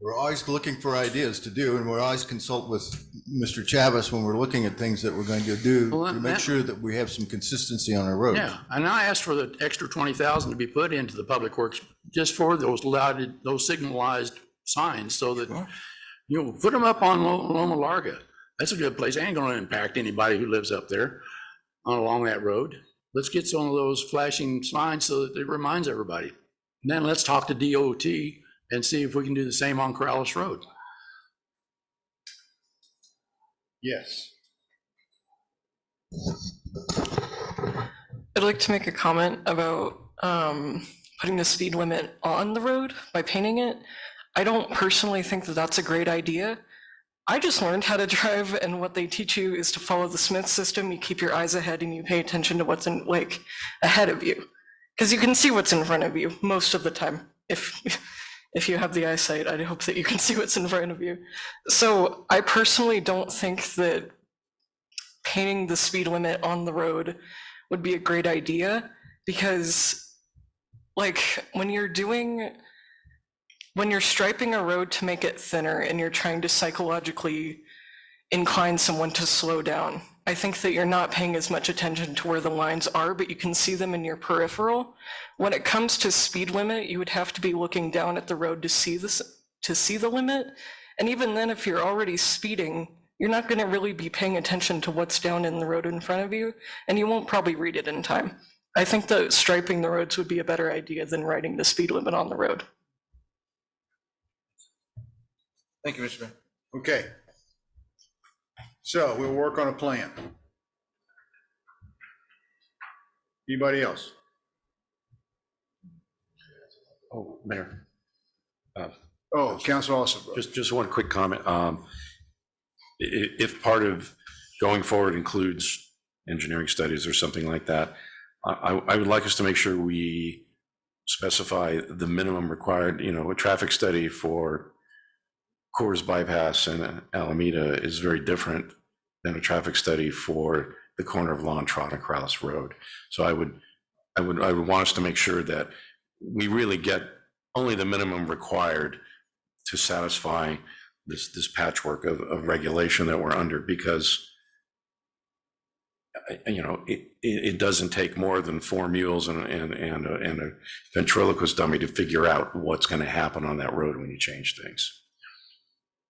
We're always looking for ideas to do, and we're always consult with Mr. Chavez when we're looking at things that we're going to do to make sure that we have some consistency on our roads. Yeah, and I asked for the extra 20,000 to be put into the public works just for those signalized signs, so that, put them up on Loma Larga. That's a good place. It ain't gonna impact anybody who lives up there along that road. Let's get some of those flashing signs so that it reminds everybody. And then let's talk to DOT and see if we can do the same on Corrales Road. Yes. I'd like to make a comment about putting the speed limit on the road by painting it. I don't personally think that that's a great idea. I just learned how to drive, and what they teach you is to follow the Smith system. You keep your eyes ahead and you pay attention to what's ahead of you, because you can see what's in front of you most of the time. If you have the eyesight, I hope that you can see what's in front of you. So I personally don't think that painting the speed limit on the road would be a great idea, because when you're striping a road to make it thinner and you're trying to psychologically incline someone to slow down, I think that you're not paying as much attention to where the lines are, but you can see them in your peripheral. When it comes to speed limit, you would have to be looking down at the road to see the limit. And even then, if you're already speeding, you're not going to really be paying attention to what's down in the road in front of you, and you won't probably read it in time. I think that striping the roads would be a better idea than writing the speed limit on the road. Thank you, Mr. Mayor. Okay. So we'll work on a plan. Anybody else? Oh, Mayor. Council also. Just one quick comment. If part of going forward includes engineering studies or something like that, I would like us to make sure we specify the minimum required. A traffic study for Coors Bypass and Alameda is very different than a traffic study for the corner of Lawn Trot and Corrales Road. So I would want us to make sure that we really get only the minimum required to satisfy this patchwork of regulation that we're under, because it doesn't take more than 4 mules and a ventriloquist dummy to figure out what's going to happen on that road when you change things.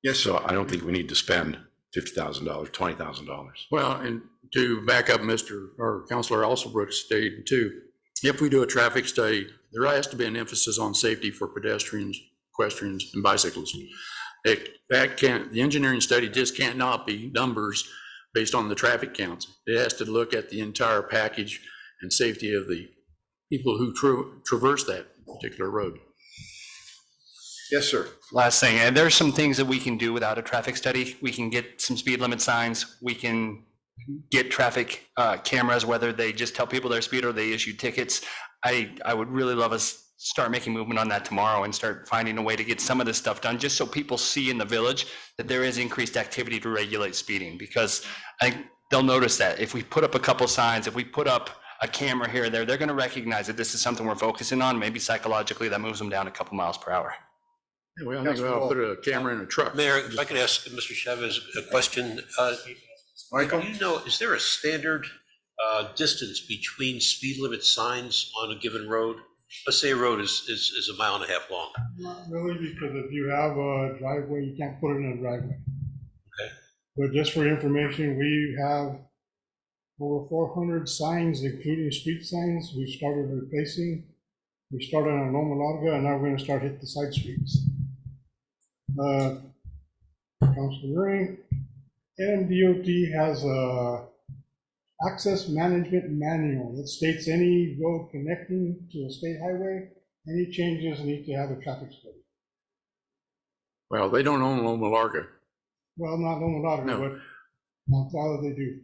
Yes. So I don't think we need to spend $50,000, $20,000. Well, and to back up Councilor Alsobrooks stated too, if we do a traffic study, there has to be an emphasis on safety for pedestrians, equestrians, and bicyclists. The engineering study just cannot be numbers based on the traffic counts. It has to look at the entire package and safety of the people who traverse that particular road. Yes, sir. Last thing, and there's some things that we can do without a traffic study. We can get some speed limit signs. We can get traffic cameras, whether they just tell people their speed or they issue tickets. I would really love us start making movement on that tomorrow and start finding a way to get some of this stuff done, just so people see in the village that there is increased activity to regulate speeding, because I think they'll notice that if we put up a couple signs, if we put up a camera here or there, they're going to recognize that this is something we're focusing on. Maybe psychologically that moves them down a couple miles per hour. Yeah, well, I think I'll put a camera in a truck. Mayor, if I could ask Mr. Chavez a question. Michael? Is there a standard distance between speed limit signs on a given road? Let's say a road is 1.5 miles long. Not really, because if you have a driveway, you can't put it in a driveway. Okay. But just for information, we have over 400 signs, including street signs, we started replacing. We started on Loma Larga, and now we're gonna start hitting the side streets. Councilor Murray, NMDOT has a access management manual that states any road connecting to a state highway, any changes need to have a traffic study. Well, they don't own Loma Larga. Well, not Loma Larga, No. but Montalvo they do.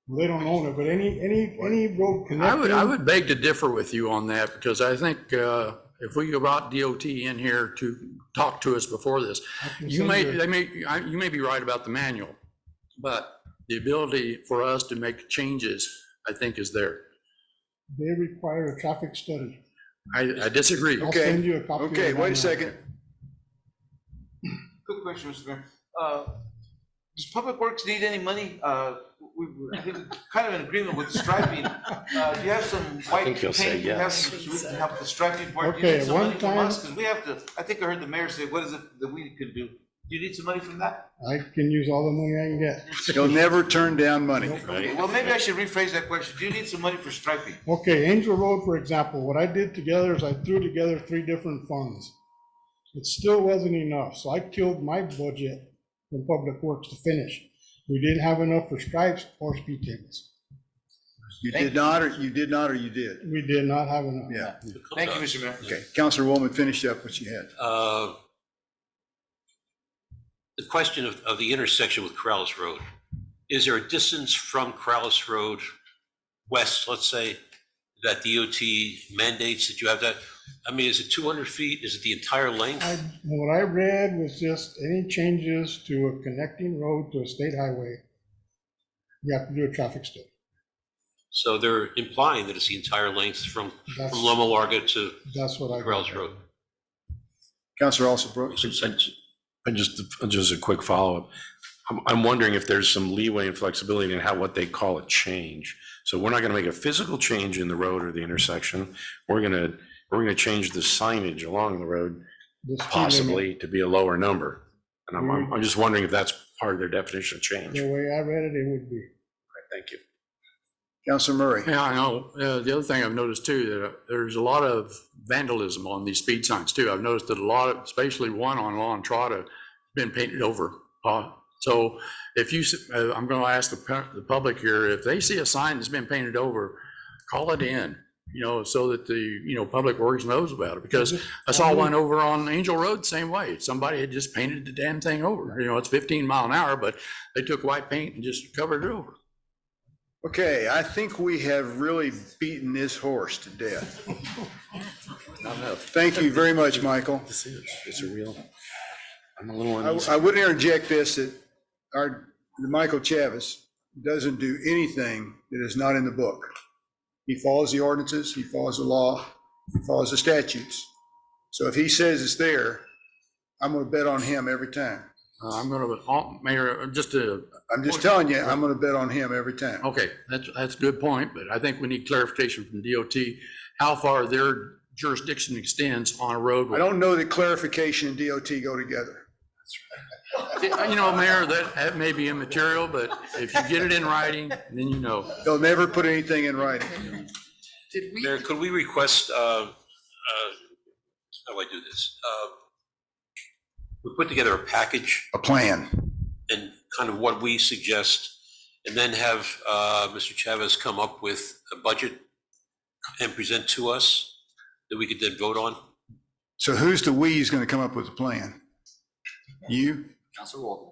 Well, they don't own it, but any road connecting. I would beg to differ with you on that, because I think if we brought DOT in here to talk to us before this, you may be right about the manual, but the ability for us to make changes, I think, is there. They require a traffic study. I disagree. I'll send you a copy. Okay, of wait a that. second. Quick question, Mr. Mayor. Does Public Works need any money? I think we're kind of in agreement with striping. Do you have some white think he'll say paint? You have yes. some, so we can help the striping part? Do you Okay, need some one money from time- us? Because we have to, I think I heard the mayor say, what is it that we could do? Do you need some money from that? I can use all the money I can get. You'll never turn down money. Well, maybe I should rephrase that question. Do you need some money for striping? Okay, Angel Road, for example, what I did together is I threw together 3 different funds. It still wasn't enough, so I killed my budget from Public Works to finish. We didn't have enough for stripes or speed tables. You did not, or you did not, or you did? We did not have enough. Yeah. Thank you, Mr. Mayor. Okay, Councilor Woolman, finish up what you had. The question of the intersection with Corrales Road, is there a distance from Corrales Road west, let's say, that DOT mandates that you have that? I mean, is it 200 feet? Is it the entire length? What I read was just any changes to a connecting road to a state highway, you have to do a traffic study. So they're implying that it's the entire length from Loma Larga to That's what I. Corrales Road. Councilor Alsabrook? And just a quick follow-up. I'm wondering if there's some leeway and flexibility in what they call a change. So we're not gonna make a physical change in the road or the intersection. We're gonna change the signage along the road, The speed possibly to be a lower number. And I'm just wondering if that's part of their definition of change. The way I read it, it would be. Thank you. Councilor Murray? Yeah, I know. The other thing I've noticed too, that there's a lot of vandalism on these speed signs too. I've noticed that a lot of, especially one on La Entrada, been painted over. So if you, I'm going to ask the public here, if they see a sign that's been painted over, call it in, so that the, Public Works knows about it. Because I saw one over on Angel Road the same way. Somebody had just painted the damn thing over. It's 15 mile an hour, but they took white paint and just covered it over. Okay, I think we have really beaten this horse to death. Thank you very much, Michael. It's a real, I'm a little uneasy. I would interject this, that Michael Chavez doesn't do anything that is not in the book. He follows the ordinances, he follows the law, he follows the statutes. So if he says it's there, I'm gonna bet on him every time. Mayor, I'm just telling you, I'm gonna bet on him every time. Okay, that's a good point, but I think we need clarification from DOT, how far their jurisdiction extends on a road. I don't know that clarification and DOT go together. Mayor, that may be immaterial, but if you get it in writing, then you know. They'll never put anything in writing. Mayor, could we request, how do I do this? We put together a package. A plan. And kind of what we suggest, and then have Mr. Chavez come up with a budget and present to us that we could then vote on? So who's the we's gonna come up with a plan? You? Councilor Walden.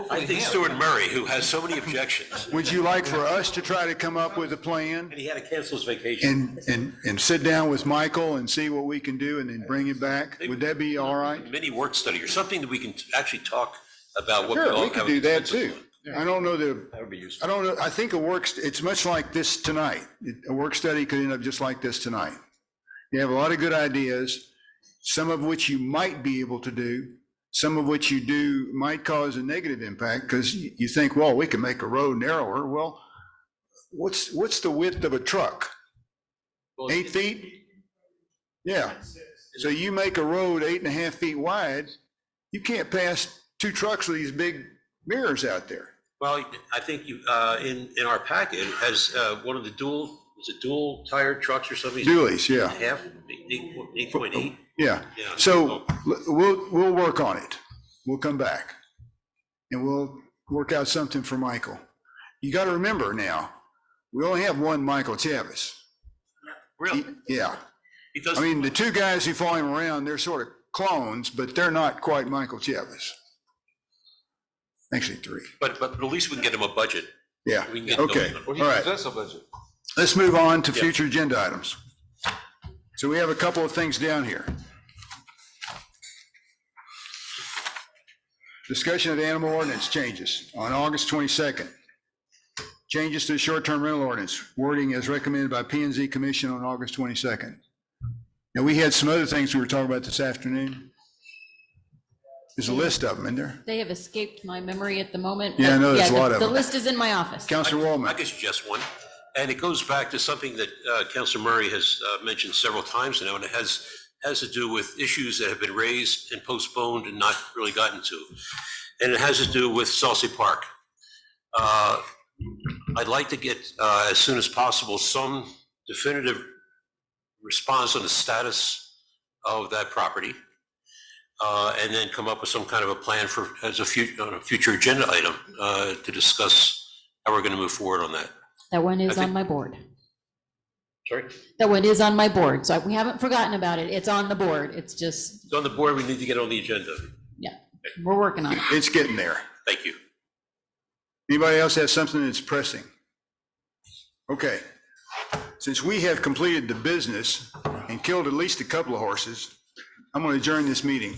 I think Stuart Murray, who has so many objections. Would you like for us to try to come up with a plan? And he had to cancel his vacation. And sit down with Michael and see what we can do and then bring it back? Would that be all right? Mini work study or something that we can actually talk about. What Sure, we could do that consensus too. on. I don't know that, That would be useful. I don't know, I think it's much like this tonight. A work study could end up just like this tonight. You have a lot of good ideas, some of which you might be able to do, some of which you do might cause a negative impact because you think, well, we can make a road narrower. Well, what's the width of a truck? 8 feet? Yeah. So you make a road 8.5 feet wide, you can't pass 2 trucks with these big mirrors out there. Well, I think you, in our packet, it has one of the dual tire trucks or something? Dualies, yeah. Half, 8.8? Yeah, Yeah. so we'll work on it. We'll come back and we'll work out something for Michael. You got to remember now, we only have one Michael Chavis. Really? Yeah. He does. I mean, the two guys who follow him around, they're sort of clones, but they're not quite Michael Chavis. Actually, three. But at least we can get him a budget. Yeah, We can get okay, those. all right. a budget. Let's move on to Yeah. future agenda items. So we have a couple of things down here. Discussion of the animal ordinance changes on August 22nd. Changes to the short-term rental ordinance, wording as recommended by P and Z Commission on August 22nd. Now, we had some other things we were talking about this afternoon. There's a list of them in there. They have escaped my memory at the moment. Yeah, I but know there's a lot of The them. list is in my office. Counselor I Wallman. could suggest one, and it goes back to something that Councilor Murray has mentioned several times now, and it has to do with issues that have been raised and postponed and not really gotten to. And it has to do with Saucy Park. I'd like to get, as soon as possible, some definitive response on the status of that property, and then come up with some kind of a plan for, as a future agenda item, to discuss how we're going to move forward on that. That one is I think- on my board. Sorry? That one is on my board, so we haven't forgotten about it. It's on the board. It's just, It's on the board, we need to get on the agenda. yeah, we're working on it. It's getting there. Thank you. Anybody else have something that's pressing? Okay. Since we have completed the business and killed at least a couple of horses, I'm going to adjourn this meeting.